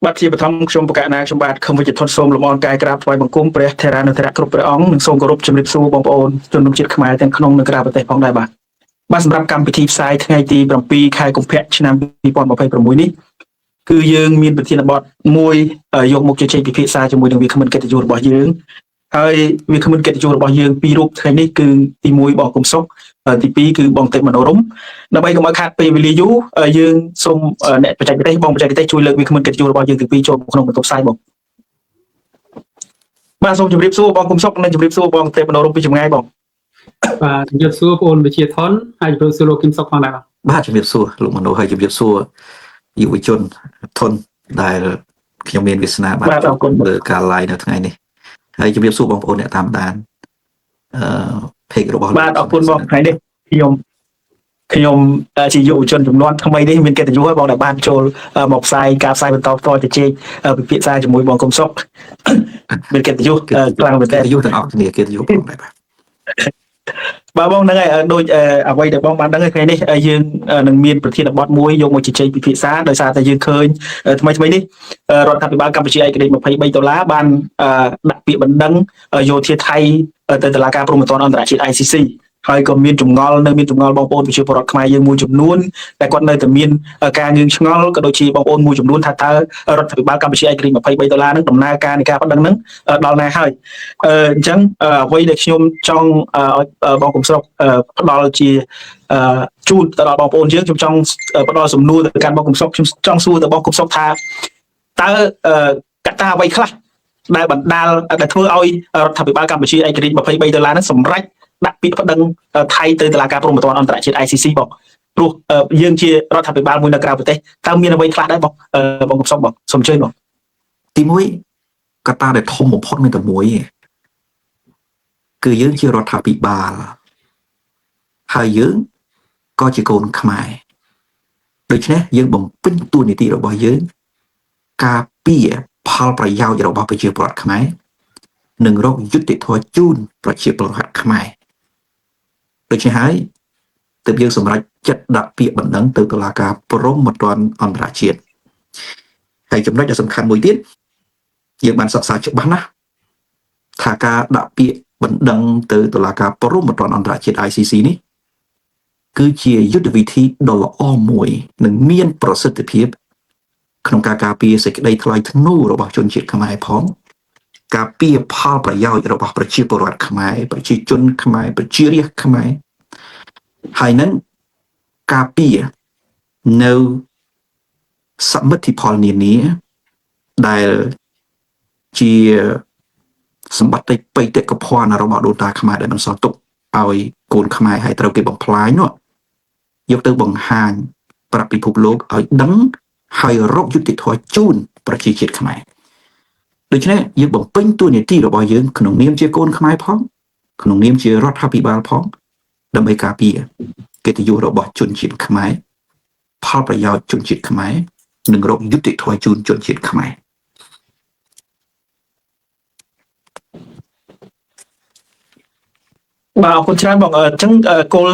បាទជាបឋមខ្ញុំបកណាខ្ញុំបាទខំវិជ្ជធនសូមលំអរកាយក្រាបថ្វាយបង្គំព្រះថេរានុថេរៈគ្រប់ព្រះអង្គនិងសូមគោរពជំរាបសួរបងប្អូនជនរួមជាតិខ្មែរទាំងក្នុងនិងក្រៅប្រទេសផងដែរបាទសម្រាប់កម្មវិធីផ្សាយថ្ងៃទី7ខែកុម្ភៈឆ្នាំ2026នេះគឺយើងមានប្រធានបទមួយយកមកជជែកពិភាក្សាជាមួយនឹងវាគ្មិនកិត្តិយសរបស់យើងហើយវាគ្មិនកិត្តិយសរបស់យើងពីររូបថ្ងៃនេះគឺទី1បងគុំសុកទី2គឺបងទេពមនោរម្យដើម្បីកុំឲ្យខាតពេលវេលាយូរយើងសូមអ្នកបច្ចេកទេសបងបច្ចេកទេសជួយលើកវាគ្មិនកិត្តិយសរបស់យើងទាំងពីរចូលក្នុងបន្ទប់ផ្សាយបងបាទសូមជម្រាបសួរបងគុំសុកនិងជម្រាបសួរបងទេពមនោរម្យពីចម្ងាយបងបាទជម្រាបសួរបងអូនវិជាថនហើយជម្រាបសួរលោកគឹមសុកផងដែរបាទជម្រាបសួរលោកមនោហើយជម្រាបសួរយុវជនធនដែលខ្ញុំមានវាសនាបាទលើការ live នៅថ្ងៃនេះហើយជម្រាបសួរបងប្អូនអ្នកតាមដានpage របស់បាទអរគុណបងថ្ងៃនេះខ្ញុំជាយុវជនចំនួនថ្មីនេះមានកិត្តិយសហើយបងដែលបានចូលមកផ្សាយការផ្សាយបន្តផ្ទាល់ទៅជែកពិភាក្សាជាមួយបងគុំសុកមានកិត្តិយសខ្លាំងមែនទែនកិត្តិយសទាំងអស់គ្នាកិត្តិយសផងដែរបាទបងហ្នឹងហើយដូចអ្វីដែលបងបានដឹងថ្ងៃនេះយើងនឹងមានប្រធានបទមួយយកមកជជែកពិភាក្សាដោយសារតែយើងឃើញថ្មីនេះរដ្ឋាភិបាលកម្ពុជាឯករាជ្យ$23បានដាក់ពាក្យបណ្ដឹងយោធាថៃទៅតុលាការព្រហ្មទណ្ឌអន្តរជាតិ ICC ហើយក៏មានចម្ងល់បងប្អូនប្រជាពលរដ្ឋខ្មែរយើងមួយចំនួនតែគាត់នៅតែមានការងឿងឆ្ងល់ក៏ដូចជាបងប្អូនមួយចំនួនថាតើរដ្ឋាភិបាលកម្ពុជាឯករាជ្យ$23ហ្នឹងដំណើរការនៃការបណ្ដឹងហ្នឹងដល់ណាហើយអញ្ចឹងអ្វីដែលខ្ញុំចង់ឲ្យបងគុំស្រុកផ្ដល់ជាជូនទៅដល់បងប្អូនយើងខ្ញុំចង់ផ្ដល់សំណួរទៅកាន់បងគុំស្រុកខ្ញុំចង់សួរទៅបងគុំស្រុកថាតើកត្តាអ្វីខ្លះដែលបណ្ដាលដែលធ្វើឲ្យរដ្ឋាភិបាលកម្ពុជាឯករាជ្យ$23ហ្នឹងសម្រេចដាក់ពាក្យប្តឹងថៃទៅតុលាការព្រហ្មទណ្ឌអន្តរជាតិ ICC បងព្រោះយើងជារដ្ឋាភិបាលមួយនៅក្រៅប្រទេសតើមានអ្វីខ្លះដែរបងគុំសុកបងសូមអញ្ជើញបងទី1កត្តាដែលធំបំផុតមានតែមួយគឺយើងជារដ្ឋាភិបាលហើយយើងក៏ជាកូនខ្មែរដូច្នេះយើងបំពេញតួនាទីរបស់យើងការពារផលប្រយោជន៍របស់ប្រជាពលរដ្ឋខ្មែរនិងរកយុត្តិធម៌ជូនប្រជាពលរដ្ឋខ្មែរដូច្នេះហើយទើបយើងសម្រេចចិត្តដាក់ពាក្យបណ្ដឹងទៅតុលាការព្រហ្មទណ្ឌអន្តរជាតិហើយចំណុចដែលសំខាន់មួយទៀតយើងបានសិក្សាច្បាស់ណាស់ថាការដាក់ពាក្យបណ្ដឹងទៅតុលាការព្រហ្មទណ្ឌអន្តរជាតិ ICC នេះគឺជាយុទ្ធវិធីដ៏ល្អមួយនិងមានប្រសិទ្ធភាពក្នុងការការពារសេចក្តីថ្លៃថ្នូររបស់ជនជាតិខ្មែរផងការពារផលប្រយោជន៍របស់ប្រជាពលរដ្ឋខ្មែរប្រជាជនខ្មែរប្រជារាស្ត្រខ្មែរហើយនឹងការពារនៅសមិទ្ធផលនានាដែលជាសម្បត្តិបេតិកភណ្ឌរបស់ដូនតាខ្មែរដែលបានសល់ទុកឲ្យកូនខ្មែរហើយត្រូវគេបំផ្លាញនោះយកទៅបង្ហាញប្រាប់ពិភពលោកឲ្យដឹងហើយរកយុត្តិធម៌ជូនប្រជាជាតិខ្មែរដូច្នេះយើងបំពេញតួនាទីរបស់យើងក្នុងនាមជាកូនខ្មែរផងក្នុងនាមជារដ្ឋាភិបាលផងដើម្បីការពារកិត្តិយសរបស់ជនជាតិខ្មែរផលប្រយោជន៍ជនជាតិខ្មែរនិងរកយុត្តិធម៌ជូនជនជាតិខ្មែរបាទអរគុណច្រើនបងអញ្ចឹងគោល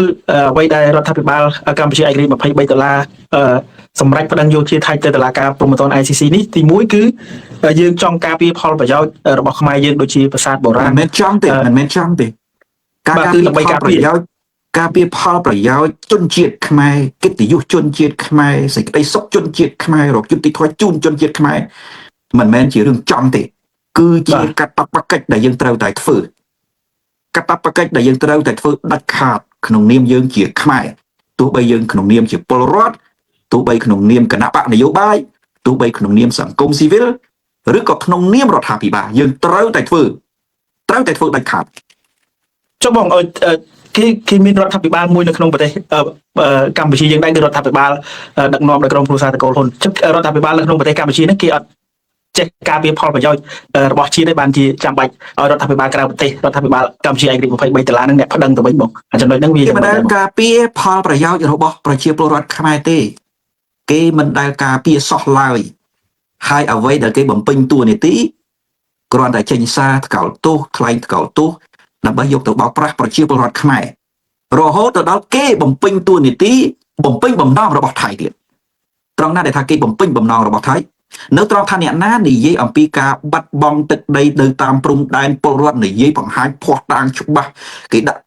អ្វីដែលរដ្ឋាភិបាលកម្ពុជាឯករាជ្យ$23សម្រាប់ប្តឹងយោធាថៃទៅតុលាការព្រហ្មទណ្ឌ ICC នេះទី1គឺយើងចង់ការពារផលប្រយោជន៍របស់ខ្មែរយើងដូចជាប្រាសាទបុរាណមិនមែនចង់ទេការការពារផលប្រយោជន៍ការពារផលប្រយោជន៍ជនជាតិខ្មែរកិត្តិយសជនជាតិខ្មែរសេចក្តីសុខជនជាតិខ្មែររកយុត្តិធម៌ជូនជនជាតិខ្មែរមិនមែនជារឿងចំទេគឺជាកាតព្វកិច្ចដែលយើងត្រូវតែធ្វើកាតព្វកិច្ចដែលយើងត្រូវតែធ្វើដាច់ខាតក្នុងនាមយើងជាខ្មែរទោះបីយើងក្នុងនាមជាពលរដ្ឋទោះបីក្នុងនាមគណៈបកនយោបាយទោះបីក្នុងនាមសង្គមស៊ីវិលឬក៏ក្នុងនាមរដ្ឋាភិបាលយើងត្រូវតែធ្វើដាច់ខាតចុះបងគេមានរដ្ឋាភិបាលមួយនៅក្នុងប្រទេសកម្ពុជាយើងដែរគឺរដ្ឋាភិបាលដឹកនាំដោយក្រុមគ្រួសារតកូលហ៊ុនចុះរដ្ឋាភិបាលនៅក្នុងប្រទេសកម្ពុជានេះគេអត់ចេះការពារផលប្រយោជន៍របស់ជាតិទេបានជាចាំបាច់ឲ្យរដ្ឋាភិបាលក្រៅប្រទេសរដ្ឋាភិបាលកម្ពុជាឯករាជ្យ$23ហ្នឹងអ្នកប្តឹងទៅវិញបងចំណុចហ្នឹងវាមិនដែលការពារផលប្រយោជន៍របស់ប្រជាពលរដ្ឋខ្មែរទេគេមិនដែលការពារសោះឡើយហើយអ្វីដែលគេបំពេញតួនាទីគ្រាន់តែចេញសារថ្កោលទោសថ្លែងថ្កោលទោសដើម្បីយកទៅបោកប្រាស់ប្រជាពលរដ្ឋខ្មែររហូតទៅដល់គេបំពេញតួនាទីបំពេញបំណងរបស់ថៃទៀតត្រង់ណាដែលថាគេបំពេញបំណងរបស់ថៃ នៅត្រង់ថាអ្នកណានិយាយអំពីការបាត់បង់ទឹកដីនៅតាមព្រំដែនពលរដ្ឋនិយាយបង្ហាញភ័ស្តុតាងច្បាស់គេដាក់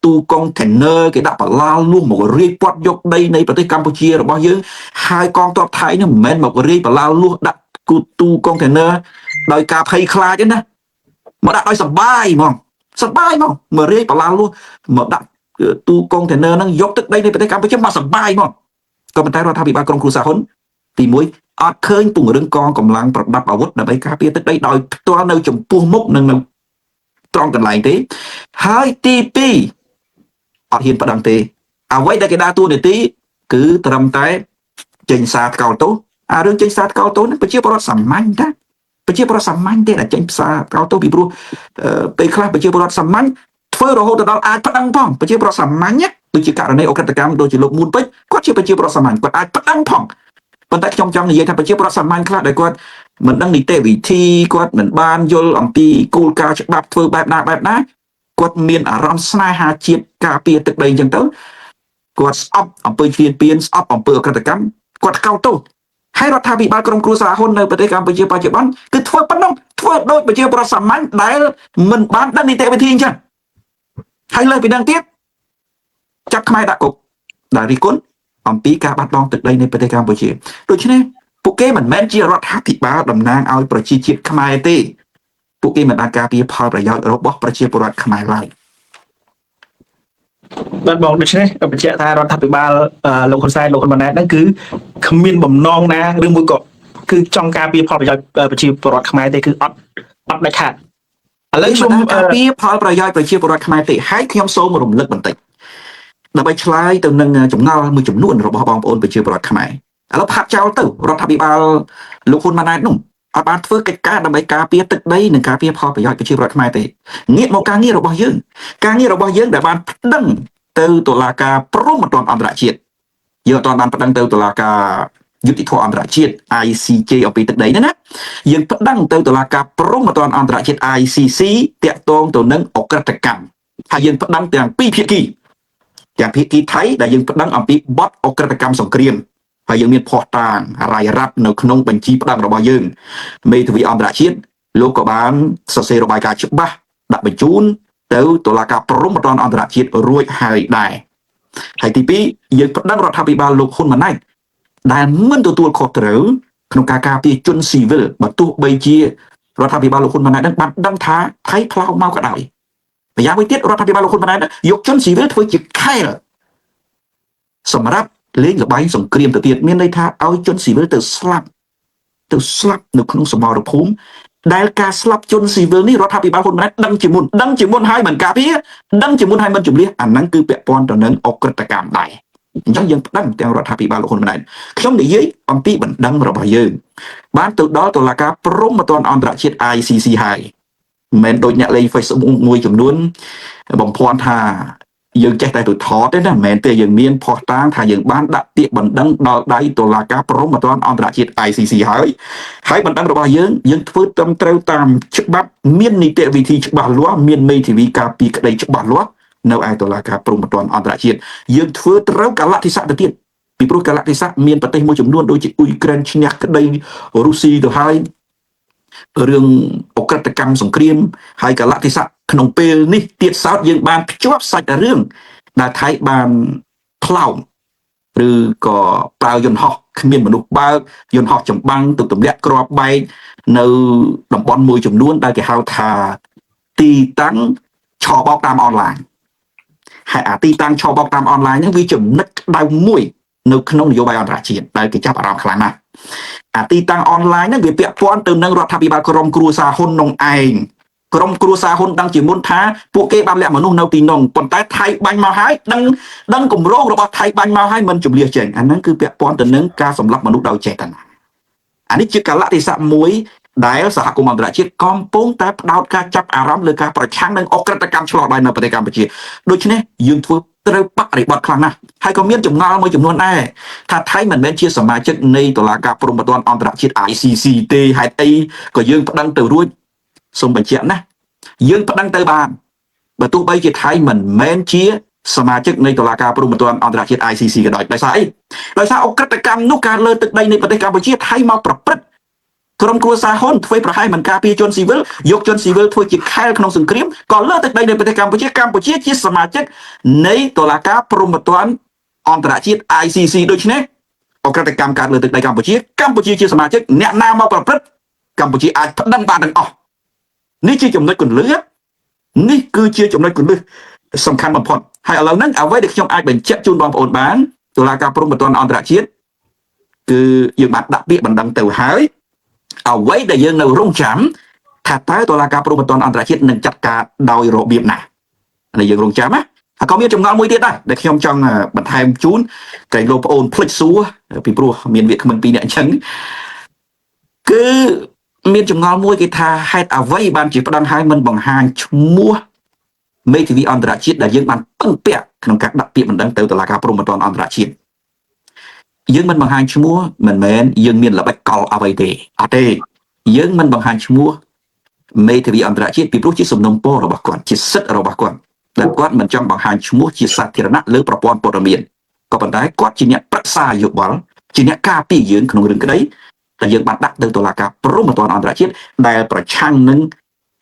ទូកុងតេន័រគេដាក់បឡាលលួសមករាយពាត់យកដីនៃប្រទេសកម្ពុជារបស់យើងហើយកងទ័ពថៃនេះមិនមែនមករាយបឡាលលួសដាក់ទូកុងតេន័រដោយការភ័យខ្លាចទេណាមកដាក់ដោយសបាយហ្មងមករាយបឡាលលួសមកដាក់ទូកុងតេន័រហ្នឹងយកទឹកដីនៃប្រទេសកម្ពុជាមកសបាយហ្មងក៏ប៉ុន្តែរដ្ឋាភិបាលក្រុងគ្រូសាហ៊ុនទី1អត់ឃើញពង្រឹងកងកម្លាំងប្រដាប់អាវុធដើម្បីការពារទឹកដីដោយផ្ទាល់នៅចំពោះមុខនឹងត្រង់កន្លែងទេហើយទី2អត់ហ៊ានប្តឹងទេអ្វីដែលគេដើរតួនាទីគឺត្រឹមតែចេញសារថ្កោលទោសរឿងចេញសារថ្កោលទោសហ្នឹងប្រជាពលរដ្ឋសាមញ្ញតាប្រជាពលរដ្ឋសាមញ្ញទេដែលចេញសារថ្កោលទោសពីព្រោះពេលខ្លះប្រជាពលរដ្ឋសាមញ្ញធ្វើរហូតដល់អាចប្តឹងផងប្រជាពលរដ្ឋសាមញ្ញដូចជាករណីអក្រិតកម្មដូចជាលោកមួនពេជ្រគាត់ជាប្រជាពលរដ្ឋសាមញ្ញគាត់អាចប្តឹងផងប៉ុន្តែខ្ញុំចង់និយាយថាប្រជាពលរដ្ឋសាមញ្ញខ្លះដែលគាត់មិនដឹងនីតិវិធីគាត់មិនបានយល់អំពីគោលការណ៍ច្បាប់ធ្វើបែបណាគាត់មានអារម្មណ៍ស្នេហាជាតិការពារទឹកដីអញ្ចឹងទៅគាត់ស្អប់អំពើឈ្លានពានស្អប់អំពើអក្រិតកម្មគាត់ថ្កោលទោសហើយរដ្ឋាភិបាលក្រុងគ្រួសារហ៊ុននៅប្រទេសកម្ពុជាបច្ចុប្បន្នគឺធ្វើប៉ុណ្ណឹងធ្វើដូចប្រជាពលរដ្ឋសាមញ្ញដែលមិនបានដឹងនីតិវិធីអញ្ចឹងហើយលើសពីនឹងទៀតចាប់ខ្មែរដាក់គុកដែលរិះគន់អំពីការបាត់បង់ទឹកដីនៃប្រទេសកម្ពុជាដូច្នេះពួកគេមិនមែនជារដ្ឋាភិបាលតំណាងឲ្យប្រជាជាតិខ្មែរទេពួកគេមិនបានការពារផលប្រយោជន៍របស់ប្រជាពលរដ្ឋខ្មែរឡើយបាទបងដូច្នេះបញ្ជាក់ថារដ្ឋាភិបាលលោកហ៊ុនសែនលោកហ៊ុនម៉ាណែតហ្នឹងគឺគ្មានបំណងណាឬមួយក៏គឺចង់ការពារផលប្រយោជន៍ប្រជាពលរដ្ឋខ្មែរទេគឺអត់ដាច់ខាតឥឡូវខ្ញុំការពារផលប្រយោជន៍ប្រជាពលរដ្ឋខ្មែរទេហើយខ្ញុំសូមរំលឹកបន្តិចដើម្បីឆ្លើយទៅនឹងចម្ងល់មួយចំនួនរបស់បងប្អូនប្រជាពលរដ្ឋខ្មែរឥឡូវផាត់ចោលទៅរដ្ឋាភិបាលលោកហ៊ុនម៉ាណែតនោះអត់បានធ្វើកិច្ចការដើម្បីការពារទឹកដីនិងការពារផលប្រយោជន៍ប្រជាពលរដ្ឋខ្មែរទេងាកមកការងាររបស់យើងដែលបានប្តឹងទៅតុលាការព្រហ្មទណ្ឌអន្តរជាតិយើងអត់បានប្តឹងទៅតុលាការយុតិធធអន្តរជាតិ ICJ អំពីទឹកដីណាយើងប្តឹងទៅតុលាការព្រហ្មទណ្ឌអន្តរជាតិ ICC តាក់ទងទៅនឹងអក្រិតកម្មហើយយើងប្តឹងទាំងពីរភាគីថៃដែលយើងប្តឹងអំពីបទអក្រិតកម្មសង្គ្រាមហើយយើងមានភស្តុតាងរាយរាប់នៅក្នុងបញ្ជីប្តឹងរបស់យើងមេធាវីអន្តរជាតិលោកក៏បានសរសេររបាយការណ៍ច្បាស់ដាក់បញ្ជូនទៅតុលាការព្រហ្មទណ្ឌអន្តរជាតិរួចហើយដែរហើយទី2យើងប្តឹងរដ្ឋាភិបាលលោកហ៊ុនម៉ាណែតដែលមិនទទួលខុសត្រូវក្នុងការការពារជនស៊ីវិលបើទោះបីជារដ្ឋាភិបាលលោកហ៊ុនម៉ាណែតបានដឹងថាថៃផ្លោកមកក៏ដោយម្យ៉ាងវិញទៀតរដ្ឋាភិបាលលោកហ៊ុនម៉ាណែតយកជនស៊ីវិលធ្វើជាខែលសម្រាប់លេងល្បែងសង្គ្រាមទៅទៀតមានន័យថាឲ្យជនស៊ីវិលទៅស្លាប់នៅក្នុងសមរភូមិដែលការស្លាប់ជនស៊ីវិលនេះរដ្ឋាភិបាលហ៊ុនម៉ាណែតដឹងជាមុនហើយមិនការពារដឹងជាមុនហើយមិនជំនះអាហ្នឹងគឺពាក់ព័ន្ធទៅនឹងអក្រិតកម្មដែរអញ្ចឹងយើងប្តឹងទាំងរដ្ឋាភិបាលលោកហ៊ុនម៉ាណែតខ្ញុំនិយាយអំពីបណ្ដឹងរបស់យើងបានទៅដល់តុលាការព្រហ្មទណ្ឌអន្តរជាតិ ICC ហើយមិនមែនដូចអ្នកលេង Facebook មួយចំនួនបំភាន់ថាយើងចេះតែទៅថតទេណាមិនមែនទេយើងមានភស្តុតាងថាយើងបានដាក់ពាក្យបណ្ដឹងដល់ដៃតុលាការព្រហ្មទណ្ឌអន្តរជាតិ ICC ហើយបណ្ដឹងរបស់យើងធ្វើត្រឹមត្រូវតាមច្បាប់មាននីតិវិធីច្បាស់លាស់មានមេធាវីការពារក្តីច្បាស់លាស់នៅឯតុលាការព្រហ្មទណ្ឌអន្តរជាតិយើងធ្វើត្រូវកលៈទេសៈទៅទៀតពីព្រោះកលៈទេសៈមានប្រទេសមួយចំនួនដូចជាអ៊ុយក្រែនឈ្នះក្តីរុស្ស៊ីទៅហើយរឿងអក្រិតកម្មសង្គ្រាមហើយកលៈទេសៈក្នុងពេលនេះទៀតសោតយើងបានភ្ជាប់សាច់រឿងដែលថៃបានផ្លោមឬក៏ប្រើយន្តហោះគ្មានមនុស្សបើកយន្តហោះចម្បាំងទៅទម្លាក់គ្រាប់បែកនៅតំបន់មួយចំនួនដែលគេហៅថាទីតាំងឆបោកតាមអនឡាញហើយអាទីតាំងឆបោកតាមអនឡាញហ្នឹងវាចំណុចក្តៅមួយនៅក្នុងនយោបាយអន្តរជាតិដែលគេចាប់អារម្មណ៍ខ្លាំងណាស់អាទីតាំងអនឡាញហ្នឹងវាពាក់ព័ន្ធទៅនឹងរដ្ឋាភិបាលក្រុមគ្រួសារហ៊ុននងឯងក្រុមគ្រួសារហ៊ុនដឹងជាមុនថាពួកគេបានលាក់មនុស្សនៅទីនោះប៉ុន្តែថៃបាញ់មកហើយដឹងគម្រោងរបស់ថៃបាញ់មកហើយមិនជំលះចេញអាហ្នឹងគឺពាក់ព័ន្ធទៅនឹងការសម្លាប់មនុស្សដោយចេតនាអានេះជាកលៈទេសៈមួយដែលសហគមន៍អន្តរជាតិកំពុងតែផ្ដោតការចាប់អារម្មណ៍លើការប្រឆាំងនឹងអក្រិតកម្មឆ្លងដែននៅប្រទេសកម្ពុជាដូច្នេះយើងធ្វើត្រូវបរិបត្តិខ្លាំងណាស់ហើយក៏មានចម្ងល់មួយចំនួនដែរថាថៃមិនមែនជាសមាជិកនៃតុលាការព្រហ្មទណ្ឌអន្តរជាតិ ICC ទេហេតុអីក៏យើងប្តឹងទៅរួចសូមបញ្ជាក់ណាយើងប្តឹងទៅបានបើទោះបីជាថៃមិនមែនជា សមាជិកនៃតុលាការព្រហ្មទណ្ឌអន្តរជាតិ ICC ក៏ដោយសារអីដោយសារអក្រិតកម្មនោះការលើទឹកដីនៃប្រទេសកម្ពុជាថៃមកប្រព្រឹត្តក្រុមគ្រួសារហ៊ុនធ្វើប្រហែសមិនការពារជនស៊ីវិលយកជនស៊ីវិលធ្វើជាខែលក្នុងសង្គ្រាមក៏លើទឹកដីនៃប្រទេសកម្ពុជាជាសមាជិកនៃតុលាការព្រហ្មទណ្ឌអន្តរជាតិ ICC ដូច្នេះអក្រិតកម្មកើតលើទឹកដីកម្ពុជាជាសមាជិកអ្នកណាមកប្រព្រឹត្តកម្ពុជាអាចប្តឹងបានទាំងអស់នេះជាចំណុចគន្លឹះនេះគឺជាចំណុចគន្លឹះសំខាន់បំផុតហើយឥឡូវហ្នឹងអ្វីដែលខ្ញុំអាចបញ្ជាក់ជូនបងប្អូនបានតុលាការព្រហ្មទណ្ឌអន្តរជាតិគឺយើងបានដាក់ពាក្យបណ្ដឹងទៅហើយអ្វីដែលយើងនៅរងចាំថាតើតុលាការព្រហ្មទណ្ឌអន្តរជាតិនឹងចាត់ការដោយរបៀបណានេះយើងរងចាំណាហើយក៏មានចម្ងល់មួយទៀតដែរដែលខ្ញុំចង់បន្ថែមជូនក្រែងលោកប្អូនភ្លេចសួរពីព្រោះមានវាគ្មិនពីរនាក់អញ្ចឹងគឺមានចម្ងល់មួយគេថាហេតុអ្វីបានជាផ្ដង់ឲ្យមិនបង្ហាញឈ្មោះមេធាវីអន្តរជាតិដែលយើងបានពឹងពាក់ក្នុងការដាក់ពាក្យបណ្ដឹងទៅតុលាការព្រហ្មទណ្ឌអន្តរជាតិយើងមិនបង្ហាញឈ្មោះមិនមែនយើងមានល្បិចកលអ្វីទេអត់ទេយើងមិនបង្ហាញឈ្មោះមេធាវីអន្តរជាតិពីព្រោះជាសំណុំពររបស់គាត់ជាសិទ្ធិរបស់គាត់ដែលគាត់មិនចង់បង្ហាញឈ្មោះជាសាធារណៈលើប្រព័ន្ធព័ត៌មានក៏ប៉ុន្តែគាត់ជាអ្នកប្រឹក្សាយោបល់ជាអ្នកការពារយើងក្នុងរឿងក្តីដែលយើងបានដាក់ទៅតុលាការព្រហ្មទណ្ឌអន្តរជាតិដែលប្រឆាំងនឹង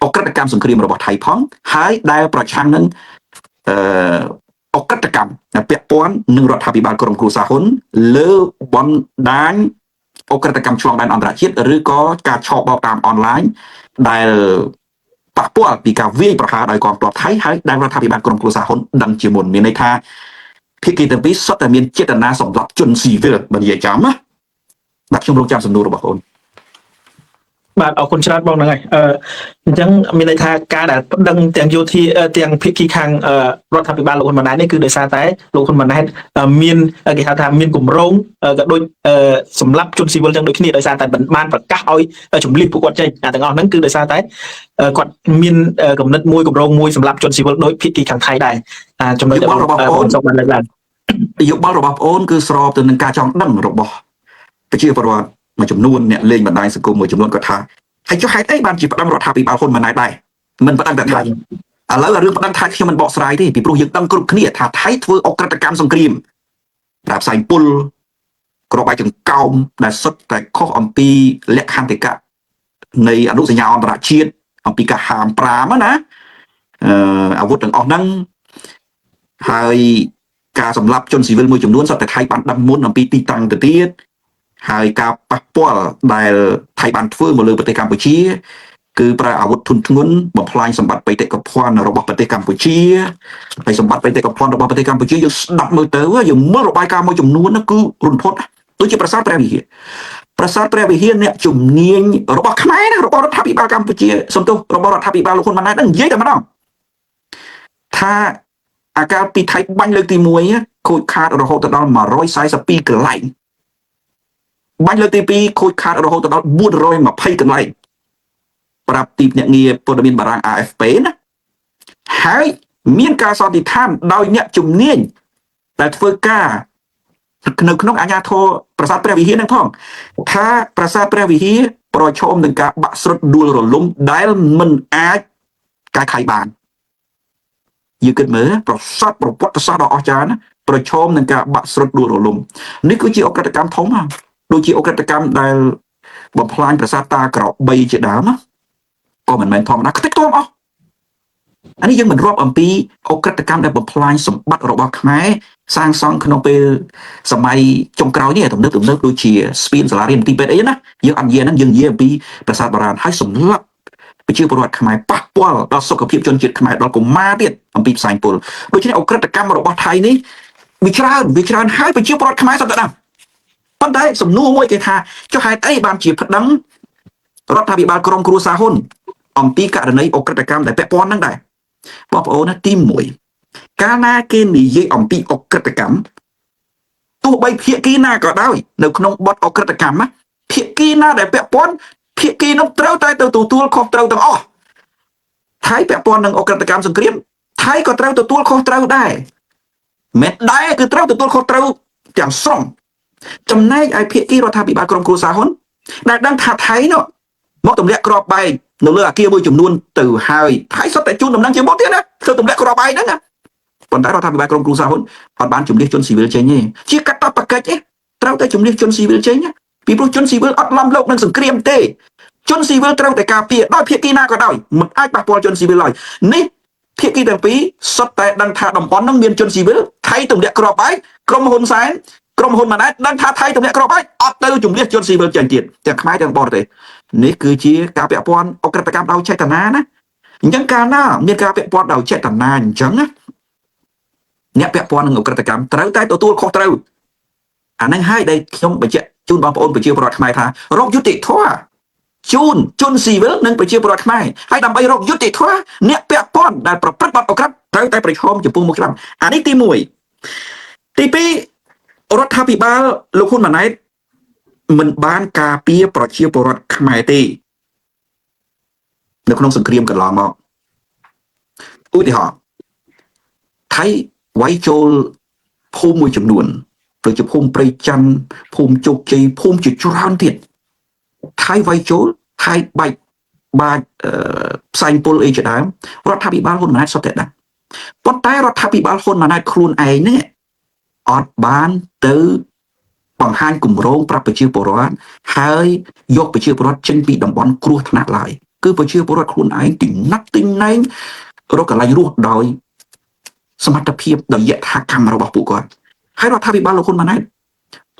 អក្រិតកម្មសង្គ្រាមរបស់ថៃផងហើយដែលប្រឆាំងនឹងអក្រិតកម្មពាក់ព័ន្ធនឹងរដ្ឋាភិបាលក្រុមគ្រួសារហ៊ុនលើបណ្ដាញអក្រិតកម្មឆ្លងដែនអន្តរជាតិឬក៏ការឆបបោកតាមអនឡាញដែលប៉ះពាល់ពីការវាយប្រហារដោយកងទ័ពថៃហើយដែលរដ្ឋាភិបាលក្រុមគ្រួសារហ៊ុនដឹងជាមុនមានន័យថាភាគីទាំងពីរសុទ្ធតែមានចេតនាសម្រាប់ជនស៊ីវិលបើនិយាយចំណាបាទខ្ញុំរងចាំសំណួររបស់បងបាទអរគុណច្រើនបងហ្នឹងហើយអញ្ចឹងមានន័យថាការដែលប្តឹងទាំងយោធាទាំងភាគីខាងរដ្ឋាភិបាលលោកហ៊ុនម៉ាណែតនេះគឺដោយសារតែលោកហ៊ុនម៉ាណែតមានគេហៅថាមានគម្រោងក៏ដូចសម្រាប់ជនស៊ីវិលចឹងដូចគ្នាដោយសារតែបានប្រកាសឲ្យជំលិះពួកគាត់ចេញទាំងអស់ហ្នឹងគឺដោយសារតែគាត់មានគំនិតមួយគម្រោងមួយសម្រាប់ជនស៊ីវិលដោយភាគីខាងថៃដែរចំណុចរបស់បងសូមបានលើកឡើងយោបល់របស់បងអូនគឺស្របទៅនឹងការចង់ដឹងរបស់ប្រជាពលរដ្ឋមួយចំនួនអ្នកលេងបណ្ដាញសង្គមមួយចំនួនគាត់ថាហើយចុះហេតុអីបានជាប្តឹងរដ្ឋាភិបាលហ៊ុនម៉ាណែតដែរមិនប្តឹងតែថៃឥឡូវរឿងប្តឹងថៃខ្ញុំមិនបកស្រាយទេពីព្រោះយើងដឹងគ្រប់គ្នាថាថៃធ្វើអក្រិតកម្មសង្គ្រាមប្រើផ្សែងពុលក្របបែកចង្កោមដែលសុទ្ធតែខុសអំពីលក្ខន្តិកៈនៃអនុសញ្ញាអន្តរជាតិអំពីការហាម5ណាអាវុធទាំងអស់ហ្នឹងហើយការសម្លាប់ជនស៊ីវិលមួយចំនួនសុទ្ធតែថៃបានដឹងមុនអំពីទីតាំងទៅទៀតហើយការប៉ះពាល់ដែលថៃបានធ្វើមកលើប្រទេសកម្ពុជាគឺប្រើអាវុធធុនធ្ងន់បំផ្លាញសម្បត្តិបេតិកភណ្ឌរបស់ប្រទេសកម្ពុជាហើយសម្បត្តិបេតិកភណ្ឌរបស់ប្រទេសកម្ពុជាយើងស្ដាប់មើលទៅយើងមើលរបាយការណ៍មួយចំនួនគឺរន្ធត់ដូចជាប្រាសាទព្រះវិហារអ្នកជំនាញរបស់ខ្មែរណារបស់រដ្ឋាភិបាលកម្ពុជាសំទោសរបស់រដ្ឋាភិបាលលោកហ៊ុនម៉ាណែតនឹងនិយាយតែម្ដងថាអាការពីថៃបាញ់លើកទី1ខូចខាតរហូតដល់142កន្លែងបាញ់លើកទី2ខូចខាតរហូតដល់420កន្លែងប្រាប់ទីភ្នាក់ងារព័ត៌មានបារាំង AFP ណាហើយមានការសន្និដ្ឋានដោយអ្នកជំនាញដែលធ្វើការនៅក្នុងអាជ្ញាធរប្រាសាទព្រះវិហារនឹងផងថាប្រាសាទព្រះវិហារប្រឈមនឹងការបាក់ស្រុតដួលរលំដែលមិនអាចកែខៃបានយើងគិតមើលប្រសាទប្រវត្តិសាស្ត្រដ៏អស្ចារ្យណាប្រឈមនឹងការបាក់ស្រុតដួលរលំនេះគឺជាអក្រិតកម្មធំណាដូចជាអក្រិតកម្មដែលបំផ្លាញប្រាសាទតាក្របីជាដើមក៏មិនមែនធម្មតាខ្ទេចខ្ទាំអស់អានេះយើងមិនរាប់អំពីអក្រិតកម្មដែលបំផ្លាញសម្បត្តិរបស់ខ្មែរសាងសង់ក្នុងពេលសម័យចុងក្រោយនេះទំនើបដូចជាស្ពានសាលារៀនទីពេទ្យអីណាយើងអត់និយាយហ្នឹងយើងនិយាយអំពីប្រាសាទបុរាណហើយសម្លាប់ប្រជាពលរដ្ឋខ្មែរប៉ះពាល់ដល់សុខភាពជនជាតិខ្មែរដល់កុមារទៀតអំពីផ្សែងពុលដូច្នេះអក្រិតកម្មរបស់ថៃនេះវាច្រើនហើយប្រជាពលរដ្ឋខ្មែរសត្វតែប៉ុន្តែសំណួរមួយគេថាចុះហេតុអីបានជាប្តឹងរដ្ឋាភិបាលក្រុមគ្រួសារហ៊ុនអំពីករណីអក្រិតកម្មដែលពាក់ព័ន្ធហ្នឹងដែរបងប្អូនណាទី1កាលណាគេនិយាយអំពីអក្រិតកម្មទោះបីភាគីណាក៏ដោយនៅក្នុងបទអក្រិតកម្មភាគីណាដែលពាក់ព័ន្ធភាគីនោះត្រូវតែទៅទទួលខុសត្រូវទាំងអស់ថៃពាក់ព័ន្ធនឹងអក្រិតកម្មសង្គ្រាមថៃក៏ត្រូវទទួលខុសត្រូវដែរមិនដែរគឺត្រូវទទួលខុសត្រូវទាំងស្រុងចំណែកឯភាគីរដ្ឋាភិបាលក្រុមគ្រួសារហ៊ុនដែលដឹងថាថៃនោះមកទម្លាក់គ្រាប់បែកនៅលើអាគារមួយចំនួនទៅហើយថៃសុទ្ធតែជូនដំណឹងជាមុនទៀតណាធ្វើទម្លាក់គ្រាប់បែកហ្នឹងណា ប៉ុន្តែរដ្ឋាភិបាលក្រមគ្រូសាហ៊ុនអត់បានជំនះជនស៊ីវិលចេញទេជាកាតព្វកិច្ចទេត្រូវតែជំនះជនស៊ីវិលចេញពីព្រោះជនស៊ីវិលអត់ឡំលោកនឹងសង្គ្រាមទេជនស៊ីវិលត្រូវតែការពារដោយភាគីណាក៏ដោយមិនអាចប៉ះពាល់ជនស៊ីវិលឡើយនេះភាគីទាំងពីរសុទ្ធតែដឹងថាតំបន់ហ្នឹងមានជនស៊ីវិលថៃទម្លាក់គ្រាប់បែកក្រុមហ៊ុនសែនក្រុមហ៊ុនម៉ាណែតដឹងថាថៃទម្លាក់គ្រាប់បែកអត់ទៅជំនះជនស៊ីវិលចេញទៀតទាំងខ្មែរទាំងបរទេសនេះគឺជាការពាក់ព័ន្ធអក្រិតកម្មដោយចេតនាណាអញ្ចឹងកាលណាមានការពាក់ព័ន្ធដោយចេតនាអញ្ចឹងណាអ្នកពាក់ព័ន្ធនឹងអក្រិតកម្មត្រូវតែទទួលខុសត្រូវអាហ្នឹងហើយដែលខ្ញុំបញ្ជាក់ជូនបងប្អូនប្រជាពលរដ្ឋខ្មែរថារកយុត្តិធម៌ជូនជនស៊ីវិលនិងប្រជាពលរដ្ឋខ្មែរហើយដើម្បីរកយុត្តិធម៌អ្នកពាក់ព័ន្ធដែលប្រព្រឹត្តបទអក្រិតត្រូវតែប្រឈមចំពោះមុខច្បាប់អានេះទី1ទី2រដ្ឋាភិបាលលោកហ៊ុនម៉ាណែតមិនបានការពារប្រជាពលរដ្ឋខ្មែរទេនៅក្នុងសង្គ្រាមកន្លងមកឧទាហរណ៍ថៃវាយចូលភូមិមួយចំនួនដូចជាភូមិព្រៃច័ន្ទភូមិជោគជ័យភូមិជាច្រើនទៀតថៃវាយចូលថៃបាច់ផ្សែងពុលអីជាដើមរដ្ឋាភិបាលហ៊ុនម៉ាណែតសុទ្ធតែដឹងប៉ុន្តែរដ្ឋាភិបាលហ៊ុនម៉ាណែតខ្លួនឯងនេះអត់បានទៅបង្ហាញគម្រោងប្រាប់ប្រជាពលរដ្ឋហើយយកប្រជាពលរដ្ឋចេញពីតំបន់គ្រោះថ្នាក់ឡើយគឺប្រជាពលរដ្ឋខ្លួនឯងទីណាត់ទីណែងរកកន្លែងរស់ដោយសមត្ថភាពដោយយថាកម្មរបស់ពួកគាត់ហើយរដ្ឋាភិបាលលោកហ៊ុនម៉ាណែត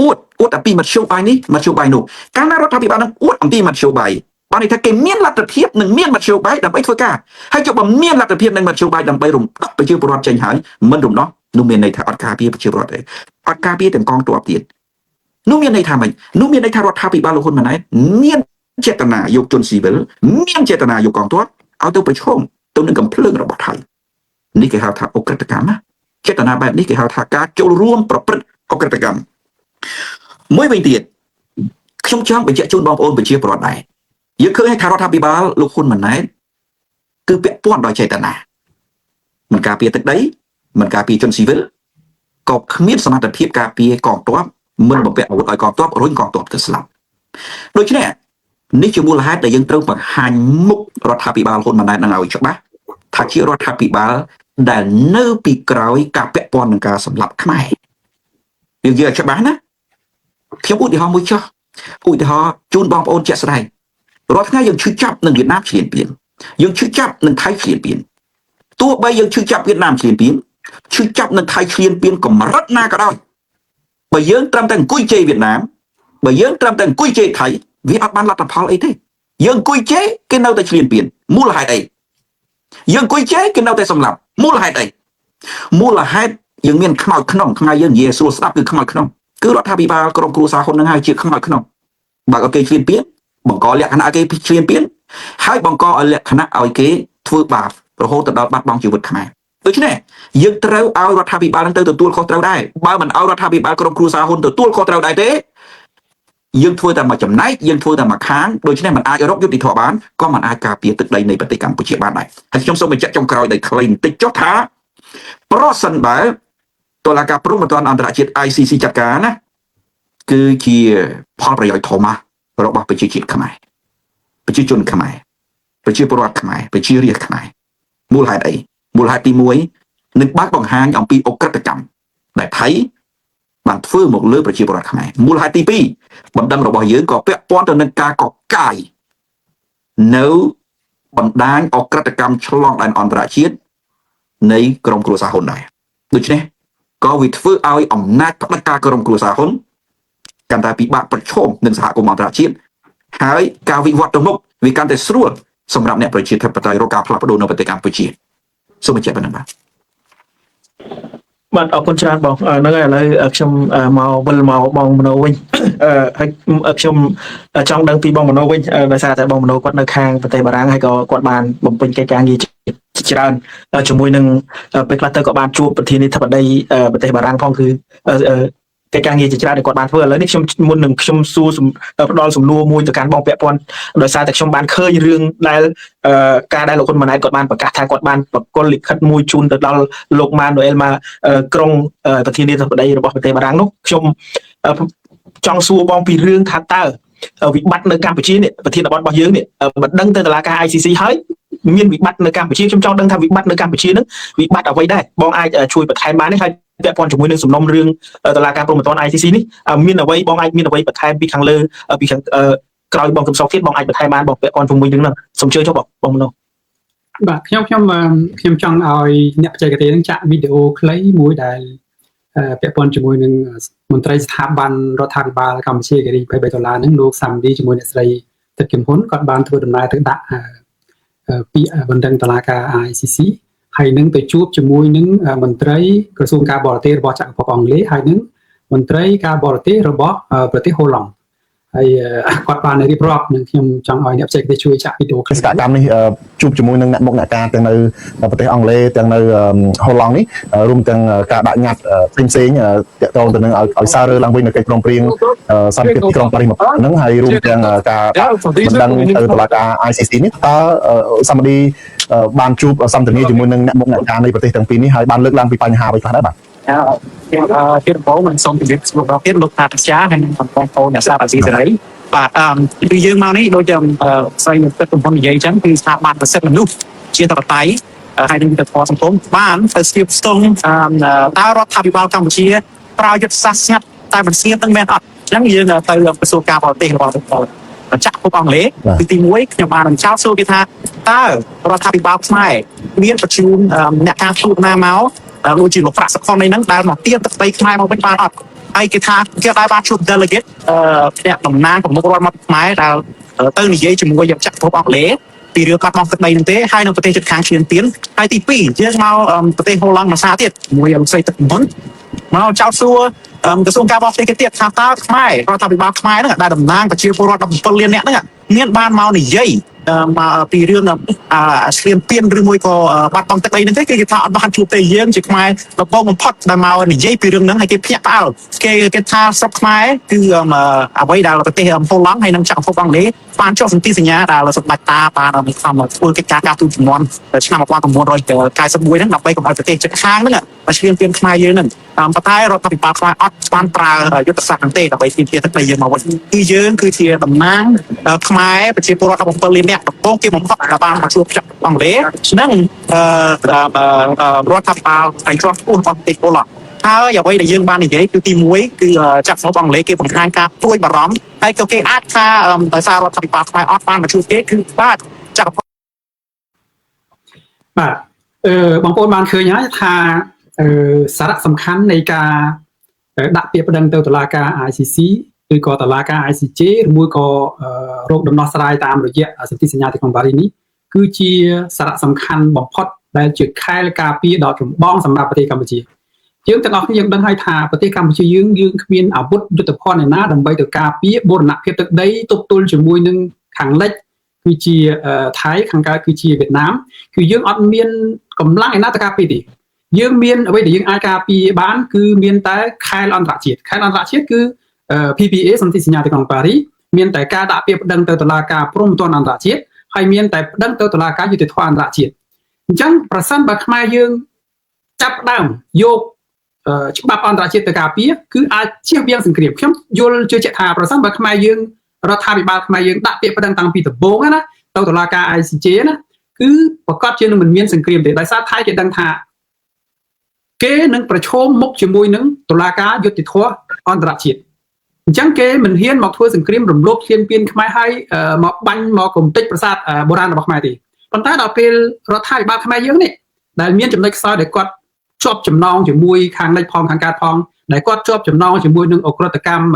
អួតអំពីមធ្យោបាយនេះមធ្យោបាយនោះកាលណារដ្ឋាភិបាលនឹងអួតអំពីមធ្យោបាយបានន័យថាគេមានលទ្ធភាពនិងមានមធ្យោបាយដើម្បីធ្វើការហើយចុះបើមានលទ្ធភាពនិងមធ្យោបាយដើម្បីរំដោះប្រជាពលរដ្ឋចេញហើយមិនរំដោះនោះមានន័យថាអត់ការពារប្រជាពលរដ្ឋទេអត់ការពារទាំងកងទ័ពទៀតនោះមានន័យថាម៉េចនោះមានន័យថារដ្ឋាភិបាលលោកហ៊ុនម៉ាណែតមានចេតនាយកជនស៊ីវិលមានចេតនាយកកងទ័ពឲ្យទៅប្រឈមទៅនឹងកំភ្លើងរបស់ថៃនេះគេហៅថាអក្រិតកម្មណាចេតនាបែបនេះគេហៅថាការចូលរួមប្រព្រឹត្តអក្រិតកម្មមួយវិញទៀតខ្ញុំចង់បញ្ជាក់ជូនបងប្អូនប្រជាពលរដ្ឋដែរយើងឃើញថារដ្ឋាភិបាលលោកហ៊ុនម៉ាណែតគឺពាក់ព័ន្ធដោយចេតនាមិនការពារទឹកដីមិនការពារជនស៊ីវិលក៏គ្មានសមត្ថភាពការពារកងទ័ពមិនបំពាក់អាវុធឲ្យកងទ័ពរុញកងទ័ពទៅស្លាប់ដូច្នេះនេះជាមូលហេតុដែលយើងត្រូវបង្ហាញមុខរដ្ឋាភិបាលហ៊ុនម៉ាណែតនឹងឲ្យច្បាស់ថាជារដ្ឋាភិបាលដែលនៅពីក្រោយការពាក់ព័ន្ធនឹងការសម្លាប់ខ្មែរយើងនិយាយឲ្យច្បាស់ណាខ្ញុំឧទាហរណ៍មួយចុះឧទាហរណ៍ជូនបងប្អូនជាក់ស្ដែងរាល់ថ្ងៃយើងឈឺចាប់នឹងវៀតណាមឈ្លានពានយើងឈឺចាប់នឹងថៃឈ្លានពានទោះបីយើងឈឺចាប់វៀតណាមឈ្លានពានឈឺចាប់នឹងថៃឈ្លានពានកម្រិតណាក៏ដោយបើយើងត្រឹមតែអង្គុយជេរវៀតណាមបើយើងត្រឹមតែអង្គុយជេរថៃវាអត់បានលទ្ធផលអីទេយើងអង្គុយជេរគេនៅតែឈ្លានពានមូលហេតុអីយើងអង្គុយជេរគេនៅតែសម្លាប់មូលហេតុអីមូលហេតុយើងមានខ្មោចក្នុងខ្មែរយើងនិយាយស្រួលស្ដាប់គឺខ្មោចក្នុងគឺរដ្ឋាភិបាលក្រមគ្រួសារហ៊ុននឹងហើយជាខ្មោចក្នុងបើឲ្យគេឈ្លានពានបង្កលក្ខណៈឲ្យគេឈ្លានពានហើយបង្កឲ្យលក្ខណៈឲ្យគេធ្វើបាបរហូតទៅដល់បាត់បង់ជីវិតខ្មែរដូច្នេះយើងត្រូវឲ្យរដ្ឋាភិបាលនឹងទៅទទួលខុសត្រូវដែរបើមិនឲ្យរដ្ឋាភិបាលក្រមគ្រួសារហ៊ុនទទួលខុសត្រូវដែរទេយើងធ្វើតែមួយចំណែកយើងធ្វើតែមួយខាងដូច្នេះมันអាចរកយុត្តិធម៌បានក៏มันអាចការពារទឹកដីនៃប្រទេសកម្ពុជាបានដែរហើយខ្ញុំសូមបញ្ជាក់ចុងក្រោយដោយខ្លីបន្តិចចុះថាប្រសិនបើតុលាការព្រហ្មទណ្ឌអន្តរជាតិ ICC ចាត់ការណាគឺជាផលប្រយោជន៍ធំរបស់ប្រជាជាតិខ្មែរប្រជាជនខ្មែរប្រជាពលរដ្ឋខ្មែរប្រជារាស្ត្រខ្មែរមូលហេតុអីមូលហេតុទី1នឹងបើកបង្ហាញអំពីអក្រិតកម្មដែលថៃបានធ្វើមកលើប្រជាពលរដ្ឋខ្មែរមូលហេតុទី2បណ្ដឹងរបស់យើងក៏ពាក់ព័ន្ធទៅនឹងការកកាយនៅបណ្ដាញអក្រិតកម្មឆ្លងដែនអន្តរជាតិនៃក្រមគ្រួសារហ៊ុនដែរដូច្នេះក៏វាធ្វើឲ្យអំណាចផ្ដាច់ការក្រមគ្រួសារហ៊ុនកាន់តែពិបាកប្រឈមនឹងសហគមន៍អន្តរជាតិហើយការវិវត្តទៅមុខវាកាន់តែស្រួលសម្រាប់អ្នកប្រជាធិបតេយ្យរកការផ្លាស់ប្ដូរនៅប្រទេសកម្ពុជាសូមបញ្ជាក់ប៉ុណ្ណឹងបាទអរគុណច្រើនបងហ្នឹងហើយឥឡូវខ្ញុំមកវិលមកបងមនោវិញហើយខ្ញុំចង់ដឹងពីបងមនោវិញដោយសារតែបងមនោគាត់នៅខាងប្រទេសបារាំងហើយក៏គាត់បានបំពេញកិច្ចការងារច្រើនជាមួយនឹងពេលខ្លះទៅក៏បានជួបប្រធានាធិបតីប្រទេសបារាំងផងគឺកិច្ចការងារជាច្រើនដែលគាត់បានធ្វើឥឡូវនេះខ្ញុំមុននឹងខ្ញុំសួរផ្ដល់សំណួរមួយទៅកាន់បងពាក់ព័ន្ធដោយសារតែខ្ញុំបានឃើញរឿងដែលការដែលលោកហ៊ុនម៉ាណែតគាត់បានប្រកាសថាគាត់បានប្រគល់លិខិតមួយជូនទៅដល់លោកម៉ានូអែលមកក្រុងប្រធានាធិបតីរបស់ប្រទេសបារាំងនោះខ្ញុំចង់សួរបងពីរឿងថាតើវិបត្តិនៅកម្ពុជានេះប្រធានបទរបស់យើងនេះបណ្ដឹងទៅតុលាការ ICC ហើយ មានវិបត្តិនៅកម្ពុជាខ្ញុំចង់ដឹងថាវិបត្តិនៅកម្ពុជាហ្នឹងវិបត្តិអ្វីដែរបងអាចជួយបន្ថែមបានទេហើយពាក់ព័ន្ធជាមួយនឹងសំណុំរឿងតុលាការព្រហ្មទណ្ឌ ICC នេះមានអ្វីបងអាចមានអ្វីបន្ថែមពីខាងលើពីខាងក្រោយបងកំសត់ទៀតបងអាចបន្ថែមបានបងពាក់ព័ន្ធជាមួយនឹងហ្នឹងសូមជឿចុះបងម្ដងបាទខ្ញុំចង់ឲ្យអ្នកបច្ចេកទេសនឹងចាក់វីដេអូខ្លីមួយដែលពាក់ព័ន្ធជាមួយនឹងមន្ត្រីស្ថាប័នរដ្ឋាភិបាលកម្ពុជាគេរី$23ហ្នឹងលោកសាំឌីជាមួយអ្នកស្រីទឹកគឹមហ៊ុនគាត់បានធ្វើដំណើរទៅដាក់ពាក្យបណ្ដឹងតុលាការ ICC ហើយនឹងទៅជួបជាមួយនឹងមន្ត្រីក្រសួងការបរទេសរបស់ចក្រភពអង់គ្លេសហើយនឹងមន្ត្រីការបរទេសរបស់ប្រទេសហូឡង់ហើយគាត់បានរៀបរាប់នឹងខ្ញុំចង់ឲ្យអ្នកបច្ចេកទេសជួយចាក់វីដេអូខ្លីសកម្មនេះជួបជាមួយនឹងអ្នកមុខអ្នកការទាំងនៅប្រទេសអង់គ្លេសទាំងនៅហូឡង់នេះរួមទាំងការដាក់ញត្តិផ្សេងៗទាក់ទងទៅនឹងឲ្យសាររើឡើងវិញនៅកិច្ចព្រមព្រៀងសន្តិភាពទីក្រុងប៉ារីសហ្នឹងហើយរួមទាំងការបណ្ដឹងទៅតុលាការ ICC នេះតើសម្បត្តិបានជួបសន្ទនាជាមួយនឹងអ្នកមុខអ្នកការនៃប្រទេសទាំងពីរនេះហើយបានលើកឡើងពីបញ្ហាអ្វីខ្លះដែរបាទទៀតបងមិនសូមជម្រាបសួរដល់ទៀតលោកតាចាហើយនឹងបងប្អូនអ្នកស្ដាប់អាស៊ីសេរីបាទពីយើងមកនេះដូចស្រីទឹកកំពុងនិយាយអញ្ចឹងគឺស្ថាប័នប្រសិទ្ធមនុស្សជាតបតៃហើយនឹងទៅធម៌សង្គមបានទៅស្ទាបស្ទង់តើរដ្ឋាភិបាលកម្ពុជាប្រើយុទ្ធសាស្ត្រស្ងាត់តែមិនស្ងៀមនឹងមែនអត់អញ្ចឹងយើងទៅក្រសួងការបរទេសរបស់ចាក់ភពអង់គ្លេសគឺទី1ខ្ញុំបានចោទសួរគេថាតើរដ្ឋាភិបាលខ្មែរមានបញ្ជូនអ្នកការទូតណាមកដូចជាលោកប្រាក់សុខុននេះហ្នឹងដែលមកទៀមទឹកដីខ្មែរមកវិញបានអត់ហើយគេថាគេដែរបានជួប delegate អ្នកតំណាងប្រមុខរដ្ឋមកខ្មែរដែលទៅនិយាយជាមួយយកចាក់ភពអង់គ្លេសពីរឿងកាត់បង់ទឹកដីនឹងទេហើយនៅប្រទេសជិតខាងឈៀនទៀនហើយទី2យើងមកប្រទេសហូឡង់មួយសារទៀតមួយស្រីទឹកមុនមកចោទសួរក្រសួងការបរទេសគេទៀតថាតើខ្មែររដ្ឋាភិបាលខ្មែរហ្នឹងដែលតំណាងប្រជាពលរដ្ឋ17លាននាក់ហ្នឹងមានបានមកនិយាយមកពីរឿងស្លៀនពៀនឬមួយក៏បាត់បង់ទឹកដីហ្នឹងទេគេថាអត់បានជួបទេយើងជាខ្មែរដំបូងបំផុតដែលមកនិយាយពីរឿងហ្នឹងហើយគេភ្ញាក់ផ្អើលគេថាស្រុកខ្មែរគឺអ្វីដែលប្រទេសហូឡង់ហើយនឹងចក្រភពអង់គ្លេសបានចុះសន្ធិសញ្ញាដែលសម្ដេចតាបានធ្វើកិច្ចការការទូតជំនាន់ឆ្នាំ1991ហ្នឹងដើម្បីកុំឲ្យប្រទេសជិតខាងហ្នឹងឆ្លៀនពៀនខ្មែរយើងហ្នឹងប៉ុន្តែរដ្ឋាភិបាលខ្មែរអត់បានប្រើយុទ្ធសាស្ត្រហ្នឹងទេដើម្បីទាមទារទឹកដីយើងមកវិញគឺយើងគឺជាតំណាងខ្មែរប្រជាពលរដ្ឋ17លាននាក់ដំបូងគេបំផុតដែលបានមកជួបចាក់អង់គ្លេសហ្នឹងរដ្ឋាភិបាលឯករដ្ឋរបស់ប្រទេសពលរដ្ឋហើយអ្វីដែលយើងបាននិយាយគឺទី1គឺចាក់ស្រុកអង់គ្លេសគេបង្ហាញការព្រួយបារម្ភហើយក៏គេអាចថាដោយសាររដ្ឋាភិបាលខ្មែរអត់បានមកជួបគេគឺបាទចាក់បាទបងប្អូនបានឃើញហើយថាសារៈសំខាន់នៃការដាក់ពាក្យប្តឹងទៅតុលាការ ICC ឬក៏តុលាការ ICJ ឬមួយក៏រោគដំណោះស្រាយតាមរយៈសន្ធិសញ្ញាទីក្រុងប៉ារីសនេះគឺជាសារៈសំខាន់បំផុតដែលជាខែលការពារដ៏ចម្បងសម្រាប់ប្រទេសកម្ពុជាយើងទាំងអស់គ្នាយើងដឹងហើយថាប្រទេសកម្ពុជាយើងគ្មានអាវុធយុទ្ធភណ្ឌណាដើម្បីទៅការពារបូរណភាពទឹកដីទប់ទល់ជាមួយនឹងខាងលិចគឺជាថៃខាងកើតគឺជាវៀតណាមគឺយើងអត់មានកម្លាំងឯណាទៅការពារទេយើងមានអ្វីដែលយើងអាចការពារបានគឺមានតែខែលអន្តរជាតិគឺ PPA សន្ធិសញ្ញាទីក្រុងប៉ារីសមានតែការដាក់ពាក្យប្តឹងទៅតុលាការព្រហ្មទណ្ឌអន្តរជាតិហើយមានតែប្តឹងទៅតុលាការយុត្តិធម៌អន្តរជាតិអញ្ចឹងប្រសិនបើខ្មែរយើងចាប់ដើមយកច្បាប់អន្តរជាតិទៅការពារគឺអាចជៀសវាងសង្គ្រាមខ្ញុំយល់ជឿជាក់ថាប្រសិនបើខ្មែរយើងរដ្ឋាភិបាលខ្មែរយើងដាក់ពាក្យប្តឹងតាំងពីដំបូងណាទៅតុលាការ ICJ ណាគឺប្រកាសជានឹងមិនមានសង្គ្រាមទេដោយសារថៃគេដឹងថាគេនឹងប្រឈមមុខជាមួយនឹងតុលាការយុត្តិធម៌អន្តរជាតិអញ្ចឹងគេមិនហ៊ានមកធ្វើសង្គ្រាមរំលោភឈានពានខ្មែរហើយមកបាញ់មកកំទេចប្រាសាទបុរាណរបស់ខ្មែរទេប៉ុន្តែដល់ពេលរដ្ឋាភិបាលខ្មែរយើងនេះដែលមានចំណុចខ្សោយដែលគាត់ជាប់ចំណងជាមួយខាងលិចផងខាងកើតផងដែលគាត់ជាប់ចំណងជាមួយនឹងអក្រិតកម្ម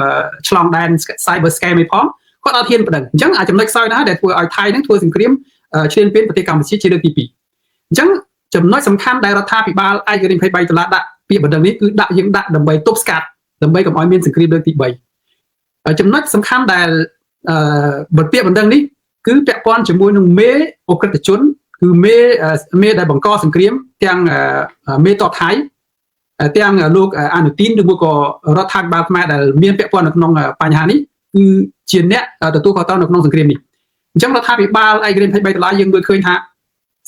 ឆ្លងដែន cyber scam ឯផងគាត់អត់ហ៊ានប្តឹងអញ្ចឹងអាចចំណុចខ្សោយណាដែលធ្វើឲ្យថៃនឹងធ្វើសង្គ្រាមឈានពានប្រទេសកម្ពុជាជាលើកទី2អញ្ចឹងចំណុចសំខាន់ដែលរដ្ឋាភិបាលឯករាជ្យ23ដុល្លារដាក់ពាក្យបណ្ដឹងនេះគឺដាក់ដើម្បីទប់ស្កាត់ដើម្បីកុំឲ្យមានសង្គ្រាមលើកទី3ចំណុចសំខាន់ដែលពាក្យបណ្ដឹងនេះគឺពាក់ព័ន្ធជាមួយនឹងមេអក្រិតជនគឺមេដែលបង្កសង្គ្រាមទាំងមេតបថៃទាំងលោកអនុទីនឬមួយក៏រដ្ឋាភិបាលខ្មែរដែលមានពាក់ព័ន្ធនៅក្នុងបញ្ហានេះគឺជាអ្នកទទួលខុសត្រូវនៅក្នុងសង្គ្រាមនេះអញ្ចឹងរដ្ឋាភិបាលឯករាជ្យ23ដុល្លារយើងមើលឃើញថា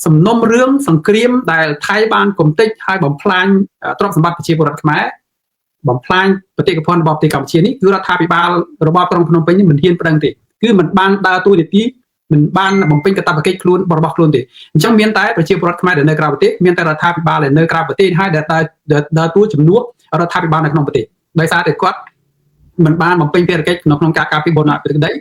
សំណុំរឿងសង្គ្រាមដែលថៃបានកំទេចហើយបំផ្លាញទ្រព្យសម្បត្តិប្រជាពលរដ្ឋខ្មែរបំផ្លាញបេតិកភណ្ឌរបស់ប្រទេសកម្ពុជានេះគឺរដ្ឋាភិបាលរបស់ក្រុងភ្នំពេញនេះមិនហ៊ានប្តឹងទេគឺមិនបានដើរតួនាទី មិនបានបំពេញកាតព្វកិច្ចខ្លួនរបស់ខ្លួនទេអញ្ចឹងមានតែប្រជាពលរដ្ឋខ្មែរដែលនៅក្រៅប្រទេសមានតែរដ្ឋាភិបាលដែលនៅក្រៅប្រទេសហើយដែលដើរតួជំនួសរដ្ឋាភិបាលនៅក្នុងប្រទេសដោយសារតែគាត់មិនបានបំពេញភារកិច្ចក្នុងការការពារបូរណភាពទឹកដី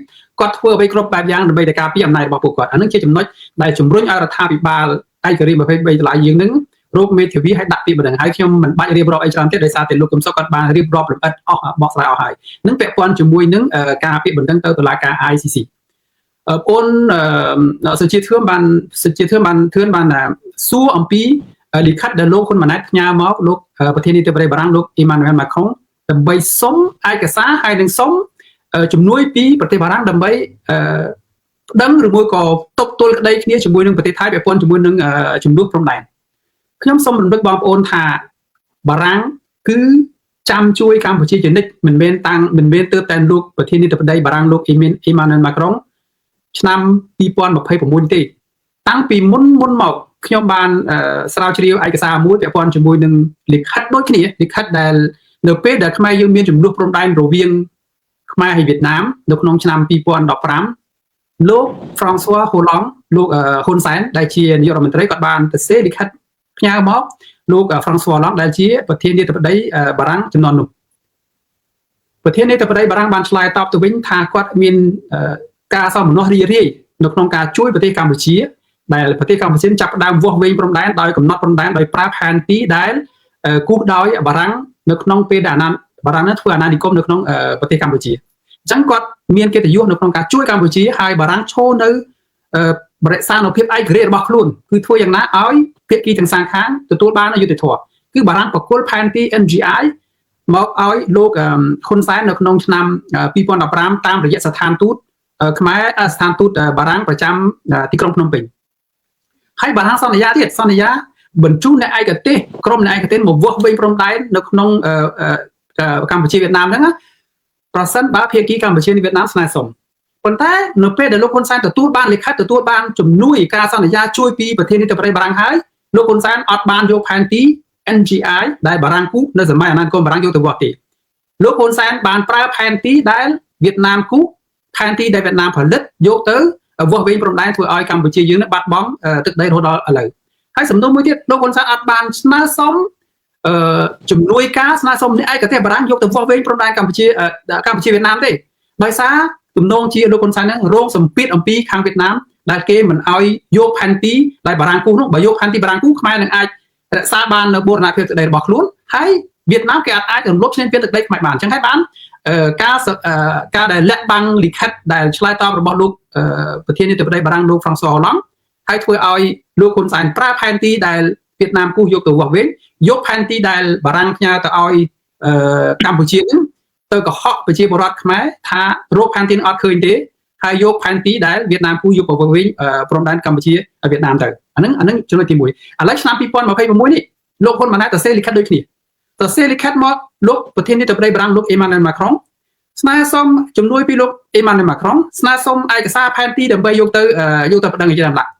គាត់ធ្វើអ្វីគ្រប់បែបយ៉ាងដើម្បីតែការពារអំណាចរបស់ពួកគាត់អានឹងជាចំណុចដែលជំរុញឲ្យរដ្ឋាភិបាលឯករាជ្យ23យើងនឹងរោគមេធាវីឲ្យដាក់ពាក្យបណ្ដឹងហើយខ្ញុំមិនបាច់រៀបរាប់អីច្រើនទៀតដោយសារតែលោកកឹមសុខគាត់បានរៀបរាប់លម្អិតអស់បកស្រាយអស់ហើយនឹងពាក់ព័ន្ធជាមួយនឹងការពាក្យបណ្ដឹងទៅតុលាការ ICC បងសុជាធឿនបានសួរអំពីលិខិតដែលលោកហ៊ុនម៉ាណែតផ្ញើមកលោកប្រធានាធិបតីបារាំងលោកអ៊ីម៉ានូអែលម៉ាក្រុងដើម្បីសុំឯកសារហើយនឹងសុំជំនួយពីប្រទេសបារាំងដើម្បីប្តឹងឬមួយក៏ទប់ទល់ក្តីគ្នាជាមួយនឹងប្រទេសថៃពាក់ព័ន្ធជាមួយនឹងចំនួនព្រំដែនខ្ញុំសូមរំលឹកបងប្អូនថាបារាំងគឺចាំជួយកម្ពុជាជានិច្ចមិនមែនទើបតែលោកប្រធានាធិបតីបារាំងលោកអ៊ីម៉ានូអែលម៉ាក្រុងឆ្នាំ2026ទេតាំងពីមុនមកខ្ញុំបានស្រាវជ្រាវឯកសារមួយពាក់ព័ន្ធជាមួយនឹងលិខិតដូចគ្នាលិខិតដែលនៅពេលដែលខ្មែរយើងមានចំនួនព្រំដែនរវាងខ្មែរហើយវៀតណាមនៅក្នុងឆ្នាំ2015លោក François Hollande លោកហ៊ុនសែនដែលជានាយករដ្ឋមន្ត្រីគាត់បានទៅសេលិខិតផ្ញើមកលោក François Hollande ដែលជាប្រធានាធិបតីបារាំងចំនួននោះប្រធានាធិបតីបារាំងបានឆ្លើយតបទៅវិញថាគាត់មានការសោមនស្សរីករាយនៅក្នុងការជួយប្រទេសកម្ពុជាដែលប្រទេសកម្ពុជាចាប់ផ្ដើមវាស់វែងព្រំដែនដោយកំណត់ព្រំដែនដោយប្រើផែនទីដែលគូសដោយបារាំងនៅក្នុងពេលដែលបារាំងធ្វើអាណានិគមនៅក្នុងប្រទេសកម្ពុជាអញ្ចឹងគាត់មានកិត្តិយសនៅក្នុងការជួយកម្ពុជាហើយបារាំងឈរនៅបរិសានុភាពឯករាជ្យរបស់ខ្លួនគឺធ្វើយ៉ាងណាឲ្យភាគីទាំងសងខាងទទួលបានយុត្តិធម៌គឺបារាំងបកគលផែនទី NGI មកឲ្យលោកហ៊ុនសែននៅក្នុងឆ្នាំ2015តាមរយៈស្ថានទូតខ្មែរស្ថានទូតបារាំងប្រចាំទីក្រុងភ្នំពេញហើយបារាំងសន្យាបញ្ជូនអ្នកឯកទេសក្រុមអ្នកឯកទេសមកវាស់វែងព្រំដែននៅក្នុងកម្ពុជាវៀតណាមហ្នឹងប្រសិនបើភាគីកម្ពុជានិងវៀតណាមស្នើសុំប៉ុន្តែនៅពេលដែលលោកហ៊ុនសែនទទួលបានលិខិតទទួលបានជំនួយការសន្យាជួយពីប្រធានាធិបតីបារាំងហើយលោកហ៊ុនសែនអត់បានយកផែនទី NGI ដែលបារាំងគូនៅសម័យអាណានិគមបារាំងយកទៅវាស់ទេលោកហ៊ុនសែនបានប្រើផែនទីដែលវៀតណាមគូផែនទីដែលវៀតណាមផលិតយកទៅវាស់វែងព្រំដែនធ្វើឲ្យកម្ពុជាយើងបាត់បង់ទឹកដីរហូតដល់ឥឡូវហើយសំណួរមួយទៀតលោកហ៊ុនសែនអត់បានស្នើសុំជំនួយការស្នើសុំអ្នកឯកទេសបារាំងយកទៅវាស់វែងព្រំដែនកម្ពុជាវៀតណាមទេដោយសារទំនងជាលោកហ៊ុនសែនហ្នឹងរងសម្ពាធអំពីខាងវៀតណាមដែលគេមិនអោយយកផែនទីដែលបារាំងគូនោះបើយកផែនទីបារាំងគូខ្មែរនឹងអាចរក្សាបាននៅបូរណភាពទឹកដីរបស់ខ្លួនហើយវៀតណាមគេអាចរំលោភឈ្លានពានទឹកដីខ្មែរបានអញ្ចឹងហើយបានការដែលលាក់បាំងលិខិតដែលឆ្លើយតបរបស់លោកប្រធានាធិបតីបារាំងលោក François Hollande ហើយធ្វើឲ្យលោកហ៊ុនសែនប្រើផែនទីដែលវៀតណាមគូសយកទៅវាស់វែងយកផែនទីដែលបារាំងផ្ញើទៅឲ្យកម្ពុជានឹងទៅកុហកប្រជាពលរដ្ឋខ្មែរថារកផែនទីអត់ឃើញទេហើយយកផែនទីដែលវៀតណាមគូសយកទៅវាស់វែងព្រំដែនកម្ពុជាវៀតណាមទៅអាហ្នឹងចំណុចទី1ឥឡូវឆ្នាំ2026នេះលោកហ៊ុនម៉ាណែតទៅសេលិខិតដូចគ្នាទៅសេលិខិតមកលោកប្រធានាធិបតីបារាំងលោកអ៊ីម៉ានូអែលម៉ាក្រុងស្នើសុំជំនួយពីលោកអ៊ីម៉ានូអែលម៉ាក្រុងស្នើសុំឯកសារផែនទីដើម្បីយកទៅប្តឹងជាដំណាក់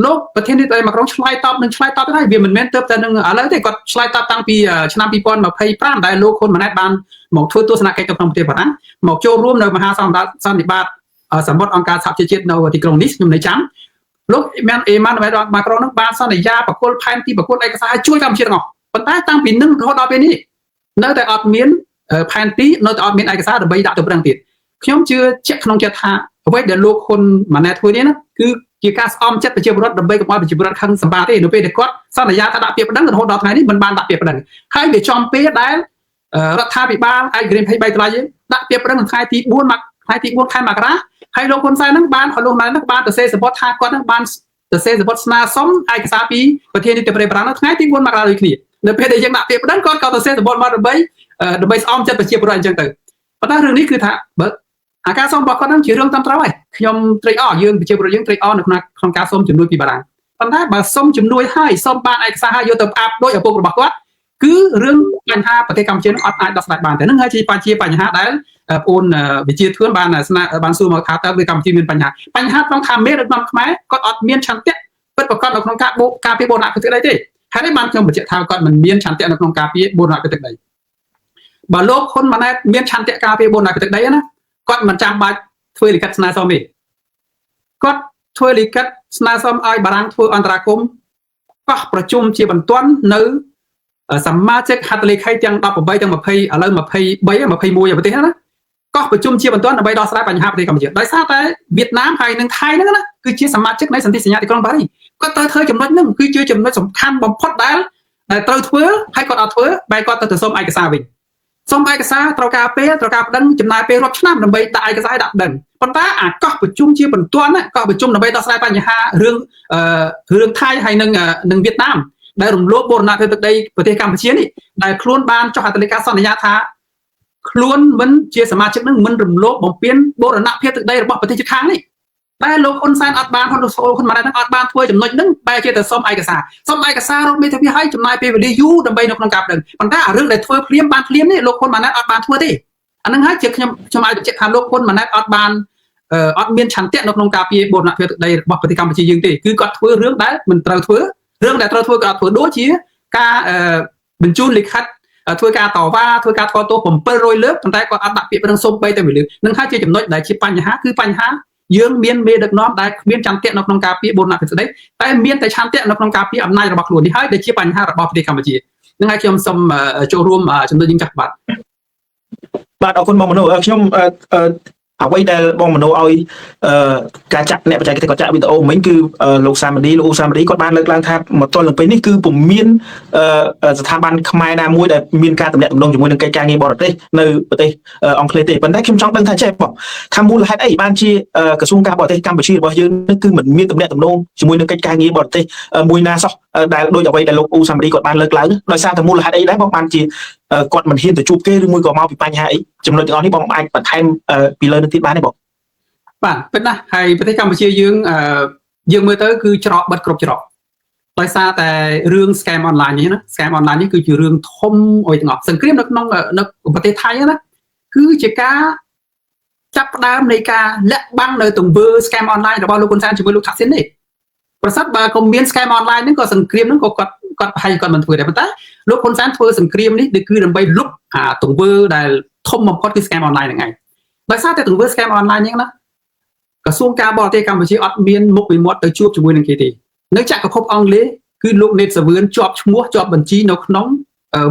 លោកប្រធានាធិបតីម៉ាក្រុងឆ្លើយតបទៅហើយវាមិនមែនទៅតែនឹងឥឡូវទេគាត់ឆ្លើយតបតាំងពីឆ្នាំ2025ដែលលោកហ៊ុនម៉ាណែតបានមកធ្វើទស្សនកិច្ចទៅក្នុងប្រទេសបារាំងមកចូលរួមនៅមហាសន្និបាតសមុទ្រអង្គការសហប្រជាជាតិនៅទីក្រុងនីសខ្ញុំនៅចាំលោកអ៊ីម៉ានូអែលម៉ាក្រុងនឹងបានសន្យាបកគលផែនទីបកគលឯកសារជួយកម្ពុជាទាំងអស់ប៉ុន្តែតាំងពីនឹងរហូតដល់ពេលនេះនៅតែអត់មានផែនទីនៅតែអត់មានឯកសារដើម្បីដាក់ទៅប្រឹងទៀតខ្ញុំជឿជាក់ក្នុងចិត្តថាអ្វីដែលលោកហ៊ុនម៉ាណែតធ្វើនេះណាគឺជាការស្អំចិត្តប្រជាពលរដ្ឋដើម្បីកុំឲ្យប្រជាពលរដ្ឋខឹងសម្បាទេនៅពេលដែលគាត់សន្យាថាដាក់ពាក្យប្តឹងរហូតដល់ថ្ងៃនេះមិនបានដាក់ពាក្យប្តឹងហើយវាចំពេលដែលរដ្ឋាភិបាលឯករាជ្យ23ដុល្លារយើងដាក់ពាក្យប្តឹងថ្ងៃទី4ខែមករាហើយលោកហ៊ុនសែននឹងបានលោកម៉ាណែតនឹងបានទៅសេសបុតថាគាត់នឹងបានទៅសេសបុតស្នើសុំឯកសារពីប្រធានាធិបតីបារាំងនៅថ្ងៃទី4មករាដូចគ្នានៅពេលដែលយើងដាក់ពាក្យប្តឹងគាត់ក៏ទៅសេសបុតមកដើម្បីស្អំចិត្តប្រជាពលរដ្ឋអញ្ចឹងទៅប៉ុន្តែរឿងនេះគឺថាបើអាការសុំរបស់គាត់នឹងជារឿងតាមត្រូវហើយខ្ញុំត្រេកអរយើងប្រជាពលរដ្ឋយើងត្រេកអរនៅក្នុងការសុំជំនួយពីបារាំងប៉ុន្តែបើសុំជំនួយហើយសុំបានឯកសារហើយយកទៅផ្អាប់ដោយឪពុករបស់គាត់គឺរឿងបញ្ហាប្រទេសកម្ពុជានឹងអត់អាចដោះស្រាយបានតែនឹងហើយជាបញ្ហាដែលបងប្អូនវិជាធឿនបានសួរមកថាតើវាកម្ពុជាមានបញ្ហាក្នុងថាមេដឹកនាំខ្មែរគាត់អត់មានឆន្ទៈពិតប្រាកដនៅក្នុងការពារបូរណភាពទឹកដីទេហើយនេះបានខ្ញុំបញ្ជាក់ថាគាត់មិនមានឆន្ទៈនៅក្នុងការពារបូរណភាពទឹកដីបើលោកហ៊ុនម៉ាណែតមានឆន្ទៈការពារបូរណភាពទឹកដីណាគាត់មិនចាំបាច់ធ្វើលិខិតស្នើសុំទេ គាត់ធ្វើលិខិតស្នើសុំឲ្យបារាំងធ្វើអន្តរាគមន៍កោះប្រជុំជាបន្ទាន់នៅសមាជិកហត្ថលេខីទាំង18ទាំង20ឥឡូវ23 21ប្រទេសណាកោះប្រជុំជាបន្ទាន់ដើម្បីដោះស្រាយបញ្ហាប្រទេសកម្ពុជាដោយសារតែវៀតណាមហើយនិងថៃហ្នឹងណាគឺជាសមាជិកនៃសន្ធិសញ្ញាទីក្រុងប៉ារីសគាត់ត្រូវធ្វើចំណុចហ្នឹងគឺជាចំណុចសំខាន់បំផុតដែលត្រូវធ្វើហើយគាត់អត់ធ្វើបែរគាត់ទៅសុំឯកសារវិញសុំឯកសារត្រូវការពេលត្រូវការបដិងចំណាយពេលរាប់ឆ្នាំដើម្បីដាក់ឯកសារដាក់បដិងប៉ុន្តែអាកោះប្រជុំជាបន្ទាន់កោះប្រជុំដើម្បីដោះស្រាយបញ្ហារឿងថៃហើយនិងវៀតណាមដែលរំលោភបូរណភាពទឹកដីប្រទេសកម្ពុជានេះដែលខ្លួនបានចុះហត្ថលេខាសន្យាថាខ្លួនមិនជាសមាជិកនឹងមិនរំលោភបំពានបូរណភាពទឹកដីរបស់ប្រទេសជិតខាងនេះតែលោកហ៊ុនសែនអត់បានហ៊ុនម៉ាណែតអត់បានធ្វើចំណុចហ្នឹងបែរជាទៅសុំឯកសាររកមេធាវីឲ្យចំណាយពេលវេលាយូរដើម្បីនៅក្នុងការបដិងប៉ុន្តែរឿងដែលធ្វើភ្លាមនេះលោកហ៊ុនម៉ាណែតអត់បានធ្វើទេអាហ្នឹងហើយជាខ្ញុំអាចបញ្ជាក់ថាលោកហ៊ុនម៉ាណែតអត់មានឆន្ទៈនៅក្នុងការពារបូរណភាពទឹកដីរបស់ប្រទេសកម្ពុជាយើងទេគឺគាត់ធ្វើរឿងដែលមិនត្រូវធ្វើរឿងដែលត្រូវធ្វើគាត់ធ្វើដូចជាការបញ្ជូនលិខិតធ្វើការតវ៉ាធ្វើការថ្កោលទោស700លើកប៉ុន្តែគាត់អត់ដាក់ពាក្យប្រឹងសុំ3តែ1លើកនឹងហើយជាចំណុចដែលជាបញ្ហាគឺបញ្ហាយើងមានមេដឹកនាំដែលគ្មានចន្ទៈនៅក្នុងការពារបូរណភាពទឹកដីតែមានតែឆន្ទៈនៅក្នុងការពារអំណាចរបស់ខ្លួននេះហើយដែលជាបញ្ហារបស់ប្រទេសកម្ពុជានឹងហើយខ្ញុំសូមចូលរួមចំណុចយើងចាស់បាទអរគុណបងមនោខ្ញុំអ្វីដែលបងមនោឲ្យការចាក់អ្នកបច្ចេកទេសគាត់ចាក់វីដេអូមិញគឺលោកសាមឌីគាត់បានលើកឡើងថាមកទល់នឹងពេលនេះគឺពុំមានស្ថាប័នខ្មែរណាមួយដែលមានការតំណែងជាមួយនឹងកិច្ចការងារបរទេសនៅប្រទេសអង់គ្លេសទេប៉ុន្តែខ្ញុំចង់ដឹងថាចេះបងថាមូលហេតុអីបានជាក្រសួងការបរទេសកម្ពុជារបស់យើងគឺមិនមានតំណែងជាមួយនឹងកិច្ចការងារបរទេសមួយណាសោះដែលដូចអ្វីដែលលោកអ៊ូសាមឌីគាត់បានលើកឡើងដោយសារតែមូលហេតុអីដែរបងបានជាគាត់មិនហ៊ានទៅជួបគេឬមួយក៏មកពីបញ្ហាអីចំណុចទាំងអស់នេះបងអាចបន្ថែមពីលើនឹងទៀតបានទេបងបាទពិតណាស់ហើយប្រទេសកម្ពុជាយើងមើលទៅគឺច្រកបិទគ្រប់ច្រកដោយសារតែរឿង scam online នេះណា scam online នេះគឺជារឿងធំអុយទាំងអស់សង្គ្រាមនៅក្នុងប្រទេសថៃណាគឺជាការចាប់ផ្ដើមនៃការលាក់បាំងនៅទង្វើ scam online របស់លោកហ៊ុនសែនជាមួយលោកថាក់ស៊ីននេះប្រសិនបើកុំមាន scam online ហ្នឹងក៏សង្គ្រាមហ្នឹងក៏គាត់ប្រហែលគាត់មិនធ្វើដែរប៉ុន្តែលោកហ៊ុនសែនធ្វើសង្គ្រាមនេះគឺដើម្បីលុបទង្វើដែលធំបំផុតគឺ scam online ហ្នឹងឯងដោយសារតែទង្វើ scam online ហ្នឹងណាក្រសួងការបរទេសកម្ពុជាអត់មានមុខវិមាត់ទៅជួបជាមួយនឹងគេទេនៅចក្រភពអង់គ្លេសគឺលោកណេតសាវឿនជាប់ឈ្មោះជាប់បញ្ជីនៅក្នុង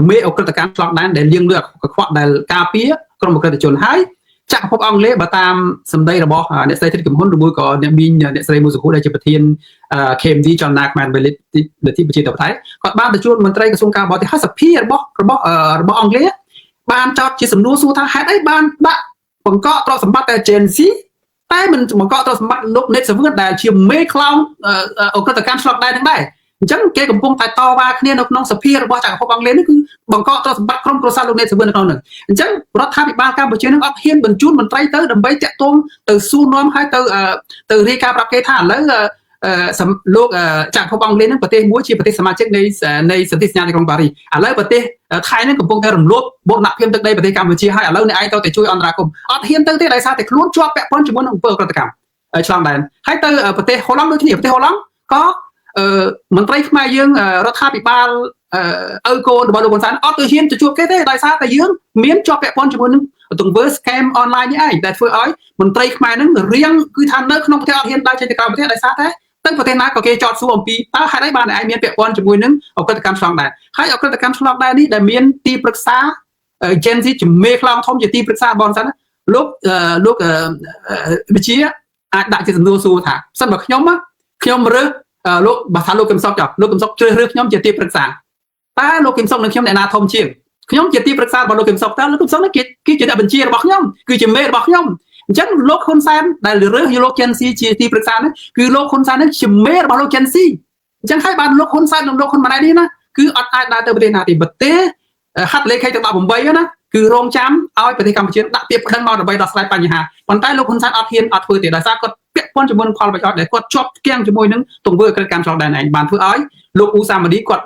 មេអក្រិតកម្មឆ្លងដែនដែលលៀងលឺកខ្វក់ដែលការពារក្រុមអក្រិតជនហើយចក្រភពអង់គ្លេសបើតាមសម្ដីរបស់អ្នកស្រីធិតកំហ៊ុនឬមួយក៏អ្នកមីងអ្នកស្រីមួយសុខដែលជាប្រធាន KMD ចលនាខ្មែរបេលិតប្រជាធិបតេយ្យគាត់បានទៅជួបមន្ត្រីក្រសួងការបរទេសហើយសភារបស់អង់គ្លេសបានចោទជាសំណួរសួរថាហេតុអីបានដាក់បង្កក់ទ្រព្យសម្បត្តិតែ agency តែមិនបង្កក់ទ្រព្យសម្បត្តិលោក Net Server ដែលជាមេខ្លោងអក្រិតកម្មឆ្លងដែនហ្នឹងដែរអញ្ចឹងគេកំពុងតែតវ៉ាគ្នានៅក្នុងសភារបស់ចក្រភពអង់គ្លេសនេះគឺបង្កក់ទ្រព្យសម្បត្តិក្រុមគ្រួសារលោក Net Server នៅក្នុងហ្នឹងអញ្ចឹងរដ្ឋាភិបាលកម្ពុជានឹងអត់ហ៊ានបញ្ជូនមន្ត្រីទៅដើម្បីតាក់ទងទៅសួរនាំឲ្យទៅរាយការណ៍ប្រាប់គេថាឥឡូវលោកចក្រភពអង់គ្លេសនឹងប្រទេសមួយជាប្រទេសសមាជិកនៃសន្ធិសញ្ញាទីក្រុងប៉ារីសឥឡូវប្រទេសថៃនឹងកំពុងតែរំលោភបូរណភាពទឹកដីប្រទេសកម្ពុជាហើយឥឡូវអ្នកឯងទៅជួយអន្តរាគមន៍អត់ហ៊ានទៅទេដោយសារតែខ្លួនជាប់ពាក់ព័ន្ធជាមួយនឹងអំពើអក្រិតកម្មឆ្លងដែនហើយទៅប្រទេសហូឡង់ដូចគ្នាប្រទេសហូឡង់ក៏មន្ត្រីខ្មែរយើងរដ្ឋាភិបាលឪកូនរបស់លោកហ៊ុនសែនអត់ទៅហ៊ានទៅជួបគេទេដោយសារតែយើងមានជាប់ពាក់ព័ន្ធជាមួយនឹងទង្វើ scam online នេះឯងដែលធ្វើឲ្យមន្ត្រីខ្មែរនឹងរៀងគឺថានៅក្នុងប្រទេសអត់ហ៊ានដើរចេញទៅក្រៅប្រទេសដោយសារតែទៅប្រទេសណាក៏គេចោទសួរអំពីតើហេតុអីបានឯងមានពាក់ព័ន្ធជាមួយនឹងអក្រិតកម្មឆ្លងដែនហើយអក្រិតកម្មឆ្លងដែននេះដែលមានទីប្រឹក្សា agency ជាមេខ្លោងធំជាទីប្រឹក្សាបងសិនលោកវិជាអាចដាក់ជាសំណួរសួរថាសិនបើខ្ញុំរើសលោកបើថាលោកកឹមសុខចុះលោកកឹមសុខជ្រើសរើសខ្ញុំជាទីប្រឹក្សាតើលោកកឹមសុខនិងខ្ញុំអ្នកណាធំជាងខ្ញុំជាទីប្រឹក្សារបស់លោកកឹមសុខតើលោកកឹមសុខនេះគឺជាអ្នកបញ្ជារបស់ខ្ញុំគឺជាមេរបស់ខ្ញុំអញ្ចឹងលោកហ៊ុនសែនដែលរើសយកលោកចិនស៊ីជាទីប្រឹក្សានេះគឺលោកហ៊ុនសែននេះជាមេរបស់លោកចិនស៊ីអញ្ចឹងហើយបានលោកហ៊ុនសែននិងលោកហ៊ុនម៉ាណែតនេះណាគឺអត់អាចដើរទៅប្រទេសណាទេប្រទេសហត្ថលេខីទាំង18ណាគឺរងចាំឲ្យប្រទេសកម្ពុជាដាក់ពាក្យប្តឹងមកដើម្បីដោះស្រាយបញ្ហាប៉ុន្តែលោកហ៊ុនសែនអត់ហ៊ានអត់ធ្វើទេដោយសារគាត់ពាក់ព័ន្ធជាមួយនឹងផលប្រយោជន៍ដែលគាត់ជាប់គាំងជាមួយនឹងទង្វើអក្រិតកម្មឆ្លងដែនឯងបានធ្វើឲ្យលោកអ៊ូសាម៉ាឌីគាត់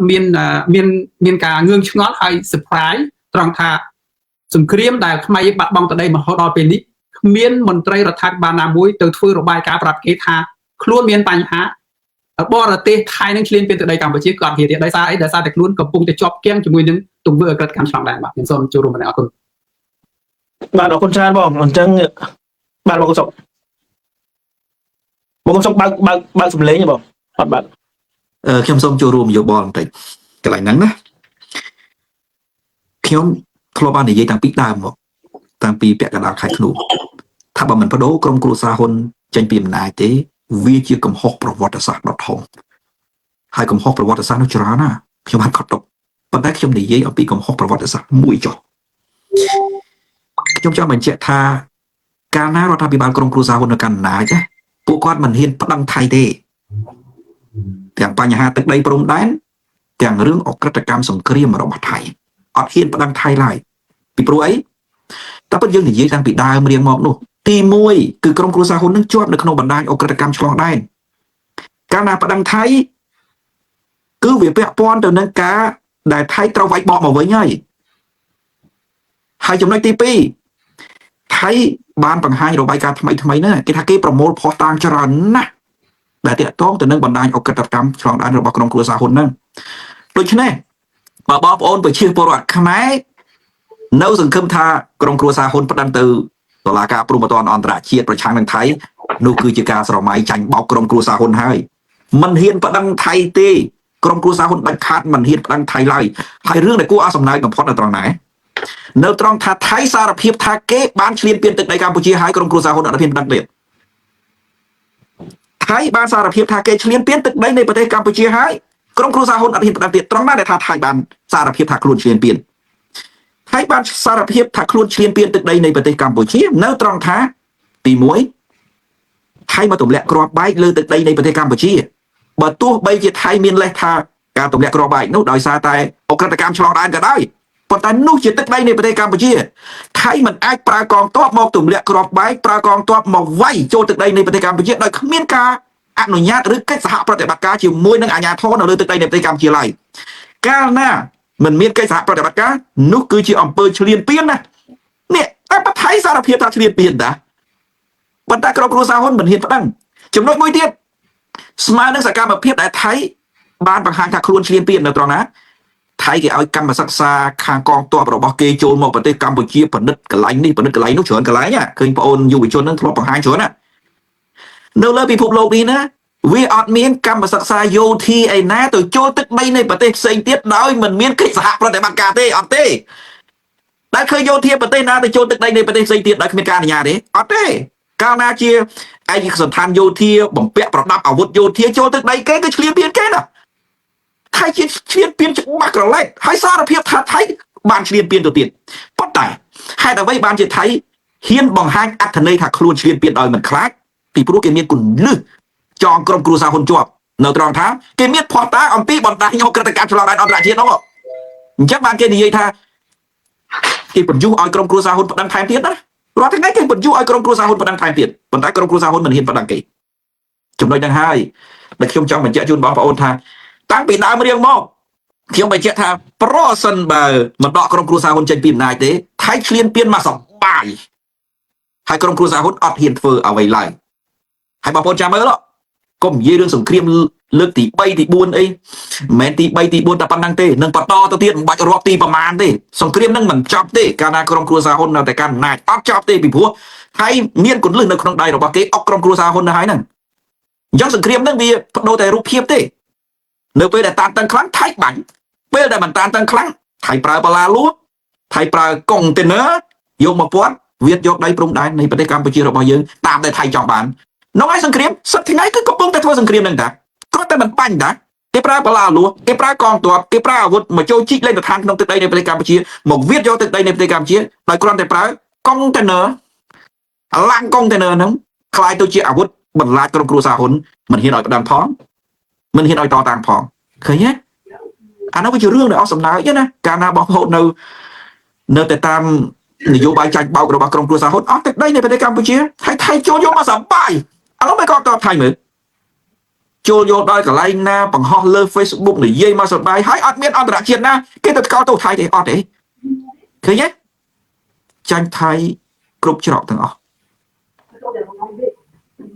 មានការងឿងឆ្ងល់ហើយ surprise ត្រង់ថាសង្គ្រាមដែលខ្មែរបាត់បង់ទៅដីមហោដល់ពេលនេះគ្មានមន្ត្រីរដ្ឋាភិបាលណាមួយទៅធ្វើរបាយការណ៍ប្រាប់គេថាខ្លួនមានបញ្ហាបរទេសថៃនឹងឈ្លានពានទឹកដីកម្ពុជាគាត់និយាយដោយសារអីដោយសារតែខ្លួនកំពុងតែជាប់គាំងជាមួយនឹងទង្វើអក្រិតកម្មឆ្លងដែនបាទខ្ញុំសូមចូលរួមម្ដងអរគុណបាទអរគុណច្រើនបងអញ្ចឹងបាទបងសុខ បងសុំបើកសំឡេងបងអត់បើក ខ្ញុំសូមចូលរួមយោបល់បន្តិចកន្លែងហ្នឹងណាខ្ញុំធ្លាប់បាននិយាយតាំងពីដើមមកតាំងពីពាក់កណ្ដាលខែធ្នូថាបើមិនបដូរក្រុមគ្រួសារហ៊ុនចេញពីអំណាចទេវាជាកំហុសប្រវត្តិសាស្ត្រដ៏ធំហើយកំហុសប្រវត្តិសាស្ត្រនោះច្រើនណាស់ខ្ញុំបានខត់ទុកប៉ុន្តែខ្ញុំនិយាយអំពីកំហុសប្រវត្តិសាស្ត្រមួយចុះខ្ញុំចង់បញ្ជាក់ថាកាលណារដ្ឋាភិបាលក្រុមគ្រួសារហ៊ុននៅកាន់អំណាចពួកគាត់មិនហ៊ានប្តឹងថៃទេទាំងបញ្ហាទឹកដីព្រំដែនទាំងរឿងអក្រិតកម្មសង្គ្រាមរបស់ថៃអត់ហ៊ានប្តឹងថៃឡើយពីព្រោះអីតែពិតយើងនិយាយតាំងពីដើមរៀងមកនោះទី1គឺក្រុមគ្រួសារហ៊ុននឹងជាប់នៅក្នុងបណ្ដាញអក្រិតកម្មឆ្លងដែនកាលណាប្តឹងថៃគឺវាពាក់ព័ន្ធទៅនឹងការដែលថៃត្រូវវាយបកមកវិញហើយចំណុចទី2ថៃបានបង្ហាញរបាយការណ៍ថ្មីណាគេថាគេប្រមូលភស្តុតាងច្រើនណាស់ដែលទាក់ទងទៅនឹងបណ្ដាញអក្រិតកម្មឆ្លងដែនរបស់ក្រុមគ្រួសារហ៊ុនហ្នឹងដូច្នេះបើបងប្អូនប្រជាពលរដ្ឋខ្មែរនៅសង្ឃឹមថាក្រុមគ្រួសារហ៊ុនប្តឹងទៅតុលាការព្រហ្មទណ្ឌអន្តរជាតិប្រឆាំងនឹងថៃនោះគឺជាការស្រមៃចាញ់បោកក្រុមគ្រួសារហ៊ុនហើយមិនហ៊ានប្តឹងថៃទេក្រុមគ្រួសារហ៊ុនដាច់ខាតមិនហ៊ានប្តឹងថៃឡើយហើយរឿងដែលគួរឲ្យសំណើចបំផុតនៅត្រង់ណានៅត្រង់ថាថៃសារភាពថាគេបានឈ្លានពានទឹកដីកម្ពុជាហើយក្រុមគ្រួសារហ៊ុនអត់ហ៊ានប្តឹងទៀតថៃបានសារភាពថាគេឈ្លានពានទឹកដីនៃប្រទេសកម្ពុជាហើយក្រុមគ្រួសារហ៊ុនអត់ហ៊ានប្តឹងទៀតត្រង់ណាដែលថាថៃបានសារភាពថាខ្លួនឈ្លានពានថៃបានសារភាពថាខ្លួនឈ្លានពានទឹកដីនៃប្រទេសកម្ពុជានៅត្រង់ថាទី1ថៃមកទម្លាក់គ្រាប់បែកលើទឹកដីនៃប្រទេសកម្ពុជាបើទោះបីជាថៃមានលេសថាការទម្លាក់គ្រាប់បែកនោះដោយសារតែអក្រិតកម្មឆ្លងដែនក៏ដោយប៉ុន្តែនោះជាទឹកដីនៃប្រទេសកម្ពុជាថៃមិនអាចប្រើកងទ័ពមកទម្លាក់គ្រាប់បែកប្រើកងទ័ពមកវាយចូលទឹកដីនៃប្រទេសកម្ពុជាដោយគ្មានការអនុញ្ញាតឬកិច្ចសហប្រតិបត្តិការជាមួយនឹងអាជ្ញាធរនៅលើទឹកដីនៃប្រទេសកម្ពុជាឡើយកាលណាមិនមានកិច្ចសហប្រតិបត្តិការនោះគឺជាអំពើឈ្លានពានណានេះតែប្រថៃសារភាពថាឈ្លានពានតាប៉ុន្តែក្រុមគ្រួសារហ៊ុនមិនហ៊ានប្តឹងចំណុចមួយទៀតស្មើនឹងសកម្មភាពដែលថៃបានបង្ហាញថាខ្លួនឈ្លានពាននៅត្រង់ណាថៃគេឲ្យកម្មសិក្សាខាងកងទ័ពរបស់គេចូលមកប្រទេសកម្ពុជាពិនិត្យកន្លែងនេះពិនិត្យកន្លែងនោះច្រើនកន្លែងឃើញបងអូនយុវជននឹងធ្លាប់បង្ហាញច្រើនណានៅលើពិភពលោកនេះណាវាអត់មានកម្មសិក្សាយោធាឯណាទៅចូលទឹកដីនៃប្រទេសផ្សេងទៀតដោយមិនមានកិច្ចសហប្រតិបត្តិការទេអត់ទេដែលឃើញយោធាប្រទេសណាទៅចូលទឹកដីនៃប្រទេសផ្សេងទៀតដោយគ្មានការអនុញ្ញាតទេអត់ទេកាលណាជាឯកសណ្ឋានយោធាបំពាក់ប្រដាប់អាវុធយោធាចូលទឹកដីគេគឺឈ្លានពានគេណាថៃជាឈ្លានពានច្បាស់ក្រឡែកហើយសារភាពថាថៃបានឈ្លានពានទៅទៀតប៉ុន្តែហេតុអ្វីបានជាថៃហ៊ានបង្ហាញអត្ថន័យថាខ្លួនឈ្លានពានដោយមិនខ្លាចពីព្រោះគេមានគន្លឹះចងក្រុមគ្រួសារហ៊ុនជាប់នៅត្រង់ថាគេមានភស្តុតាងអំពីបណ្ដាញអក្រិតកម្មឆ្លងដែនអន្តរជាតិនោះអញ្ចឹងបានគេនិយាយថាគេបញ្យុះឲ្យក្រុមគ្រួសារហ៊ុនប្តឹងថែមទៀតណារាល់ថ្ងៃគេបញ្យុះឲ្យក្រុមគ្រួសារហ៊ុនប្តឹងថែមទៀតប៉ុន្តែក្រុមគ្រួសារហ៊ុនមិនហ៊ានប្តឹងគេចំណុចហ្នឹងហើយដែលខ្ញុំចង់បញ្ជាក់ជូនបងប្អូនថាតាំងពីដើមរៀងមកខ្ញុំបញ្ជាក់ថាប្រសិនបើមិនដកក្រុមគ្រួសារហ៊ុនចេញពីអំណាចទេថៃឈ្លានពានមកសបាយហើយក្រុមគ្រួសារហ៊ុនអត់ហ៊ានធ្វើអ្វីឡើយហើយបងប្អូនចាំមើលកុំនិយាយរឿងសង្គ្រាមលើកទី3ទី4អីមិនមែនទី3ទី4តែប៉ុណ្្នឹងទេនឹងបន្តទៅទៀតមិនបាច់រាប់ទីប្រមាណទេសង្គ្រាមនឹងមិនចប់ទេកាលណាក្រុមគ្រួសារហ៊ុននៅតែកាន់អំណាចអត់ចប់ទេពីព្រោះហើយមានគន្លឹះនៅក្នុងដៃរបស់គេអុកក្រុមគ្រួសារហ៊ុនទៅហើយហ្នឹងអញ្ចឹងសង្គ្រាមនឹងវាបដូរតែរូបភាពទេនៅពេលដែលតានតឹងខ្លាំងថៃបាញ់ពេលដែលមិនតានតឹងខ្លាំងថៃប្រើបឡាលួថៃប្រើកុងតេន័រយកមកពាត់វាយកដីព្រំដែននៃប្រទេសកម្ពុជារបស់យើងតាមដែលថៃចង់បាននោះហើយសង្គ្រាមសប្តាហ៍ថ្ងៃគឺកំពុងតែធ្វើសង្គ្រាមហ្នឹងតាគាត់តែមិនបាញ់តាគេប្រើបឡាលួគេប្រើកងទ័ពគេប្រើអាវុធមកចូលជីកលេខដ្ឋានក្នុងទឹកដីនៃប្រទេសកម្ពុជាមកវាយកទឹកដីនៃប្រទេសកម្ពុជាដោយគ្រាន់តែប្រើកុងតេន័រឡាំងកុងតេន័រហ្នឹងคล้ายទៅជាអាវុធបន្លាចក្រុមគ្រួសារហ៊ុនមិនហ៊ានឲ្យផ្ដាំផងមិនហ៊ានឲ្យតតាំងផងឃើញទេអានោះវាជារឿងដែលអស់សំណើចណាកាលណាបងប្អូននៅតែតាមនយោបាយចាច់បោករបស់ក្រុមគ្រួសារហ៊ុនអស់ទឹកដីនៃប្រទេសកម្ពុជាហើយថៃចូលយកមកសបាយឥឡូវមិនក៏តបថៃមើលចូលយកដោយកន្លែងណាបង្ហោះលើ Facebook និយាយមកសបាយហើយអត់មានអន្តរជាតិណាគេទៅកោតទោសថៃទេអត់ទេឃើញទេចាញ់ថៃគ្រប់ច្រកទាំងអស់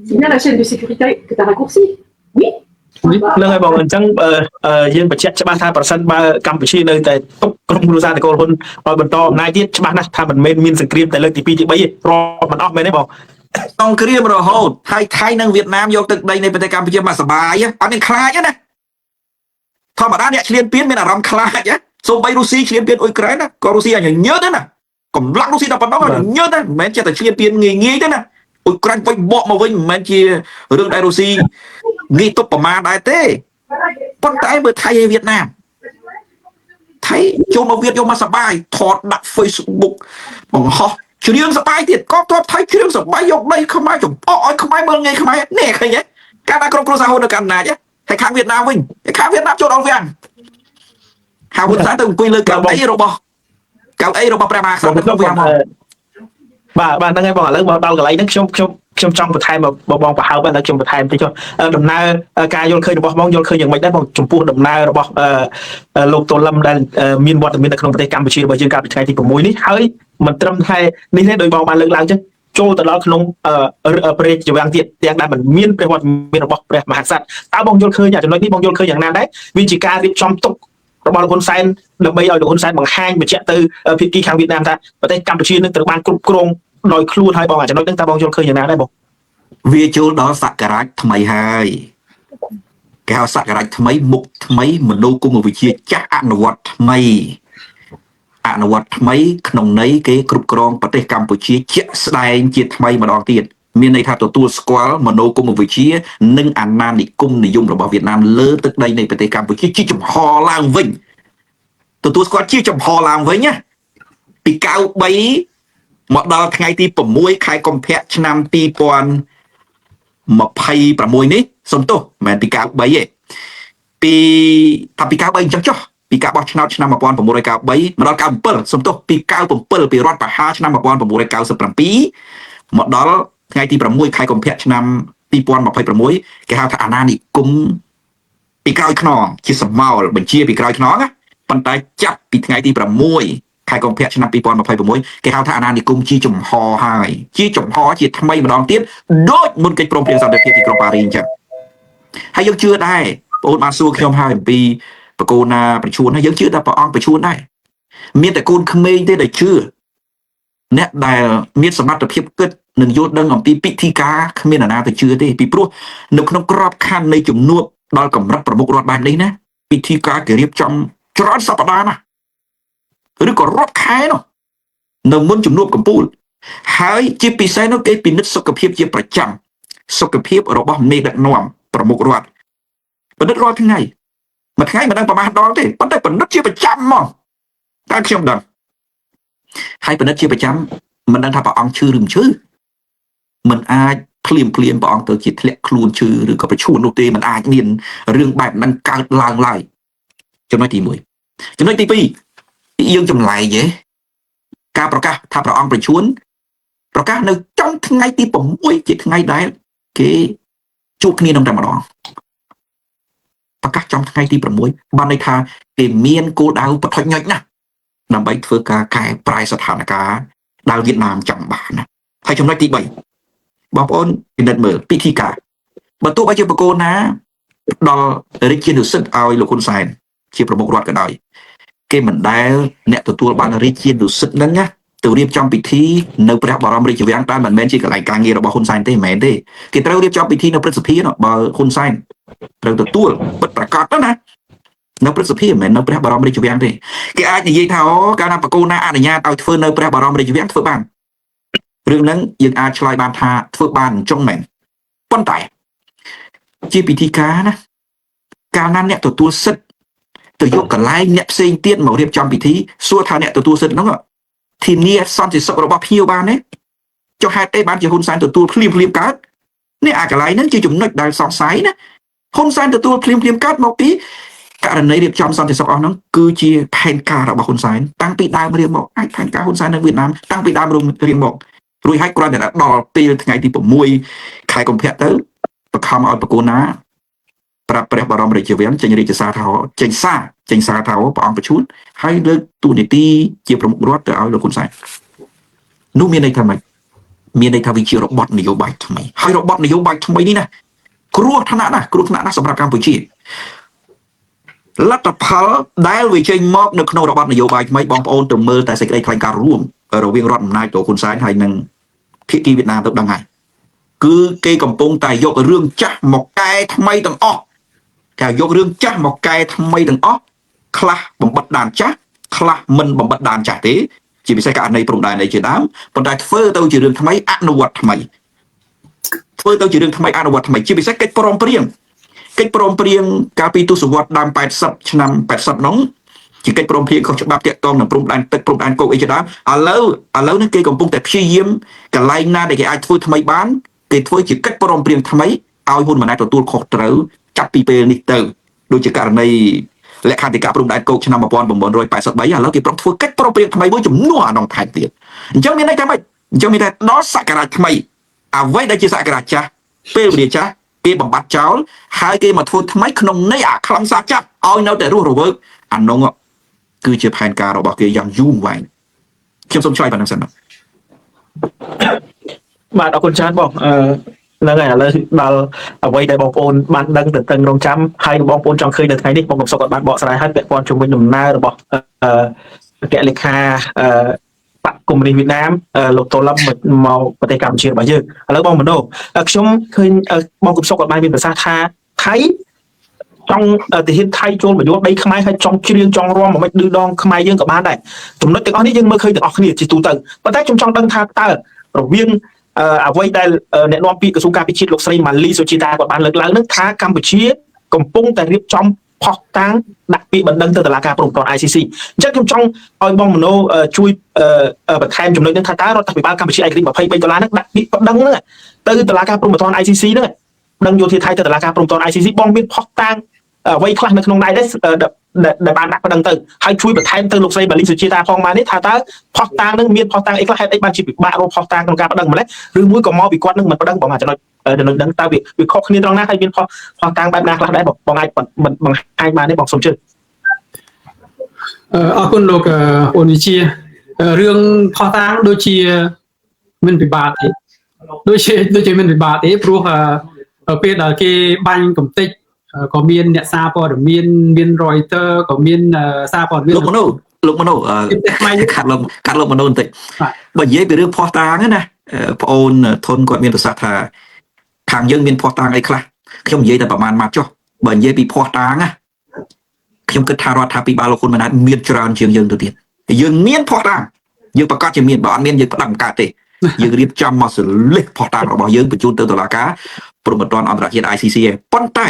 C'est bien la chaîne de sécurité que tu as raccourci. Oui. នឹងហើយបងអញ្ចឹងយើងបញ្ជាក់ច្បាស់ថាប្រសិនបើកម្ពុជានៅតែទុកក្រុមគ្រួសារនគរហ៊ុនឲ្យបន្តអំណាចទៀតច្បាស់ណាស់ថាមិនមែនមានសង្គ្រាមតែលើកទី2ទី3ទេរាប់មិនអស់មែនទេបង សង្គ្រាមរហូតហើយថៃនិងវៀតណាមយកទឹកដីនៃប្រទេសកម្ពុជាមកសបាយអត់មានខ្លាចទេណាធម្មតាអ្នកឈ្លានពានមានអារម្មណ៍ខ្លាចសូម្បីរុស្ស៊ីឈ្លានពានអ៊ុយក្រែនណាក៏រុស្ស៊ីអញញើសទេណាកម្លាំងរុស្ស៊ីតែប៉ុណ្ណឹងញើសទេមិនមែនចេះតែឈ្លានពានងាយទេណាអ៊ុយក្រែនវិញបកមកវិញមិនមែនជារឿងដែលរុស្ស៊ីងាយទប់ប្រមាថដែរទេប៉ុន្តែមើលថៃហើយវៀតណាមថៃចូលមកវៀតយកមកសបាយថតដាក់ Facebook បង្ហោះជ្រៀងសបាយទៀតក៏ថតថៃជ្រៀងសបាយយកដីខ្មែរចំអកឲ្យខ្មែរមើលងាយខ្មែរនេះឃើញទេការដាក់ក្រុមគ្រួសារហ៊ុននៅកាន់អំណាចហើយខាងវៀតណាមវិញខាងវៀតណាមចូលដល់វាំងហើយហ៊ុនសែនទៅអង្គុយលើកៅអីរបស់ព្រះមហាក្សត្រនៅក្នុងវាំងមកបាទហ្នឹងហើយបងឥឡូវមកដល់កន្លែងហ្នឹងខ្ញុំចង់បន្ថែមបងប្រហែលបាទខ្ញុំបន្ថែមតិចចុះដំណើរការយល់ឃើញរបស់បងយល់ឃើញយ៉ាងម៉េចដែរបងចំពោះដំណើររបស់លោកតូលឹមដែលមានវត្តមាននៅក្នុងប្រទេសកម្ពុជារបស់យើងកាលពីថ្ងៃទី6នេះហើយមិនត្រឹមតែនេះទេដោយបងបានលើកឡើងចឹងចូលទៅដល់ក្នុងព្រះរាជវាំងទៀតទាំងដែលមិនមានព្រះវត្តមានរបស់ព្រះមហាក្សត្រតើបងយល់ឃើញចំណុចនេះបងយល់ឃើញយ៉ាងណាដែរវាជាការរៀបចំទុករបស់លោកហ៊ុនសែនដើម្បីឲ្យលោកហ៊ុនសែនបង្ហាញបញ្ជាក់ទៅភាគីខាងវៀតណាមថាប្រទេសកម្ពុជានឹងត្រូវបានគ្រប់គ្រងដោយខ្លួនហើយបងចំណុចហ្នឹងតើបងយល់ឃើញយ៉ាងណាដែរបងវាចូលដល់សក្ការៈថ្មីហើយគេហៅសក្ការៈថ្មីមុខថ្មីមនោគមវិជ្ជាចាស់អនុវត្តថ្មីក្នុងន័យគេគ្រប់គ្រងប្រទេសកម្ពុជាជាក់ស្ដែងជាថ្មីម្ដងទៀតមានន័យថាទទួលស្គាល់មនោគមវិជ្ជានិងអាណានិគមនិយមរបស់វៀតណាមលើទឹកដីនៃប្រទេសកម្ពុជាជាចំហឡើងវិញទទួលស្គាល់ជាចំហឡើងវិញណាពី93មកដល់ថ្ងៃទី6ខែកុម្ភៈឆ្នាំ2026នេះសុំទោសមិនមែនពី93ទេពី93អញ្ចឹងចុះពីការបោះឆ្នោតឆ្នាំ1993មកដល់97សុំទោសពី97ពីរដ្ឋប្រហារឆ្នាំ1997មកដល់ថ្ងៃទី6ខែកុម្ភៈឆ្នាំ2026គេហៅថាអាណានិគមពីក្រោយខ្នងជាសមោលបញ្ជាពីក្រោយខ្នងណាប៉ុន្តែចាប់ពីថ្ងៃទី6ខែកុម្ភៈឆ្នាំ2026គេហៅថាអាណានិគមជាចំហហើយជាចំហជាថ្មីម្ដងទៀតដូចមុនកិច្ចព្រមព្រៀងសន្តិភាពទីក្រុងប៉ារីសអញ្ចឹងហើយយើងជឿដែរបងប្អូនបានសួរខ្ញុំហើយអំពីបកូនណាប្រជួនហើយយើងជឿថាព្រះអង្គប្រជួនដែរមានតែកូនក្មេងទេដែលជឿអ្នកដែលមានសមត្ថភាពគិតនិងយល់ដឹងអំពីពិធីការគ្មានអ្នកណាទៅជឿទេពីព្រោះនៅក្នុងក្របខ័ណ្ឌនៃជំនួបដល់កម្រិតប្រមុខរដ្ឋបែបនេះណាពិធីការគេរៀបចំច្រើនសប្តាហ៍ណាឬក៏រាប់ខែនោះនៅមុនជំនួបកំពូលហើយជាពិសេសនោះគេពិនិត្យសុខភាពជាប្រចាំសុខភាពរបស់មេដឹកនាំប្រមុខរដ្ឋពិនិត្យរាល់ថ្ងៃមួយថ្ងៃមិនដឹងប្រហែលដងទេប៉ុន្តែពិនិត្យជាប្រចាំហ្មងតែខ្ញុំដឹងហើយពិនិត្យជាប្រចាំមិនដឹងថាព្រះអង្គឈឺឬមិនឈឺមិនអាចភ្លាមព្រះអង្គទៅជាធ្លាក់ខ្លួនឈឺឬក៏ប្រឈួននោះទេមិនអាចមានរឿងបែបហ្នឹងកើតឡើងឡើយចំណុចទី1ចំណុចទី2យើងចម្លែកទេការប្រកាសថាព្រះអង្គប្រឈួនប្រកាសនៅចំថ្ងៃទី6ជាថ្ងៃដែលគេជួបគ្នានឹងតែម្ដងប្រកាសចំថ្ងៃទី6បានន័យថាគេមានគោលដៅបថុញញុចណាស់ដើម្បីធ្វើការកែប្រែស្ថានភាពដែលវៀតណាមចង់បានណាហើយចំណុចទី3បងប្អូនពិនិត្យមើលពិធីការបើទោះបីជាបកគោណាដល់រាជានុសិទ្ធឲ្យលោកហ៊ុនសែនជាប្រមុខរដ្ឋក៏ដោយគេមិនដែលអ្នកទទួលបានរាជានុសិទ្ធហ្នឹងណាទៅរៀបចំពិធីនៅព្រះបរមរាជវាំងតែមិនមែនជាកន្លែងការងាររបស់ហ៊ុនសែនទេមិនមែនទេគេត្រូវរៀបចំពិធីនៅព្រឹទ្ធសភាបើហ៊ុនសែនត្រូវទទួលពិតប្រាកដណានៅព្រឹទ្ធសភាមិនមែននៅព្រះបរមរាជវាំងទេគេអាចនិយាយថាអូកាលណាបកគោណាអនុញ្ញាតឲ្យធ្វើនៅព្រះបរមរាជវាំងធ្វើបានរឿងហ្នឹងយើងអាចឆ្លើយបានថាធ្វើបានអញ្ចឹងមែនប៉ុន្តែជាពិធីការណាកាលណាអ្នកទទួលសិទ្ធិទៅយកកន្លែងអ្នកផ្សេងទៀតមករៀបចំពិធីសួរថាអ្នកទទួលសិទ្ធិហ្នឹងធានាសន្តិសុខរបស់ភ្ញៀវបានទេចុះហេតុអីបានជាហ៊ុនសែនទទួលភ្លាមកើតនេះអាចកន្លែងហ្នឹងជាចំណុចដែលសង្ស័យណាហ៊ុនសែនទទួលភ្លាមកើតមកពីករណីរៀបចំសន្តិសុខអស់ហ្នឹងគឺជាផែនការរបស់ហ៊ុនសែនតាំងពីដើមរៀងមកអាចផែនការហ៊ុនសែននៅវៀតណាមតាំងពីដើមរៀងមករួចហើយគ្រាន់តែដល់ពេលថ្ងៃទី6ខែកុម្ភៈទៅបខំឲ្យបកគោណាប្រាប់ព្រះបរមរាជវាំងចេញរាជសារថាចេញសារថាព្រះអង្គប្រជូនហើយលើកទូនីតិជាប្រមុខរដ្ឋទៅឲ្យលោកហ៊ុនសែននោះមានន័យថាម៉េចមានន័យថាវាជារបបនយោបាយថ្មីហើយរបបនយោបាយថ្មីនេះណាគ្រោះថ្នាក់ណាស់សម្រាប់កម្ពុជាលទ្ធផលដែលវាចេញមកនៅក្នុងរបបនយោបាយថ្មីបងប្អូនទៅមើលតែសេចក្តីថ្លែងការណ៍រួមរវាងរដ្ឋអំណាចលោកហ៊ុនសែនហើយនិងភាគីវៀតណាមទៅដឹងហើយ គឺគេកំពុងតែយករឿងចាស់មកកែថ្មីទាំងអស់គេយករឿងចាស់មកកែថ្មីទាំងអស់ខ្លះបំបិតដានចាស់ខ្លះមិនបំបិតដានចាស់ទេជាពិសេសករណីព្រំដែននៃជាដើមប៉ុន្តែធ្វើទៅជារឿងថ្មីអនុវត្តថ្មីធ្វើទៅជារឿងថ្មីអនុវត្តថ្មីជាពិសេសកិច្ចព្រមព្រៀងកាលពីទសវត្សរ៍ដើម80ឆ្នាំ80នោះជាកិច្ចព្រមព្រៀងខុសច្បាប់តាក់ទងនឹងព្រំដែនទឹកព្រំដែនគោកអីជាដើមឥឡូវនេះគេកំពុងតែព្យាយាមកន្លែងណាដែលគេអាចធ្វើថ្មីបានគេធ្វើជាកិច្ចព្រមព្រៀងថ្មីឲ្យហ៊ុនម៉ាណែតទទួលខុសត្រូវចាប់ពីពេលនេះទៅដូចជាករណីលក្ខន្តិកៈព្រំដែនគោកឆ្នាំ1983ឥឡូវគេប្រឹងធ្វើកិច្ចព្រមព្រៀងថ្មីមួយចំនួនអានោះថែមទៀតអញ្ចឹងមានន័យថាម៉េចអញ្ចឹងមានតែដល់សក្តានថ្មីអ្វីដែលជាសក្តានចាស់ពេលវេលាចាស់គេបំបត្តិចោលហើយគេមកធ្វើថ្មីក្នុងន័យអាខ្លឹមសារចាស់ឲ្យនៅតែរស់រវើកអានោះគឺជាផែនការរបស់គេយ៉ាងយូរវែងខ្ញុំសូមឆ្លើយប៉ុណ្្នឹងសិនបាទអរគុណច្រើនបងហ្នឹងហើយឥឡូវដល់អ្វីដែលបងប្អូនបានដឹងទៅរងចាំហើយបងប្អូនចង់ឃើញនៅថ្ងៃនេះបងកំសុកក៏បានបកស្រាយហើយពាក់ព័ន្ធជាមួយដំណើររបស់អគ្គលេខាបកកុម្មុយនីសវៀតណាមលោកតូឡឹមមកប្រទេសកម្ពុជារបស់យើងឥឡូវបងមនោខ្ញុំឃើញបងកំសុកក៏បានមានប្រសាសន៍ថាថៃចង់ទាហានថៃចូលមកយកដីខ្មែរហើយចង់ជ្រៀងចង់រួមមិនឌឺដងខ្មែរយើងក៏បានដែរចំណុចទាំងអស់នេះយើងមើលឃើញទាំងអស់គ្នាជាទូទៅប៉ុន្តែខ្ញុំចង់ដឹងថាតើរវាងអ្វីដែលអ្នកនាំពាក្យក្រសួងការពារជាតិលោកស្រីម៉ាលីសូជីតាគាត់បានលើកឡើងនឹងថាកម្ពុជាកំពុងតែរៀបចំផុសតាំងដាក់ពាក្យបណ្ដឹងទៅតុលាការព្រំប្រទាន ICC អញ្ចឹងខ្ញុំចង់ឲ្យបងមនោជួយបន្ថែមចំណុចនេះថាតើរដ្ឋាភិបាលកម្ពុជាឯករាជ្យ$23ហ្នឹងដាក់ពាក្យបណ្ដឹងហ្នឹងទៅតុលាការព្រំប្រទាន ICC ហ្នឹងបណ្ដឹងយោធាថៃទៅតុលាការព្រំប្រទាន ICC បងមានផុសតាំងអ្វីខ្លះនៅក្នុងដៃដែរដែលបានដាក់បណ្ដឹងទៅហើយជួយបន្ថែមទៅលោកស្រីម៉ាលីសូជីតាផងបាននេះថាតើផុសតាំងនឹងមានផុសតាំងអីខ្លះហេតុអីបានជាពិបាករកផុសតាំងក្នុងការបណ្ដឹងម្លេះឬមួយក៏មកពីគាត់នឹងមិនបណ្ដឹងបងអាចចំណុចដឹងតើវាខុសគ្នាត្រង់ណាហើយមានផុសតាំងបែបណាខ្លះដែរបងអាចបង្ហាញបានទេបងសូមជឿអរគុណលោកអូនវិជារឿងផុសតាំងដូចជាមិនពិបាកទេដូចជាមិនពិបាកទេព្រោះពេលដែលគេបាញ់កំទេចក៏មានអ្នកសារព័ត៌មានមាន Reuters ក៏មានសារព័ត៌មានលោកមនោខាត់លោកមនោបន្តិចបើនិយាយពីរឿងផុសតាំងណាប្អូនធនគាត់មានប្រសាសន៍ថាខាងយើងមានផុសតាំងអីខ្លះខ្ញុំនិយាយតែប្រហែលម៉ាត់ចុះបើនិយាយពីផុសតាំងណាខ្ញុំគិតថារដ្ឋាភិបាលលោកហ៊ុនម៉ាណែតមានច្រើនជាងយើងទៅទៀតយើងមានផុសតាំងយើងប្រកាសជាមានបើអត់មានយើងផ្ដឹងកើតទេយើងរៀបចំមកសលិះផុសតាំងរបស់យើងបញ្ជូនទៅតុលាការព្រំប្រទានអន្តរជាតិ ICC ឯងប៉ុន្តែ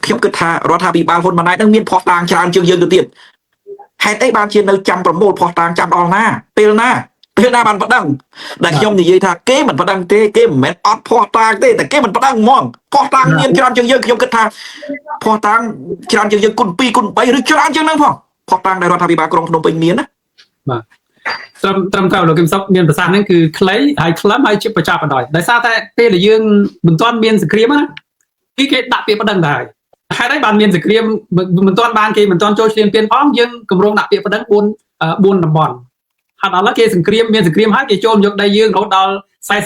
ខ្ញុំគិតថារដ្ឋាភិបាលហ៊ុនម៉ាណែតនឹងមានផុសតាំងច្រើនជាងយើងទៅទៀតហេតុអីបានជានៅចាំប្រមូលផុសតាំងចាំដល់ណាពេលណាបានប្តឹងដែលខ្ញុំនិយាយថាគេមិនប្តឹងទេគេមិនមែនអត់ផុសតាំងទេតែគេមិនប្តឹងហ្មងផុសតាំងមានច្រើនជាងយើងខ្ញុំគិតថាផុសតាំងច្រើនជាងយើងគុណ2គុណ3ឬច្រើនជាងហ្នឹងផងផុសតាំងដែលរដ្ឋាភិបាលក្រុងភ្នំពេញមានណាបាទត្រឹមត្រូវលោកគឹមសុខមានប្រសាសន៍ហ្នឹងគឺខ្លីហើយខ្លឹមហើយជាប្រចាប់បណ្ដោយដោយសារតែពេលដែលយើងមិនទាន់មានសង្គ្រាមណាគេដាក់ពាក្យប្តឹងដែរហេតុអីបានមានសង្គ្រាមមិនទាន់បានគេមិនទាន់ចូលឈ្លានពានផងយើងកម្រងដាក់ពាក្យប្តឹង4តំបន់ហើយដល់ហើយគេសង្គ្រាមមានសង្គ្រាមហើយគេចូលយកដីយើងរហូតដល់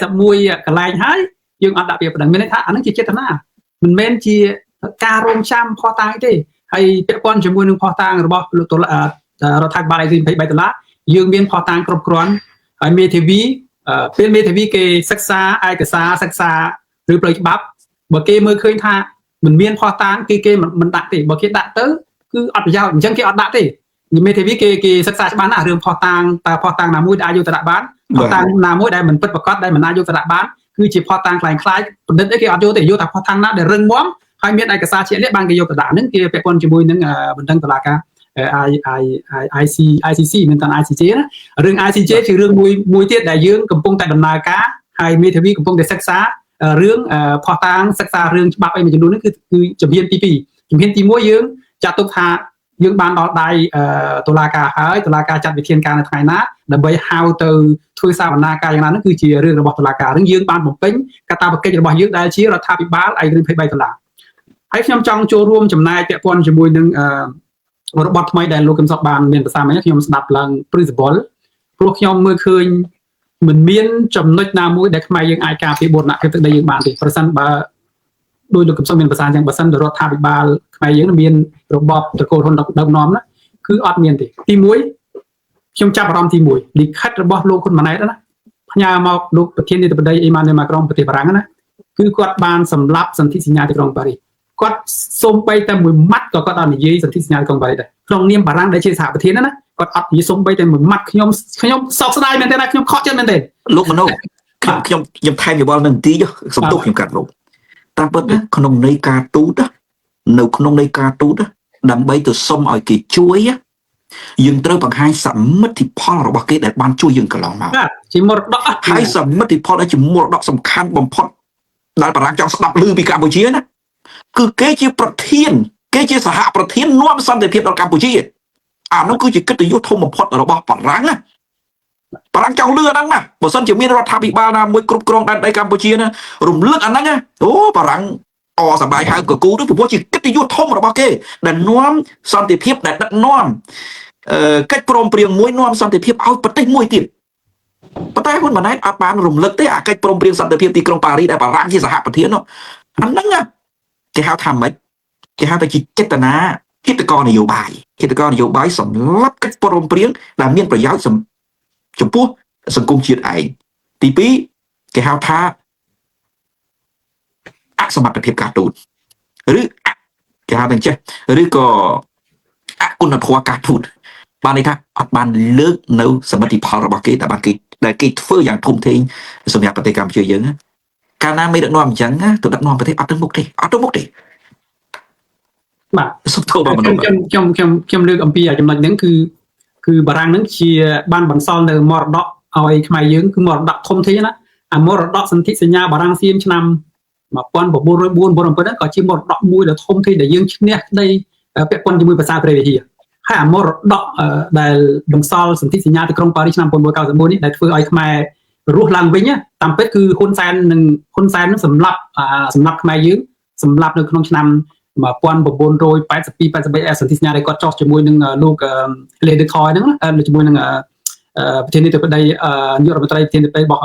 41កន្លែងហើយយើងអត់ដាក់ពាក្យប្តឹងមានន័យថាអានឹងជាចេតនាមិនមែនជាការរងចាំផុសតាំងទេហើយពាក់ព័ន្ធជាមួយនឹងផុសតាំងរបស់លោករដ្ឋាភិបាល$23យើងមានផុសតាំងគ្រប់គ្រាន់ហើយមេធាវីពេលមេធាវីគេសិក្សាឯកសារសិក្សាឬផ្លូវច្បាប់បើគេមើលឃើញថាមិនមានផុសតាំងគេមិនដាក់ទេបើគេដាក់ទៅគឺអត់ប្រយោជន៍អញ្ចឹងគេអត់ដាក់ទេមេធាវីគេសិក្សាច្បាស់ណាស់រឿងផុសតាំងតើផុសតាំងណាមួយដែលអាចយកទៅដាក់បានផុសតាំងណាមួយដែលមិនពិតប្រាកដដែលមិនអាចយកទៅដាក់បានគឺជាផុសតាំងខ្លាំងខ្លាយបណ្ឌិតអីគេអត់យកទេយកតែផុសតាំងណាដែលរឹងមាំហើយមានឯកសារជាក់លាក់បានគេយកទៅដាក់ហ្នឹងគេពាក់ព័ន្ធជាមួយនឹងបណ្ដឹងតុលាការ ICC មិនតាន់ ICJ ណារឿង ICJ ជារឿងមួយទៀតដែលយើងកំពុងតែដំណើរការហើយមេធាវីកំពុងតែសិក្សារឿងផុសតាំងសិក្សារឿងច្បាប់អីមួយចំនួននេះគឺជំហានទី2ជំហានទី1យើងចាត់ទុកថាយើងបានដល់ដៃតុលាការហើយតុលាការចាត់វិធានការនៅថ្ងៃណាដើម្បីហៅទៅធ្វើសវនាការយ៉ាងណានោះគឺជារឿងរបស់តុលាការនឹងយើងបានបំពេញកាតព្វកិច្ចរបស់យើងដែលជារដ្ឋាភិបាលឯករាជ្យ$23ហើយខ្ញុំចង់ចូលរួមចំណាយពាក់ព័ន្ធជាមួយនឹងរបបថ្មីដែលលោកកឹមសុខបានមានប្រសាសន៍មិញខ្ញុំស្ដាប់ឡើងព្រឹសបលព្រោះខ្ញុំមើលឃើញមិនមានចំណុចណាមួយដែលខ្មែរយើងអាចការពារបូរណភាពទឹកដីយើងបានទេប្រសិនបើដោយលោកកឹមសុខមានប្រសាសន៍ចឹងបើសិនរដ្ឋាភិបាលខ្មែរយើងមានរបបត្រកូលហ៊ុនដឹកនាំណាគឺអត់មានទេទី1ខ្ញុំចាប់អារម្មណ៍ទី1លិខិតរបស់លោកហ៊ុនម៉ាណែតណាផ្ញើមកលោកប្រធានាធិបតីអ៊ីម៉ានូអែលម៉ាក្រុងប្រទេសបារាំងណា គឺគាត់បានសម្លាប់សន្ធិសញ្ញាទីក្រុងប៉ារីសគាត់សូម្បីតែមួយម៉ាត់ក៏គាត់អត់និយាយសន្ធិសញ្ញាទីក្រុងប៉ារីសដែរក្នុងនាមបារាំងដែលជាសហប្រធានណាគាត់អត់និយាយសូម្បីតែមួយម៉ាត់ខ្ញុំសោកស្ដាយមែនទេណាខ្ញុំខកចិត្តមែនទេ លោកមនោខ្ញុំថែមយោបល់នឹងបន្តិចសំទោសខ្ញុំកាត់លោកតាមពិតណាក្នុងន័យការទូតនៅក្នុងន័យការទូតដើម្បីទៅសុំឲ្យគេជួយយើងត្រូវបង្ហាញសមិទ្ធផលរបស់គេដែលបានជួយយើងកន្លងមក បាទជាមរតក ហើយសមិទ្ធផលដែលជាមរតកសំខាន់បំផុតដែលបារាំងចង់ស្ដាប់ឮពីកម្ពុជាណាគឺគេជាប្រធានគេជាសហប្រធាននាំសន្តិភាពដល់កម្ពុជាអានោះគឺជាកិត្តិយសធំបំផុតរបស់បារាំងណាបារាំងចង់លឺអាហ្នឹងណាបើសិនជាមានរដ្ឋាភិបាលណាមួយគ្រប់គ្រងដែនដីកម្ពុជាណារំលឹកអាហ្នឹងណាអូបារាំងសប្បាយហៅកគូទៅព្រោះជាកិត្តិយសធំរបស់គេដែលនាំសន្តិភាពដែលដឹកនាំកិច្ចព្រមព្រៀងមួយនាំសន្តិភាពឲ្យប្រទេសមួយទៀតប៉ុន្តែហ៊ុនម៉ាណែតអត់បានរំលឹកទេអាកិច្ចព្រមព្រៀងសន្តិភាពទីក្រុងប៉ារីសដែលបារាំងជាសហប្រធាននោះអាហ្នឹងគេហៅថាម៉េចគេហៅថាជាចេតនាហេតុករណ៍នយោបាយសម្រាប់កិច្ចព្រមព្រៀងដែលមានប្រយោជន៍ចំពោះសង្គមជាតិឯងទី2គេហៅថាអសមត្ថភាពការទូតឬគេហៅថាចេះឬក៏អគុណធម៌ការទូតបានន័យថាអត់បានលើកនៅសមិទ្ធផលរបស់គេតែបានគេធ្វើយ៉ាងធំធេងសម្រាប់ប្រទេសកម្ពុជាយើងកាលណាមេដឹកនាំអញ្ចឹងទៅដឹកនាំប្រទេសអត់ទៅមុខទេបាទសុខធម៌របស់មនុស្សខ្ញុំលើកអំពីចំណុចហ្នឹងគឺបារាំងហ្នឹងជាបានបន្សល់នៅមរតកឲ្យខ្មែរយើងគឺមរតកធំធេងណាអាមរតកសន្ធិសញ្ញាបារាំងសៀមឆ្នាំ1904-1907ក៏ជាមរតកមួយដ៏ធំធេងដែលយើងឈ្នះដីពាក់ព័ន្ធជាមួយភាសាព្រះវិហារហើយអាមរតកដែលបន្សល់សន្ធិសញ្ញាទីក្រុងប៉ារីសឆ្នាំ1991នេះដែលធ្វើឲ្យខ្មែររស់ឡើងវិញតាមពិតគឺហ៊ុនសែននឹងសម្លាប់ខ្មែរយើងសម្លាប់នៅក្នុងឆ្នាំ1982-83សន្ធិសញ្ញាដែលគាត់ចុះជាមួយនឹងលោកលេដេថយហ្នឹងជាមួយនឹងប្រធានាធិបតីនាយករដ្ឋមន្ត្រីប្រធានាធិបតីរបស់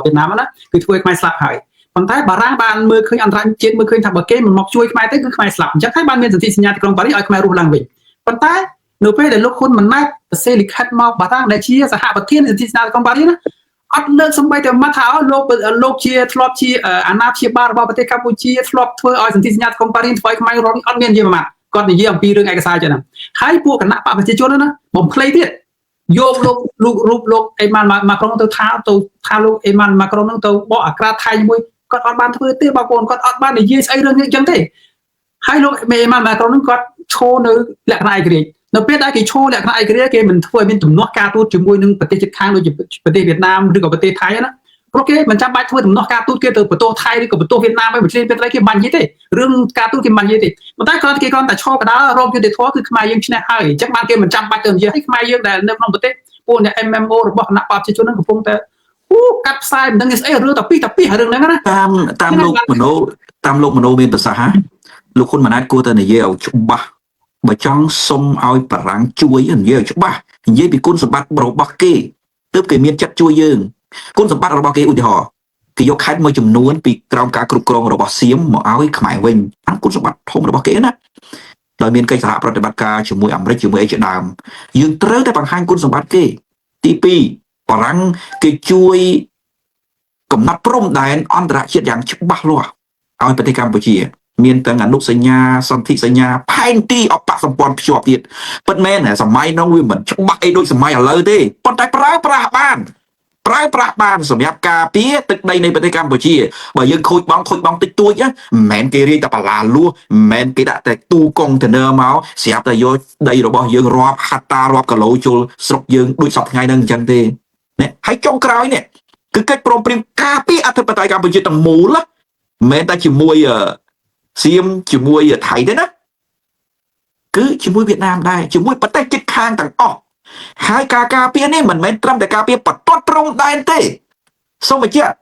វៀតណាមណាគឺធ្វើឲ្យខ្មែរស្លាប់ហើយប៉ុន្តែបារាំងបានមើលឃើញអន្តរជាតិមើលឃើញថាបើគេមិនមកជួយខ្មែរទេគឺខ្មែរស្លាប់អញ្ចឹងហើយបានមានសន្ធិសញ្ញាទីក្រុងប៉ារីសឲ្យខ្មែររស់ឡើងវិញប៉ុន្តែនៅពេលដែលលោកហ៊ុនម៉ាណែតសរសេរលិខិតមកបារាំងដែលជាសហប្រធានសន្ធិសញ្ញាទីក្រុងប៉ារីសណាអត់លើកសំបីតែមកថាលោកជាធ្លាប់ជាអាណាព្យាបាលរបស់ប្រទេសកម្ពុជាធ្លាប់ធ្វើឲ្យសន្ធិសញ្ញាទីក្រុងប៉ារីសធ្វើឲ្យខ្មែររស់អត់មាននិយាយមួយម៉ាត់គាត់និយាយអំពីរឿងឯកសារចឹងណាហើយពួកគណៈបកប្រជាជនណាបំភ្លៃទៀតយកលោកអេម៉ានម៉ាក្រុងទៅថាលោកអេម៉ានម៉ាក្រុងនឹងទៅបកអាក្រាតថៃមួយគាត់អត់បានធ្វើទេបងប្អូនគាត់អត់បាននិយាយស្អីរឿងនេះចឹងទេហើយលោកអេម៉ានម៉ាក្រុងនឹងគាត់ឈរនៅលក្ខណៈឯករាជ្យនៅពេលដែលគេឈរលក្ខណៈឯករាជ្យគេមិនធ្វើឲ្យមានទំនាស់ការទូតជាមួយនឹងប្រទេសជិតខាងដូចជាប្រទេសវៀតណាមឬក៏ប្រទេសថៃណាព្រោះគេមិនចាំបាច់ធ្វើទំនាស់ការទូតគេទៅបន្ទោសថៃឬក៏បន្ទោសវៀតណាមឲ្យប្រទេសពេលគេមិននិយាយទេរឿងការទូតគេមិននិយាយទេប៉ុន្តែគាត់គេគ្រាន់តែឈរកដាលរោគយុទ្ធធម៌គឺខ្មែរយើងឈ្នះហើយអញ្ចឹងបានគេមិនចាំបាច់ទៅនិយាយឲ្យខ្មែរយើងដែលនៅក្នុងប្រទេសពួកអ្នក MMO របស់គណៈបព្វជិជននឹងកំពុងតែកាត់ផ្សាយមិនដឹងស្អីរឿងតាពីរឿងហ្នឹងណាតាមលោកមនោមានប្រសាសន៍លោកហ៊ុនម៉ាណែតគួរតែនិយាយឲ្យច្បាស់បើចង់សុំឲ្យបារាំងជួយនិយាយឲ្យច្បាស់និយាយពីគុណសម្បត្តិរបស់គេទើបគេមានចិត្តជួយយើងគុណសម្បត្តិរបស់គេឧទាហរណ៍គេយកខេត្តមួយចំនួនពីក្រោមការគ្រប់គ្រងរបស់សៀមមកឲ្យខ្មែរវិញអាគុណសម្បត្តិធំរបស់គេណាដោយមានកិច្ចសហប្រតិបត្តិការជាមួយអាមេរិកជាមួយអីជាដើមយើងត្រូវតែបង្ហាញគុណសម្បត្តិគេទី2បារាំងគេជួយកំណត់ព្រំដែនអន្តរជាតិយ៉ាងច្បាស់លាស់ឲ្យប្រទេសកម្ពុជាមានទាំងអនុសញ្ញាសន្ធិសញ្ញាផែនទីអបសម្ព័ន្ធភ្ជាប់ទៀតពិតមែនសម័យនោះវាមិនច្បាស់អីដូចសម័យឥឡូវទេប៉ុន្តែប្រើប្រាស់បានសម្រាប់ការពារទឹកដីនៃប្រទេសកម្ពុជាបើយើងខូចបងតិចតួចមិនមែនគេរាយតែបាឡាលួសមិនមែនគេដាក់តែទូកុងតឺន័រមកស្រាប់តែយកដីរបស់យើងរាប់ហត្តារាប់គីឡូជុលស្រុកយើងដូចសពថ្ងៃហ្នឹងអញ្ចឹងទេនេះហើយចុងក្រោយនេះគឺកិច្ចព្រមព្រៀងការពារអធិបតេយ្យកម្ពុជាទាំងមូលមិនមែនតែជាមួយសៀមជាមួយថៃទេណាគឺជាមួយវៀតណាមដែរជាមួយប្រទេសជិតខាងទាំងអស់ហើយការពារនេះមិនមែនត្រឹមតែការពារបន្ទាត់ត្រង់ដែនទេសូមបញ្ជាក់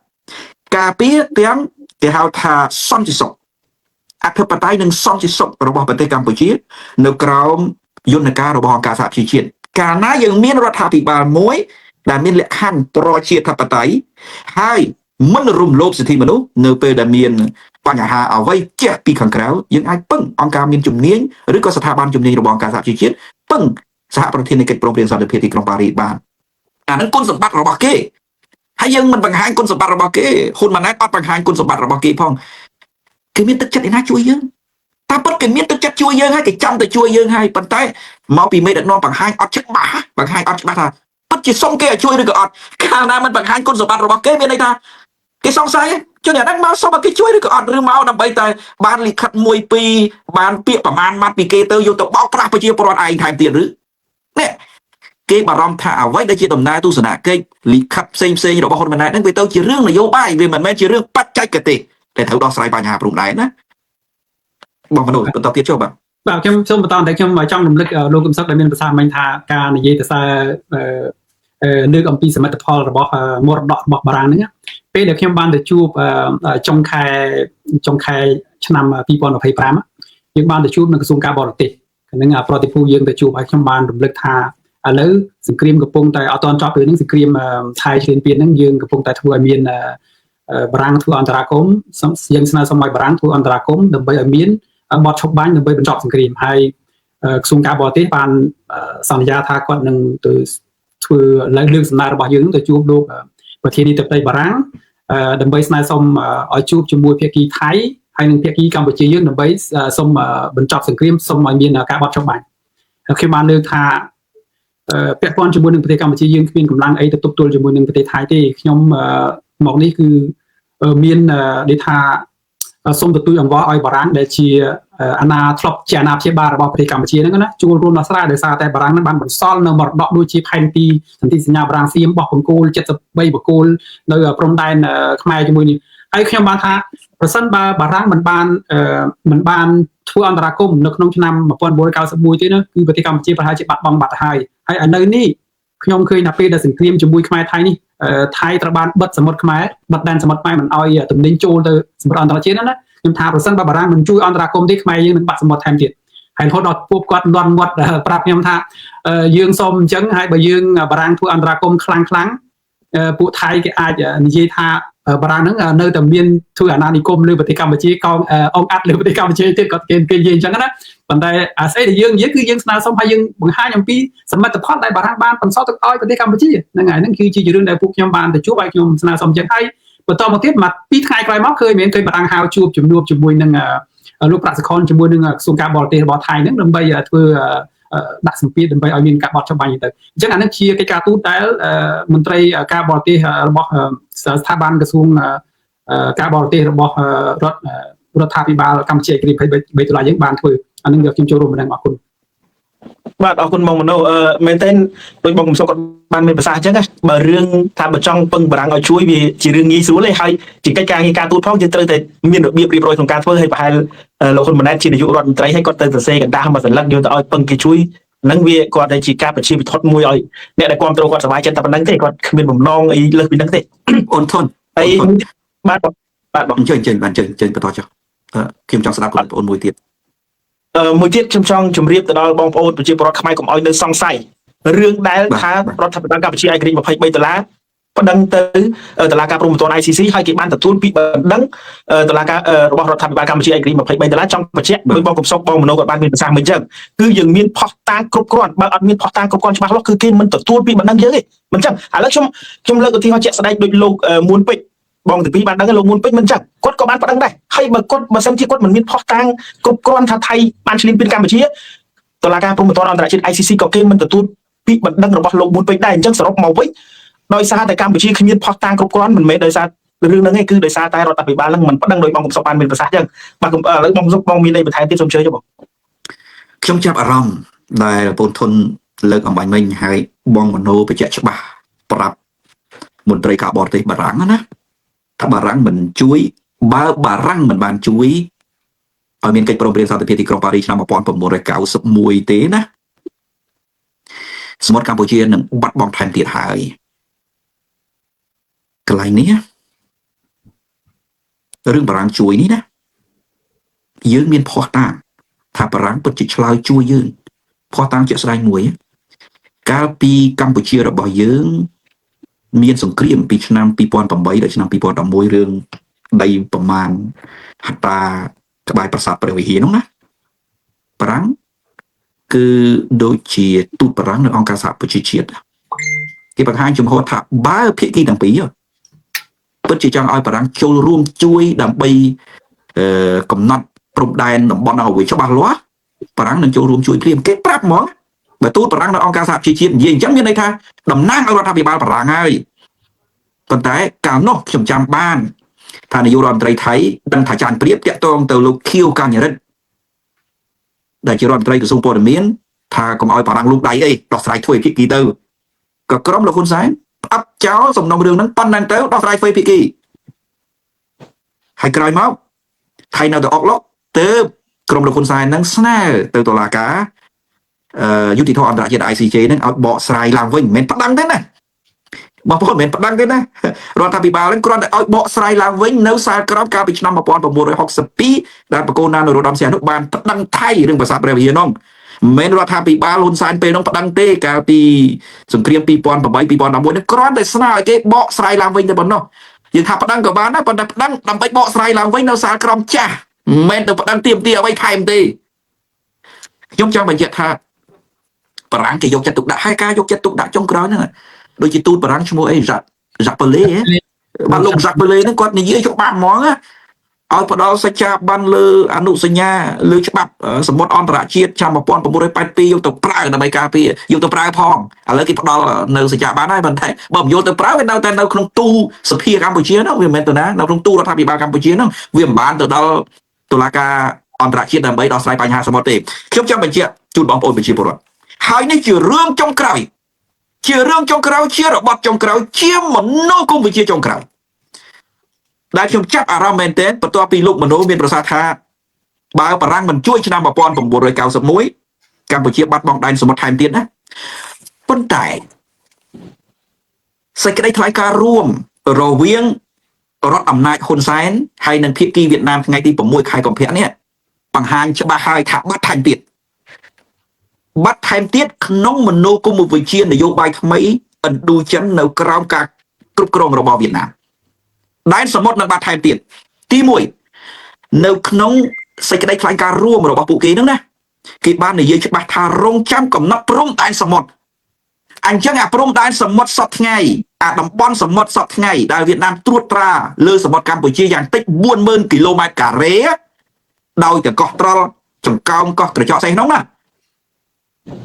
ការពារទាំងគេហៅថាសន្តិសុខអធិបតេយ្យនិងសន្តិសុខរបស់ប្រទេសកម្ពុជានៅក្រោមយន្តការរបស់អង្គការសហប្រជាជាតិកាលណាយើងមានរដ្ឋាភិបាលមួយដែលមានលក្ខខណ្ឌប្រជាធិបតេយ្យហើយមិនរំលោភសិទ្ធិមនុស្សនៅពេលដែលមានបញ្ហាអ្វីជះពីខាងក្រៅយើងអាចពឹងអង្គការមានជំនាញឬក៏ស្ថាប័នជំនាញរបស់អង្គការសហប្រជាជាតិពឹងសហប្រធាននៃកិច្ចព្រមព្រៀងសន្តិភាពទីក្រុងប៉ារីសបានអានឹងគុណសម្បត្តិរបស់គេ ហើយយើងមិនបង្ហាញគុណសម្បត្តិរបស់គេហ៊ុនម៉ាណែតអត់បង្ហាញគុណសម្បត្តិរបស់គេផងគេមានទឹកចិត្តឯណាជួយយើងតែពិតគេមានទឹកចិត្តជួយយើងហើយគេចង់ទៅជួយយើងហើយប៉ុន្តែមកពីមេដឹកនាំបង្ហាញអត់ច្បាស់បង្ហាញអត់ច្បាស់ថាពិតជាសុំគេឲ្យជួយឬក៏អត់កាលណាមិនបង្ហាញគុណសម្បត្តិរបស់គេមានន័យថាគេសង្ស័យជនអាហ្នឹងមកសុំឲ្យគេជួយឬក៏អត់ឬមកដើម្បីតែបានលិខិតមួយពីរបានពាក្យប្រមាណម៉ាត់ពីគេទៅយកទៅបោកប្រាស់ប្រជាពលរដ្ឋឯងថែមទៀតឬនេះគេបារម្ភថាអ្វីដែលជាដំណើរទស្សនកិច្ចលិខិតផ្សេងរបស់ហ៊ុនម៉ាណែតហ្នឹងវាទៅជារឿងនយោបាយវាមិនមែនជារឿងបច្ចេកទេសតែត្រូវដោះស្រាយបញ្ហាព្រំដែនណាបងមនុស្សបន្តទៀតចុះបាទខ្ញុំសូមបន្តតែខ្ញុំចង់រំលឹកលោកកឹមសុខដែលមានប្រសាសន៍មិញថាការនិយាយទៅសារលើកអំពីសមិទ្ធផលរបស់មរតករបស់បារាំងហ្នឹងពេលដែលខ្ញុំបានទៅជួបចុងខែឆ្នាំ2025យើងបានទៅជួបនៅក្រសួងការបរទេសហ្នឹងប្រតិភូយើងទៅជួបហើយខ្ញុំបានរំលឹកថាឥឡូវសង្គ្រាមកំពុងតែអត់ទាន់ចប់ពេលហ្នឹងសង្គ្រាមថៃឈ្លានពានហ្នឹងយើងកំពុងតែធ្វើឲ្យមានបារាំងធ្វើអន្តរាគមន៍យើងស្នើសុំឲ្យបារាំងធ្វើអន្តរាគមន៍ដើម្បីឲ្យមានបទឈប់បាញ់ដើម្បីបញ្ចប់សង្គ្រាមហើយក្រសួងការបរទេសបានសន្យាថាគាត់នឹងទៅធ្វើលើកសំណើរបស់យើងទៅជួបលោកប្រធានាធិបតីបារាំងដើម្បីស្នើសុំឲ្យជួបជាមួយភាគីថៃហើយនិងភាគីកម្ពុជាយើងដើម្បីសុំបញ្ចប់សង្គ្រាមសុំឲ្យមានការបោះចុះបាញ់ខ្ញុំបានលើកថាពាក់ព័ន្ធជាមួយនឹងប្រទេសកម្ពុជាយើងគ្មានកម្លាំងអីទៅទប់ទល់ជាមួយនឹងប្រទេសថៃទេខ្ញុំមកនេះគឺមាននិយាយថាសូមទទួលអង្វរឲ្យបារាំងដែលជាអាណាធ្លាប់ជាអាណាព្យាបាលរបស់ប្រទេសកម្ពុជាហ្នឹងណាជួលរួមដោះស្រាយដោយសារតែបារាំងហ្នឹងបានបន្សល់នៅមរតកដូចជាផែនទីសន្ធិសញ្ញាបារាំងសៀមរបស់បង្គោល73បង្គោលនៅព្រំដែនខ្មែរជាមួយនេះហើយខ្ញុំបានថាប្រសិនបើបារាំងមិនបានធ្វើអន្តរាគមន៍នៅក្នុងឆ្នាំ1991ទេណាគឺប្រទេសកម្ពុជាប្រហែលជាបាត់បង់បាត់ទៅហើយឥឡូវនេះខ្ញុំឃើញថាពេលដែលសង្គ្រាមជាមួយខ្មែរថៃនេះថៃត្រូវបានបិទសមុទ្រខ្មែរបិទដែនសមុទ្រខ្មែរមិនឲ្យទំនិញចូលទៅសមុទ្រអន្តរជាតិណាខ្ញុំថាប្រសិនបើបារាំងមិនជួយអន្តរាគមន៍ទេខ្មែរយើងនឹងបាត់សមុទ្រថែមទៀតហើយរហូតដល់ពួកគាត់លន់មាត់ប្រាប់ខ្ញុំថាយើងសូមអញ្ចឹងហើយបើយើងបារាំងធ្វើអន្តរាគមន៍ខ្លាំងពួកថៃគេអាចនិយាយថាបារាំងហ្នឹងនៅតែមានធ្វើអាណានិគមលើប្រទេសកម្ពុជាកងអង្គអាត់លើប្រទេសកម្ពុជាទៀតគាត់គេនិយាយអញ្ចឹងណាប៉ុន្តែអាស្អីដែលយើងនិយាយគឺយើងស្នើសុំឲ្យយើងបង្ហាញអំពីសមិទ្ធផលដែលបារាំងបានបន្សល់ទុកឲ្យប្រទេសកម្ពុជាហ្នឹងហើយហ្នឹងគឺជារឿងដែលពួកខ្ញុំបានទៅជួបហើយខ្ញុំស្នើសុំអញ្ចឹងហើយបន្តមកទៀតមក2ថ្ងៃក្រោយមកឃើញមានបារាំងហៅជួបជំនួបជាមួយនឹងលោកប្រាក់សុខុនជាមួយនឹងក្រសួងការបរទេសរបស់ថៃហ្នឹងដើម្បីធ្វើដាក់សម្ពាធដើម្បីឲ្យមានការបោះចុះបាញ់ទៅអញ្ចឹងអានេះជាកិច្ចការទូតដែលមន្ត្រីការបរទេសរបស់ស្ថាប័នក្រសួងការបរទេសរបស់រដ្ឋាភិបាលកម្ពុជាឯករាជ្យ23ដុល្លារយើងបានធ្វើអានេះខ្ញុំចូលរួមម្ដងអរគុណបាទអរគុណបងមនោមែនទែនដោយបងកំសុកគាត់បានមានប្រសាសន៍អញ្ចឹងបើរឿងថាបើចង់ពឹងបារាំងឲ្យជួយវាជារឿងងាយស្រួលទេហើយជាកិច្ចការងារការទូតផងយើងត្រូវតែមានរបៀបរៀបរយក្នុងការធ្វើហើយប្រហែលលោកហ៊ុនម៉ាណែតជានាយករដ្ឋមន្ត្រីហើយគាត់ទៅសរសេរកណ្ដាស់មកសន្លឹកយកទៅឲ្យពឹងគេជួយហ្នឹងវាគាត់តែជាការបញ្ជាវិធត់មួយឲ្យអ្នកដែលគ្រប់គ្រងគាត់សប្បាយចិត្តតែប៉ុណ្្នឹងទេគាត់គ្មានបំណងអីលើសពីហ្នឹងទេអូនធនហើយបាទបងអញ្ចឹងបន្តចុះខ្ញុំចង់ស្ដាប់បងប្អូនមួយទៀតមួយទៀតខ្ញុំចង់ជម្រាបទៅដល់បងប្អូនប្រជាពលរដ្ឋខ្មែរកុំឲ្យនៅសង្ស័យរឿងដែលថារដ្ឋាភិបាលកម្ពុជាឯករាជ្យ23ដុល្លារបណ្ដឹងទៅតុលាការព្រហ្មទណ្ឌ ICC ហើយគេបានទទួលពីបណ្ដឹងតុលាការរបស់រដ្ឋាភិបាលកម្ពុជាឯករាជ្យ23ដុល្លារចង់បញ្ជាក់ដោយបងកំសុកបងមនោគាត់បានមានប្រសាសន៍មិនអញ្ចឹងគឺយើងមានផុសតាងគ្រប់គ្រាន់បើអត់មានផុសតាងគ្រប់គ្រាន់ច្បាស់លាស់គឺគេមិនទទួលពីបណ្ដឹងយើងទេមិនអញ្ចឹងឥឡូវខ្ញុំលើកឧទាហរណ៍ជាក់ស្ដែងដូចលោកមួនពេជ្របងទី2បានដឹងលោកមួនពេជ្រមិនអញ្ចឹងគាត់ក៏បានប្តឹងដែរហើយបើសិនជាគាត់មិនមានផុសតាងគ្រប់គ្រាន់ថាថៃបានឈ្លានពានកម្ពុជាតុលាការព្រហ្មទណ្ឌអន្តរជាតិ ICC ក៏គេមិនទទួលពីបណ្ដឹងរបស់លោកមួនពេជ្រដែរអញ្ចឹងសរុបមកវិញដោយសារតែកម្ពុជាគ្មានផុសតាងគ្រប់គ្រាន់មិនមែនដោយសាររឿងហ្នឹងទេគឺដោយសារតែរដ្ឋាភិបាលហ្នឹងមិនប្តឹងដោយបងកំសុកបានមានប្រសាសន៍អញ្ចឹងបាទឥឡូវបងកំសុកបងមានអីបន្ថែមទៀតសូមជឿចុះបងខ្ញុំចាប់អារម្មណ៍ដែលបងធនលើកអំបញ្ញមិញហើយបងមនោបញ្ជាក់ច្បាស់ប្រាប់មន្ត្រីការបរទេសបារាំងណាថាបារាំងមិនជួយបើបារាំងមិនបានជួយឲ្យមានកិច្ចព្រមព្រៀងសន្តិភាពទីក្រុងប៉ារីសឆ្នាំ1991ទេណាសមុទ្រកម្ពុជានឹងបាត់បង់ថែមទៀតហើយកន្លែងនេះរឿងបារាំងជួយនេះណាយើងមានភ័ស្តុតាងថាបារាំងពិតជាឆ្លើយជួយយើងភ័ស្តុតាងជាក់ស្ដែងមួយកាលពីកម្ពុជារបស់យើងមានសង្គ្រាមពីឆ្នាំ2008ដល់ឆ្នាំ2011រឿងដីប្រមាណហត្តាក្បែរប្រាសាទព្រះវិហារនោះណាបារាំងគឺដូចជាទូតបារាំងនៅអង្គការសហប្រជាជាតិគេបង្ហាញជំហរថាបើភាគីទាំងពីរ ពិតជាចង់ឲ្យបារាំងចូលរួមជួយដើម្បីកំណត់ព្រំដែនតំបន់ឲ្យវាច្បាស់លាស់បារាំងនឹងចូលរួមជួយព្រាមគេប្រាប់ហ្មងបើទូតបារាំងនៅអង្គការសហប្រជាជាតិនិយាយអញ្ចឹងមានន័យថាតំណាងឲ្យរដ្ឋាភិបាលបារាំងហើយប៉ុន្តែកាលនោះខ្ញុំចាំបានថានាយករដ្ឋមន្ត្រីថៃដឹងថាចាញ់ព្រាបតាក់ទងទៅលោកខៀវកញ្ញរិទ្ធដែលជារដ្ឋមន្ត្រីក្រសួងព័ត៌មានថាកុំឲ្យបារាំងលូកដៃអីដោះស្រាយធ្វើភាគីទៅក៏ក្រុមលោកហ៊ុនសែនផ្អាប់ចោលសំណុំរឿងហ្នឹងប៉ុណ្ណឹងទៅដោះស្រាយធ្វើភាគីហើយក្រោយមកថៃនៅតែអុកឡុកទៅក្រុមលោកហ៊ុនសែនហ្នឹងស្នើទៅតុលាការយុតិធធអន្តរជាតិ ICJ ហ្នឹងឲ្យបកស្រាយឡើងវិញមិនមែនប្តឹងទេណាបងប្អូនមិនមែនប្តឹងទេណារដ្ឋាភិបាលហ្នឹងគ្រាន់តែឲ្យបកស្រាយឡើងវិញនៅសាលក្រមកាលពីឆ្នាំ1962ដែលបកគោណានរោត្តមសីហនុបានប្តឹងថៃរឿងប្រាសាទព្រះវិហារហ្នឹងមិនមែនរដ្ឋាភិបាលហ៊ុនសែនពេលហ្នឹងប្តឹងទេកាលពីសង្គ្រាម2008 2011នេះគ្រាន់តែស្នើឲ្យគេបកស្រាយឡើងវិញតែប៉ុណ្ណោះយើងថាប្តឹងក៏បានដែរប៉ុន្តែប្តឹងដើម្បីបកស្រាយឡើងវិញនៅសាលក្រមចាស់មិនមែនទៅប្តឹងទាមទារអ្វីថែមទេខ្ញុំចង់បញ្ជាក់ថាបារាំងគេយកចិត្តទុកដាក់ហើយការយកចិត្តទុកដាក់ចុងក្រោយហ្នឹងដូចជាទូតបារាំងឈ្មោះអីហ្សាក់ប៉ូលេបាទលោកហ្សាក់ប៉ូលេហ្នឹងគាត់និយាយច្បាស់ហ្មងឲ្យផ្ដល់សច្ចាប័នលើអនុសញ្ញាលើច្បាប់សមុទ្រអន្តរជាតិឆ្នាំ1982យកទៅប្រើដើម្បីការពារយកទៅប្រើផងឥឡូវគេផ្ដល់នៅសច្ចាប័នហើយប៉ុន្តែបើមិនយកទៅប្រើវានៅតែនៅក្នុងទូសភាកម្ពុជាហ្នឹងវាមិនមែនទៅណានៅក្នុងទូរដ្ឋាភិបាលកម្ពុជាហ្នឹងវាមិនបានទៅដល់តុលាការអន្តរជាតិដើម្បីដោះស្រាយបញ្ហាសមុទ្រទេខ្ញុំចង់បញ្ជាក់ជូនបងប្អូនប្រជាពលរដ្ឋហើយនេះជារឿងចុងក្រោយជារឿងចុងក្រោយជារបត់ចុងក្រោយជាមនោគមវិជ្ជាចុងក្រោយដែលខ្ញុំចាប់អារម្មណ៍មែនទែនបន្ទាប់ពីលោកមនោមានប្រសាសន៍ថាបើបារាំងមិនជួយឆ្នាំ1991កម្ពុជាបាត់បង់ដែនសមុទ្រថែមទៀតណាប៉ុន្តែសេចក្តីថ្លែងការណ៍រួមរវាងរដ្ឋអំណាចហ៊ុនសែនហើយនិងភាគីវៀតណាមថ្ងៃទី6ខែកុម្ភៈនេះបង្ហាញច្បាស់ហើយថាបាត់ថែមទៀតក្នុងមនោគមវិជ្ជានយោបាយថ្មីឥណ្ឌូចិននៅក្រោមការគ្រប់គ្រងរបស់វៀតណាមដែនសមុទ្រនឹងបាត់ថែមទៀតទី1នៅក្នុងសេចក្តីថ្លែងការណ៍រួមរបស់ពួកគេហ្នឹងណាគេបាននិយាយច្បាស់ថារងចាំកំណត់ព្រំដែនសមុទ្រអញ្ចឹងអាព្រំដែនសមុទ្រសពថ្ងៃអាតំបន់សមុទ្រសពថ្ងៃដែលវៀតណាមត្រួតត្រាលើសមុទ្រកម្ពុជាយ៉ាងតិច 40000 គីឡូម៉ែត្រការ៉េដោយតែកោះត្រល់ចង្កោមកោះក្រចកសេះហ្នឹងណា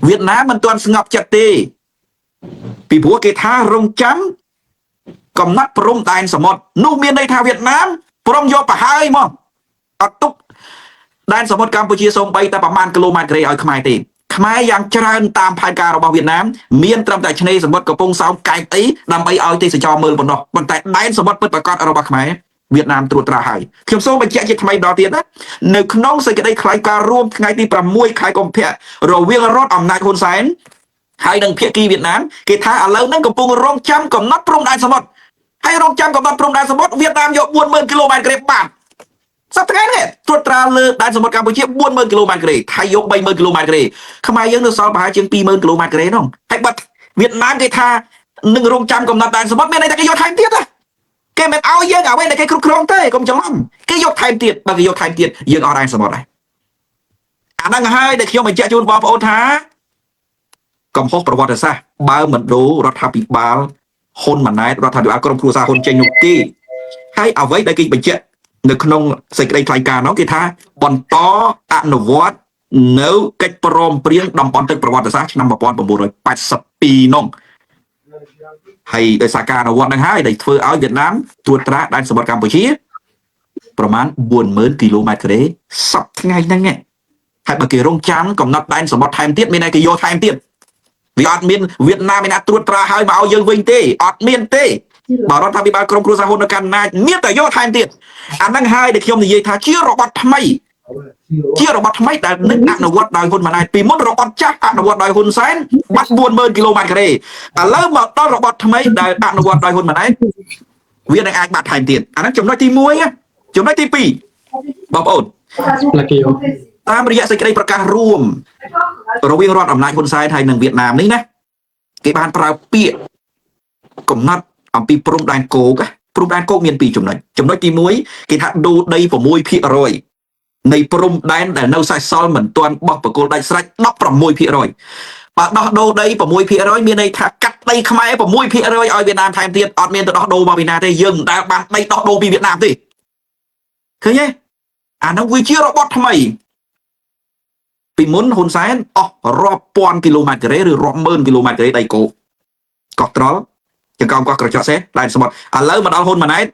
វៀតណាមមិនទាន់ស្ងប់ចិត្តទេពីព្រោះគេថារងចាំកំណត់ព្រំដែនសមុទ្រនោះមានន័យថាវៀតណាមព្រមយកប្រហើយមកអត់ទុកដែនសមុទ្រកម្ពុជាសូម្បីតែប្រមាណគីឡូម៉ែត្រការ៉េឲ្យខ្មែរទេខ្មែរយ៉ាងច្រើនតាមផែនការរបស់វៀតណាមមានត្រឹមតែឆ្នេរសមុទ្រកំពង់សោមកែបអីដើម្បីឲ្យទេសចរមើលប៉ុណ្ណោះប៉ុន្តែដែនសមុទ្រពិតប្រាកដរបស់ខ្មែរវៀតណាមត្រួតត្រាហើយខ្ញុំសូមបញ្ជាក់ជាថ្មីដល់ទៀតណានៅក្នុងសេចក្តីថ្លែងការណ៍រួមថ្ងៃទី6ខែកុម្ភៈរវាងរដ្ឋអំណាចហ៊ុនសែនហើយនិងភាគីវៀតណាមគេថាឥឡូវហ្នឹងកំពុងរងចាំកំណត់ព្រំដែនសមុទ្រហើយរងចាំកំណត់ព្រំដែនសមុទ្រវៀតណាមយក 40000 គីឡូម៉ែត្រការ៉េបាត់សប្តាហ៍នេះត្រួតត្រាលើដែនសមុទ្រកម្ពុជា 40000 គីឡូម៉ែត្រការ៉េថៃយក 30000 គីឡូម៉ែត្រការ៉េខ្មែរយើងនៅសល់ប្រហែលជាង 20000 គីឡូម៉ែត្រការ៉េហ្នឹងហើយបាត់វៀតណាមគេថានឹងរងចាំកំណត់ដែនសមុទ្រមានន័យថាគេយកថែមទៀតណាគេមិនឲ្យយើងអ្វីដែលគេគ្រប់គ្រងទេកុំច្រឡំគេយកថែមទៀតបើគេយកថែមទៀតយើងអត់ដែនសមុទ្រដែរអាហ្នឹងហើយដែលខ្ញុំបញ្ជាក់ជូនបងប្អូនថាកំហុសប្រវត្តិសាស្ត្របើមិនដូររដ្ឋាភិបាលហ៊ុនម៉ាណែតរដ្ឋាភិបាលក្រុមគ្រួសារហ៊ុនចេញនោះទេហើយអ្វីដែលគេបញ្ជាក់នៅក្នុងសេចក្តីថ្លែងការណ៍នោះគេថាបន្តអនុវត្តនៅកិច្ចព្រមព្រៀងតំបន់ទឹកប្រវត្តិសាស្ត្រឆ្នាំ1982នោះហើយដោយសារការអនុវត្តនឹងហើយដែលធ្វើឲ្យវៀតណាមត្រួតត្រាដែនសមុទ្រកម្ពុជាប្រមាណ 40000 គីឡូម៉ែត្រការ៉េសប្តាហ៍ថ្ងៃហ្នឹងហើយបើគេរងចាំកំណត់ដែនសមុទ្រថែមទៀតមានតែគេយកថែមទៀតវាអត់មានវៀតណាមមានអ្នកត្រួតត្រាឲ្យមកឲ្យយើងវិញទេអត់មានទេបើរដ្ឋាភិបាលក្រុមគ្រួសារហ៊ុននៅកាន់អំណាចមានតែយកថែមទៀតអាហ្នឹងហើយដែលខ្ញុំនិយាយថាជារបបថ្មីដែលនឹងអនុវត្តដោយហ៊ុនម៉ាណែតពីមុនរបបចាស់អនុវត្តដោយហ៊ុនសែនបាត់ 40000 គីឡូម៉ែត្រការ៉េឥឡូវមកដល់របបថ្មីដែលអនុវត្តដោយហ៊ុនម៉ាណែតវានឹងអាចបាត់ថែមទៀតអាហ្នឹងចំណុចទី1ចំណុចទី2បងប្អូនតាមរយៈសេចក្តីប្រកាសរួមរវាងរដ្ឋអំណាចហ៊ុនសែនហើយនិងវៀតណាមនេះណាគេបានប្រើពាក្យកំណត់អំពីព្រំដែនគោកមាន2ចំណុចទី1គេថាដូរដី 6% នៃព្រំដែនដែលនៅសេសសល់មិនទាន់បោះបកគោលដាច់ស្រេច 16% បើដោះដូរដី 6% មានន័យថាកាត់ដីខ្មែរ 6% ឲ្យវៀតណាមថែមទៀតអត់មានទៅដោះដូរមកពីណាទេយើងមិនដែលបានដីដោះដូរពីវៀតណាមទេឃើញទេអានោះវាជារបបថ្មីពីមុនហ៊ុនសែនអស់រាប់ពាន់គីឡូម៉ែត្រការ៉េឬរាប់ម៉ឺនគីឡូម៉ែត្រការ៉េដីគោកោះត្រល់ចង្កោមកោះក្រចកសេះដែនសមុទ្រឥឡូវមកដល់ហ៊ុនម៉ាណែត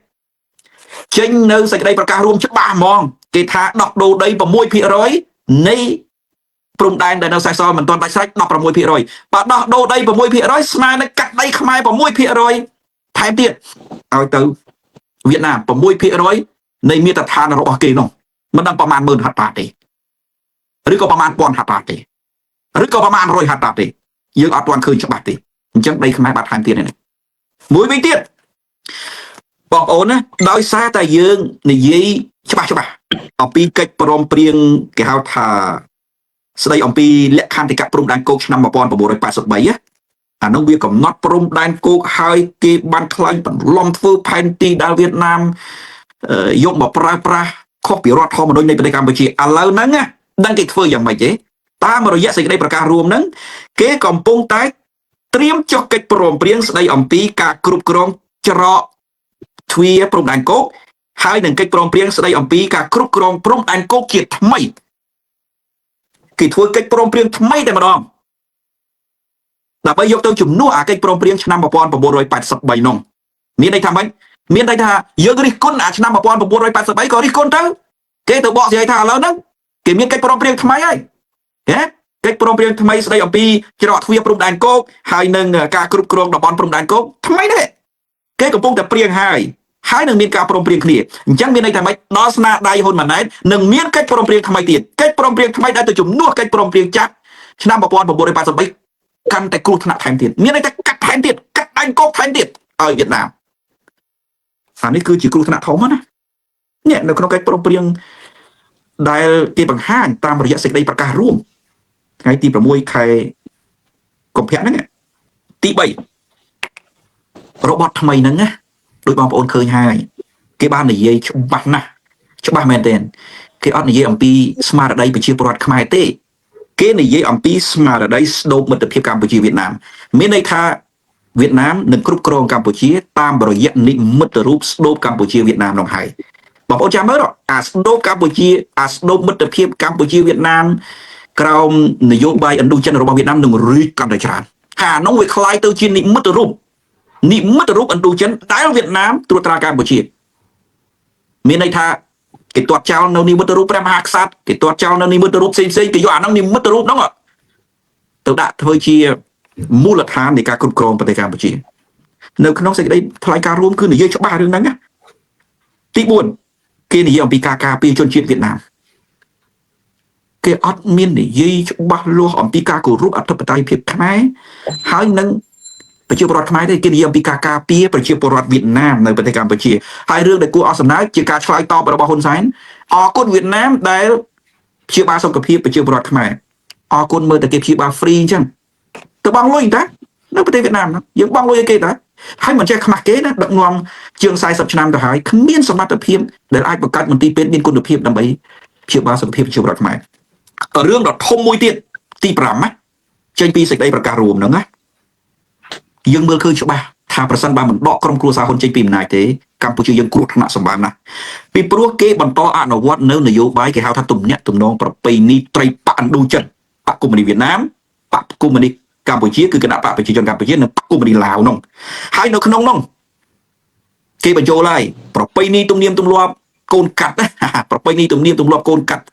ចេញនៅសេចក្តីប្រកាសរួមច្បាស់ហ្មងគេថាដោះដូរដី 6% នៃព្រំដែនដែលនៅសេសសល់មិនទាន់ដាច់ស្រេច 16% បើដោះដូរដី 6% ស្មើនឹងកាត់ដីខ្មែរ 6% ថែមទៀតឲ្យទៅវៀតណាម 6% នៃមាត្រដ្ឋានរបស់គេនោះមិនដឹងប្រមាណ10000ហត្ថទេឬក៏ប្រមាណ1000ហត្ថទេឬក៏ប្រមាណ100ហត្ថទេយើងអត់ទាន់ឃើញច្បាស់ទេអញ្ចឹងដីខ្មែរបាត់ថែមទៀតនេះមួយវិញទៀតបងប្អូនណាដោយសារតែយើងនិយាយច្បាស់អំពីកិច្ចព្រមព្រៀងគេហៅថាស្ដីអំពីលក្ខន្តិកៈព្រំដែនគោកឆ្នាំ 1983 អានោះវាកំណត់ព្រំដែនគោកហើយគេបានខ្លាញ់បន្លំធ្វើផែនទីដែលវៀតណាមយកមកប្រើប្រាស់ខុសពីរដ្ឋធម្មនុញ្ញនៃប្រទេសកម្ពុជាឥឡូវហ្នឹងដឹងគេធ្វើយ៉ាងម៉េចទេតាមរយៈសេចក្តីប្រកាសរួមហ្នឹងគេកំពុងតែត្រៀមចុះកិច្ចព្រមព្រៀងស្ដីអំពីការគ្រប់គ្រងច្រកទ្វារព្រំដែនគោកហើយនឹងកិច្ចព្រមព្រៀងស្ដីអំពីការគ្រប់គ្រងព្រំដែនគោកជាថ្មីគេធ្វើកិច្ចព្រមព្រៀងថ្មីតែម្ដងដើម្បីយកទៅជំនួសអាកិច្ចព្រមព្រៀងឆ្នាំ 1983 នោះមានន័យថាម៉េចមានន័យថាយើងរិះគន់អាឆ្នាំ 1983 ក៏រិះគន់ទៅគេទៅបកស្រាយថាឥឡូវហ្នឹងគេមានកិច្ចព្រមព្រៀងថ្មីហើយកិច្ចព្រមព្រៀងថ្មីស្ដីអំពីច្រកទ្វារព្រំដែនគោកហើយនឹងការគ្រប់គ្រងតំបន់ព្រំដែនគោកថ្មីនេះគេកំពុងតែព្រៀងហើយនឹងមានការព្រមព្រៀងគ្នាអញ្ចឹងមានន័យថាម៉េចដល់ស្នាដៃហ៊ុនម៉ាណែតនឹងមានកិច្ចព្រមព្រៀងថ្មីទៀតកិច្ចព្រមព្រៀងថ្មីដែលទៅជំនួសកិច្ចព្រមព្រៀងចាស់ឆ្នាំ 1983 កាន់តែគ្រោះថ្នាក់ថែមទៀតមានន័យថាកាត់ថែមទៀតកាត់ដែនគោកថែមទៀតឲ្យវៀតណាមអានេះគឺជាគ្រោះថ្នាក់ធំណានេះនៅក្នុងកិច្ចព្រមព្រៀងដែលគេបង្ហាញតាមរយៈសេចក្តីប្រកាសរួមថ្ងៃទី 6 ខែកុម្ភៈហ្នឹងទី3របបថ្មីហ្នឹងណាដោយបងប្អូនឃើញហើយគេបាននិយាយច្បាស់ណាស់ច្បាស់មែនទែនគេអត់និយាយអំពីស្មារតីប្រជាពលរដ្ឋខ្មែរទេគេនិយាយអំពីស្មារតីស្ដូបមិត្តភាពកម្ពុជាវៀតណាមមានន័យថាវៀតណាមនឹងគ្រប់គ្រងកម្ពុជាតាមរយៈនិមិត្តរូបស្ដូបកម្ពុជាវៀតណាមនោះហើយបងប្អូនចាំមើលអាស្ដូបកម្ពុជាអាស្ដូបមិត្តភាពកម្ពុជាវៀតណាមក្រោមនយោបាយឥណ្ឌូចិនរបស់វៀតណាមនឹងរីកកាន់តែច្រើនអានោះវាคล้ายទៅជានិមិត្តរូបឥណ្ឌូចិនដែលវៀតណាមត្រួតត្រាកម្ពុជាមានន័យថាគេទាត់ចោលនៅនិមិត្តរូបព្រះមហាក្សត្រគេទាត់ចោលនៅនិមិត្តរូបផ្សេងគេយកអានោះនិមិត្តរូបហ្នឹងទៅដាក់ធ្វើជាមូលដ្ឋាននៃការគ្រប់គ្រងប្រទេសកម្ពុជានៅក្នុងសេចក្តីថ្លែងការណ៍រួមគឺនិយាយច្បាស់រឿងហ្នឹងណាទី4គេនិយាយអំពីការការពារជនជាតិវៀតណាមគេអត់មាននិយាយច្បាស់លាស់អំពីការគោរពអធិបតេយ្យភាពខ្មែរហើយនឹងប្រជាពលរដ្ឋខ្មែរទេគេនិយាយអំពីការការពារប្រជាពលរដ្ឋវៀតណាមនៅប្រទេសកម្ពុជាហើយរឿងដែលគួរអស់សំណើចជាការឆ្លើយតបរបស់ហ៊ុនសែនអរគុណវៀតណាមដែលព្យាបាលសុខភាពប្រជាពលរដ្ឋខ្មែរអរគុណមើលតែគេព្យាបាលហ្វ្រីអញ្ចឹងទៅបងលុយតានៅប្រទេសវៀតណាមយើងបងលុយឲ្យគេតាហើយមិនចេះខ្មាស់គេណាដឹកនាំជាង40ឆ្នាំទៅហើយគ្មានសមត្ថភាពដែលអាចបង្កើតមន្ទីរពេទ្យមានគុណភាពដើម្បីព្យាបាលសុខភាពប្រជាពលរដ្ឋខ្មែររឿងដ៏ធំមួយទៀតទី5ណាចេញពីសេចក្តីប្រកាសរួមហ្នឹងណាយើងមើលឃើញច្បាស់ថាប្រសិនបើមិនដកក្រុមគ្រួសារហ៊ុនចេញពីអំណាចទេកម្ពុជាយើងគ្រោះថ្នាក់សម្បើមណាស់ពីព្រោះគេបន្តអនុវត្តនៅនយោបាយគេហៅថាទំនាក់ទំនងប្រពៃណីត្រីបកឥណ្ឌូចិនបកកុម្មុយនីសវៀតណាមបកកុម្មុយនីសកម្ពុជាគឺគណៈបកប្រជាជនកម្ពុជានិងបកកុម្មុយនីសឡាវនោះហើយនៅក្នុងនោះគេបញ្ចូលហើយប្រពៃណីទំនៀមទម្លាប់កូនកាត់ណាប្រពៃណីទំនៀមទម្លាប់កូនកាត់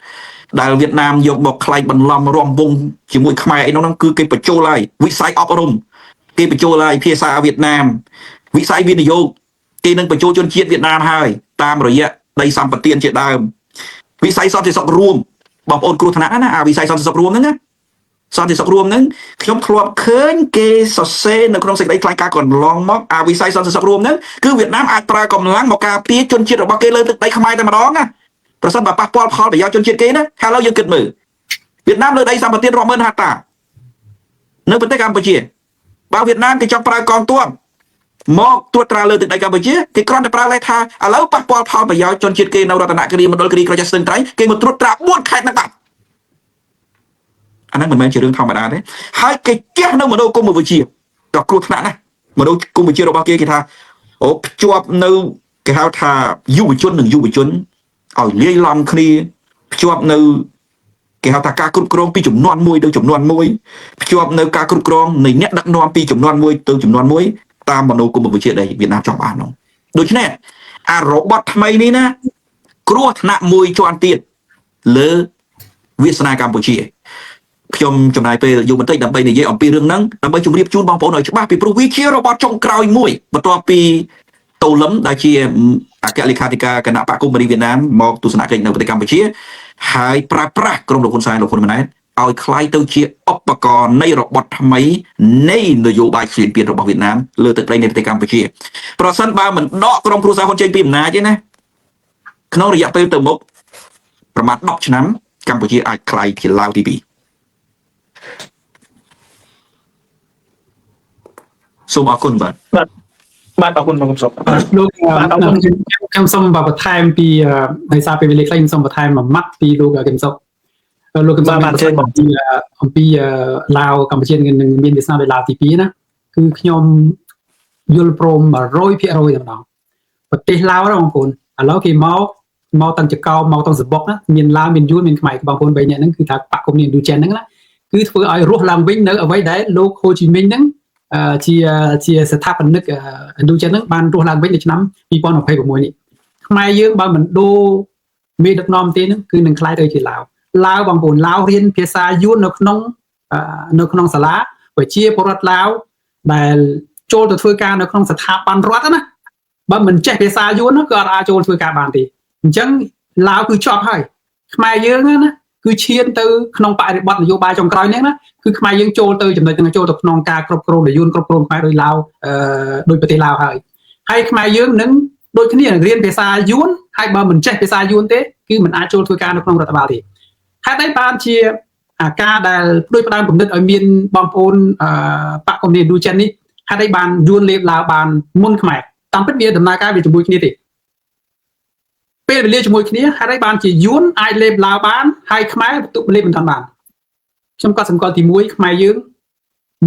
ដែលវៀតណាមយកមកខ្លែងបន្លំរំវងជាមួយខ្មែរអីនោះគឺគេបញ្ចូលហើយវិស័យអប់រំគេបញ្ចូលហើយភាសាវៀតណាមវិស័យវិនិយោគគេនឹងបញ្ចូលជនជាតិវៀតណាមហើយតាមរយៈដីសម្បត្តិជាដើមវិស័យសន្តិសុខរួមបងប្អូនគ្រោះថ្នាក់ណាអាវិស័យសន្តិសុខរួមហ្នឹងណាសន្តិសុខរួមហ្នឹងខ្ញុំធ្លាប់ឃើញគេសរសេរនៅក្នុងសេចក្តីថ្លែងការណ៍កន្លងមកអាវិស័យសន្តិសុខរួមហ្នឹងគឺវៀតណាមអាចប្រើកម្លាំងមកការពារជនជាតិរបស់គេលើទឹកដីខ្មែរតែម្ដងណាប្រសិនបើប៉ះពាល់ផលប្រយោជន៍ជនជាតិគេណាហើយឥឡូវយើងគិតមើលវៀតណាមលើដីសម្បត្តិរាប់ម៉ឺនហត្ថនៅប្រទេសកម្ពុជាបើវៀតណាមគេចង់ប្រើកងទ័ពមកត្រួតត្រាលើទឹកដីកម្ពុជាគេគ្រាន់តែប្រើលេខថាឥឡូវប៉ះពាល់ផលប្រយោជន៍ជនជាតិគេនៅរតនគិរីមណ្ឌលគិរីក្រចេះស្ទឹងត្រែងគេមកត្រួតត្រា4ខេត្តហ្នឹងបាត់ អាហ្នឹងមិនមែនជារឿងធម្មតាទេហើយគេជះនៅមនោគមវិជ្ជាដ៏គ្រោះថ្នាក់ណាស់មនោគមវិជ្ជារបស់គេថាអូភ្ជាប់នៅគេហៅថាយុវជននិងយុវជនឲ្យលាយឡំគ្នាភ្ជាប់នៅគេហៅថាការគ្រប់គ្រងពីចំនួនមួយទៅចំនួនមួយភ្ជាប់នៅការគ្រប់គ្រងនៃអ្នកដឹកនាំពីចំនួនមួយទៅចំនួនមួយតាមមនោគមវិជ្ជាដែលវៀតណាមចង់បាននោះដូច្នេះអារបត់ថ្មីនេះណាគ្រោះថ្នាក់មួយជាន់ទៀតលើវាសនាកម្ពុជាខ្ញុំចំណាយពេលយូរបន្តិចដើម្បីនិយាយអំពីរឿងហ្នឹងដើម្បីជម្រាបជូនបងប្អូនឲ្យច្បាស់ពីព្រោះវាជារបត់ចុងក្រោយមួយបន្ទាប់ពីតូលឹមដែលជាអគ្គលេខាធិការគណៈបកកុម្មុយនីសវៀតណាមមកទស្សនកិច្ចនៅប្រទេសកម្ពុជាហើយប្រើប្រាស់ក្រុមលោកហ៊ុនសែនលោកហ៊ុនម៉ាណែតឲ្យคล้ายទៅជាឧបករណ៍នៃរបត់ថ្មីនៃនយោបាយឈ្លានពានរបស់វៀតណាមលើទឹកដីនៃប្រទេសកម្ពុជាប្រសិនបើមិនដកក្រុមគ្រួសារហ៊ុនចេញពីអំណាចទេណាក្នុងរយៈពេលទៅមុខប្រមាណ10ឆ្នាំកម្ពុជាអាចคล้ายជាឡាវទី2សូមអរគុណបាទបាទអរគុណបងសុខ លោកខ្ញុំសូមបន្ថែមពីដោយសារពេលវេលាខ្លីខ្ញុំសូមបន្ថែមមួយម៉ាត់ពីលោកកឹមសុខលោកកឹមសុខបានជើញអំពីឡាវកម្ពុជានឹងមានវាសនាដោយឡាវទី2ណាគឺខ្ញុំយល់ព្រម 100% តែម្ដងប្រទេសឡាវណាបងប្អូនឥឡូវគេមកតាំងចកោមកតាំងសបុកណាមានឡាវមានយួនមានខ្មែរបងប្អូន3នាក់ហ្នឹងគឺថាបកគុំនេះឌូជែនហ្នឹងណាគឺធ្វើឲ្យរស់ឡើងវិញនៅអ្វីដែលលោកហូជីមីញហ្នឹងជាស្ថាបនិកឌូជែនហ្នឹងបានរស់ឡើងវិញនៅឆ្នាំ2026នេះខ្មែរយើងបើមិនដូរមេដឹកនាំទេហ្នឹងគឺនឹងខ្លាយទៅជាឡាវបងប្អូនឡាវរៀនភាសាយួននៅក្នុងសាលាវិជាពលរដ្ឋឡាវដែលចូលទៅធ្វើការនៅក្នុងស្ថាប័នរដ្ឋណាបើមិនចេះភាសាយួនក៏អាចចូលធ្វើការបានទេអញ្ចឹងឡាវគឺជាប់ហើយខ្មែរយើងណាគឺឈានទៅក្នុងបរិបទនយោបាយចុងក្រោយនេះណាគឺខ្មែរយើងចូលទៅចំណុចហ្នឹងចូលទៅក្នុងការគ្រប់គ្រងនយោបាយគ្រប់គ្រងខ្មែរដោយឡាវដោយប្រទេសឡាវហើយខ្មែរយើងនឹងដូចគ្នារៀនភាសាយួនហើយបើមិនចេះភាសាយួនទេគឺមិនអាចចូលធ្វើការនៅក្នុងរដ្ឋបាលទេហេតុអីបានជាការដែលដូចផ្ដើមគំនិតឲ្យមានបងប្អូនបកកុម្មុយនីសឌូជែននេះហេតុអីបានយួនលេបឡាវបានមុនខ្មែរតាមពិតវាដំណើរការវាជាមួយគ្នាទេពេលវេលាជាមួយគ្នាហេតុអីបានជាយួនអាចលេបឡាវបានហើយខ្មែរបន្ទុកលេបមិនទាន់បានខ្ញុំក៏សម្គាល់ទី1ខ្មែរយើង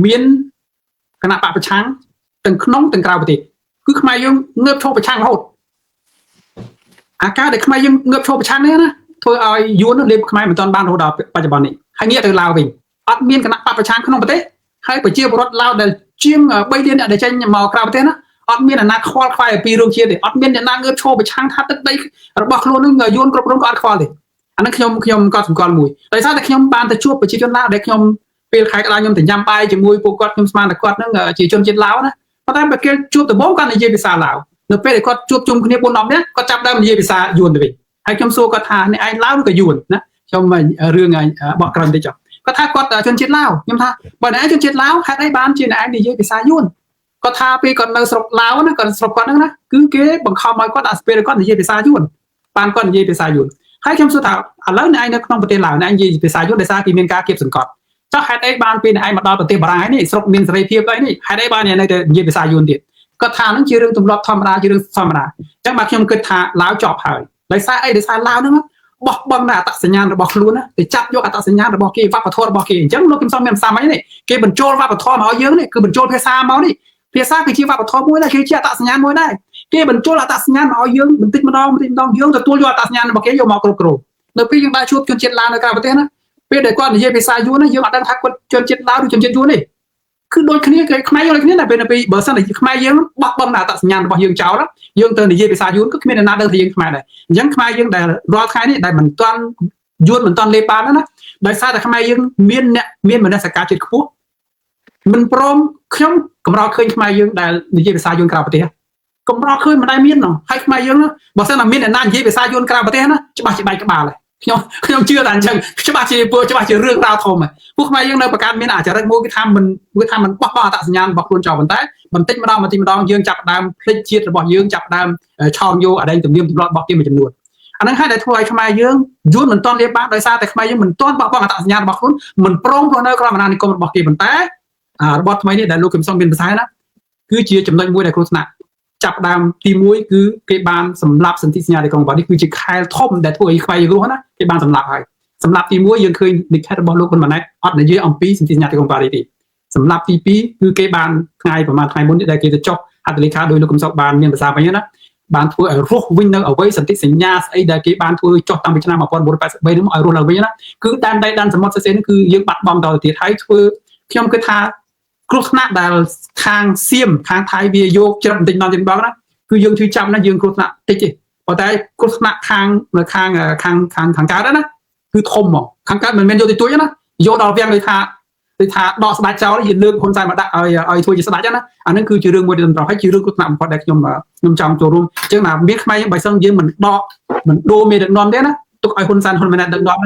មានគណៈបកប្រឆាំងទាំងក្នុងទាំងក្រៅប្រទេសគឺខ្មែរយើងងើបឈរប្រឆាំងរហូតអាការដែលខ្មែរយើងងើបឈរប្រឆាំងនេះណាធ្វើឲ្យយួនលេបខ្មែរមិនទាន់បានរហូតដល់បច្ចុប្បន្ននេះហើយងាកទៅឡាវវិញអត់មានគណៈបកប្រឆាំងក្នុងប្រទេសហើយប្រជាពលរដ្ឋឡាវដែលជាង3លានអ្នកដែលចេញមកក្រៅប្រទេសណាអត់មានអាណាខ្វល់ខ្វាយពីរឿងជាតិទេអត់មានអ្នកណាងើបឈរប្រឆាំងថាទឹកដីរបស់ខ្លួននឹងយួនគ្រប់គ្រងក៏អត់ខ្វល់ទេអានេះខ្ញុំក៏សម្គាល់មួយដោយសារតែខ្ញុំបានទៅជួបប្រជាជនឡាវដែលខ្ញុំពេលខែក្តៅខ្ញុំទៅញ៉ាំបាយជាមួយពួកគាត់ខ្ញុំស្មានតែគាត់នឹងជាជនជាតិឡាវណាប៉ុន្តែបើគេជួបដំបូងគាត់និយាយភាសាឡាវនៅពេលដែលគាត់ជួបជុំគ្នា4-10នាក់គាត់ចាប់ដើមនិយាយភាសាយួនទៅវិញហើយខ្ញុំសួរគាត់ថាអ្នកឯងឡាវឬក៏យួនណាខ្ញុំរឿងបកក្រោយបន្តិចចុះគាត់ថាគាត់ជនជាតិឡាវខ្ញុំថាបើអ្នកឯងជនជាតិឡាវហេតុអីបានជាអ្នកឯងនិយាយភាសាយួនគាត់ថាពេលគាត់នៅស្រុកឡាវណាគាត់ស្រុកគាត់ហ្នឹងណាគឺគេបង្ខំឲ្យគាត់ដល់ពេលគាត់និយាយភាសាយួនបានគាត់និយាយភាសាយួនហើយខ្ញុំសួរថាឥឡូវអ្នកឯងនៅក្នុងប្រទេសឡាវអ្នកឯងនិយាយភាសាយួនដោយសារគេមានការគៀបសង្កត់ចុះហេតុអីបានពេលអ្នកឯងមកដល់ប្រទេសបារាំងហើយនេះស្រុកមានសេរីភាពហើយនេះហេតុអីបានអ្នកនៅតែនិយាយភាសាយួនទៀតគាត់ថាហ្នឹងជារឿងទម្លាប់ធម្មតាជារឿងធម្មតាអញ្ចឹងបាទខ្ញុំគិតថាឡាវចប់ហើយដោយសារអីដោយសារឡាវហ្នឹងបោះបង់នៅអត្តសញ្ញាណរបស់ខ្លួនណាទៅចាប់យកអត្តសញ្ញាណរបស់គេវប្បធម៌របស់គេអញ្ចឹងលោកខ្ញុំសំមានសាមអីនេះគេបញ្ចូលវប្បធម៌មកឲ្យយើងនេះគឺបញ្ចូលភាសាមកនេះភាសាគឺជាវប្បធម៌មួយដែរគឺជាអត្តសញ្ញាណមួយដែរគេបញ្ចូលអត្តសញ្ញាណមកឲ្យយើងបន្តិចម្ដងយើងទទួលយកអត្តសញ្ញាណរបស់គេយកមកគ្រប់គ្រងនៅពេលយើងបានជួបជនជាតិឡាវនៅក្រៅប្រទេសណាពេលដែលគាត់និយាយភាសាយួនណាយើងអត់ដឹងថាគាត់ជនជាតិឡាវឬជនជាតិយួនទេគឺដូចគ្នាគេខ្មែរយើងដូចគ្នាតែពេលបើសិនតែខ្មែរយើងបោះបង់អត្តសញ្ញាណរបស់យើងចោលយើងទៅនិយាយភាសាយួនក៏គ្មានអ្នកណាដឹងថាយើងខ្មែរដែរអញ្ចឹងខ្មែរយើងដែលរាល់ថ្ងៃនេះដែលមិនទាន់យួនមិនទាន់លេបបានណាដោយសារតែខ្មែរយើងមានអ្នកមានមនសិការជាតិខ្ពស់មិនព្រមខ្ញុំកម្រឃើញខ្មែរយើងដែលនិយាយភាសាយួនក្រៅប្រទេសកម្រឃើញមិនដែលមាននោះហើយខ្មែរយើងបើសិនតែមានអ្នកណានិយាយភាសាយួនក្រៅប្រទេសណាច្បាស់ជាបែកក្បាលហើយខ្ញុំជឿថាអញ្ចឹងច្បាស់ជារឿងរ៉ាវធំហើយពួកខ្មែរយើងនៅប្រកាសមានអាចរិតមួយគឺថាមិនបោះបង់អត្តសញ្ញាណរបស់ខ្លួនចោលប៉ុន្តែបន្តិចម្ដងយើងចាប់ដើមភ្លេចជាតិរបស់យើងចាប់ដើមឆោមយកអដែងទំនៀមទម្លាប់របស់គេមួយចំនួនអាហ្នឹងហើយដែលធ្វើឲ្យខ្មែរយើងយួនមិនទាន់លៀបបានដោយសារតែខ្មែរយើងមិនទាន់បោះបង់អត្តសញ្ញាណរបស់ខ្លួនមិនព្រមរស់នៅក្រោមអាណានិគមរបស់គេប៉ុន្តែរបបថ្មីនេះដែលលោកកឹមសុខមានប្រសាសន៍ណាគឺជាចំណុចមួយដែលគ្រោះថ្នាក់ចាប់ដើមទី1គឺគេបានសម្លាប់សន្ធិសញ្ញាទីក្រុងបាល់នេះគឺជាខែលធំដែលធ្វើឲ្យខ្មែរយើងរស់ណាគេបានសម្លាប់ហើយ សម្រាប់ទី1យើងឃើញនិកាយរបស់លោកហ៊ុនម៉ាណែតអត់និយាយអំពីសន្ធិសញ្ញាទីក្រុងប៉ារីសទេសម្រាប់ទី2គឺគេបានថ្ងៃប្រហែលថ្ងៃមុននេះដែលគេទៅចុះហត្ថលេខាដោយលោកកឹមសុខបានមានប្រសាសន៍វិញណាបានធ្វើឲ្យរស់វិញនៅអ្វីសន្ធិសញ្ញាស្អីដែលគេបានធ្វើចុះតាំងពីឆ្នាំ1983នេះមកឲ្យរស់ឡើងវិញណាគឺដែនដីដែនសមុទ្រសរសេរនេះគឺយើងបាត់បង់តទៅទៀតហើយធ្វើខ្ញុំគិតថាគ្រោះថ្នាក់ដែលខាងសៀមខាងថៃវាយកច្រឹបបន្តិចម្ដងទៀតបងណាគឺយើងជួយចាំណាយើងគ្រោះថ្នាក់តិចទេប៉ុន្តែគ្រោះថ្នាក់ខាងកើតណាគឺធំហ្មងខាងកើតមិនមែនយកទៅទួយណាយកដល់វាំងដូចថាដកស្ដាច់ចោលយើងលើកហ៊ុនសែនមកដាក់ឲ្យធ្វើជាស្ដាច់ណាអានឹងគឺជារឿងមួយដែលត្រង់ហើយជារឿងគ្រោះថ្នាក់បំផុតដែលខ្ញុំចង់ចូលរួមអញ្ចឹងណាមានខ្មែរយើងបើសិនយើងមិនដូរមេដឹកនាំទេណាទុកឲ្យហ៊ុនម៉ាណែតដឹកនាំ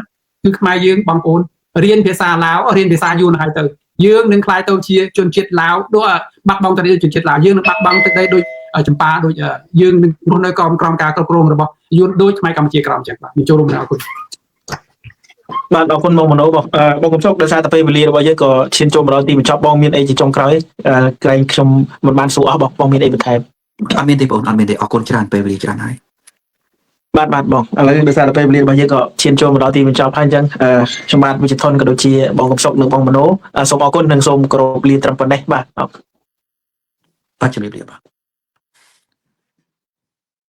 គឺខ្មែរយើងបងប្អូនរៀនភាសាឡាវរៀនភាសាយួនហើយទៅយើងនឹងខ្លាយទៅជាជនជាតិឡាវដូចបាត់បង់ទៅជនជាតិឡាវយើងនឹងបាត់បង់ទឹកដីដូចចម្ប៉ាដូចយើងនឹងរស់នៅក្រោមការគ្រប់គ្រងរបស់យួនដូចខ្មែរកម្ពុជាក្រោមអញ្ចឹងបាទចូលរួមអរគុណបាទអរគុណបងមនោបងកំសុកដោយសារតែពេលវេលារបស់យើងក៏ឈានចូលមកដល់ទីបញ្ចប់បងមានអីជាចុងក្រោយក្រែងខ្ញុំមិនបានសួរអស់បងមានអីបន្ថែមអត់មានទេបងអត់មានទេអរគុណច្រើនពេលវេលាច្រើនហើយបាទបងឥឡូវដោយសារតែពេលវេលារបស់យើងក៏ឈានចូលមកដល់ទីបញ្ចប់ហើយអញ្ចឹងខ្ញុំបាទវិជ្ជធនក៏ដូចជាបងកំសុកនិងបងមនោសូមអរគុណនិងសូមគោរពលាត្រឹមប៉ុណ្ណេះបាទបាទជំរាបលាបាទ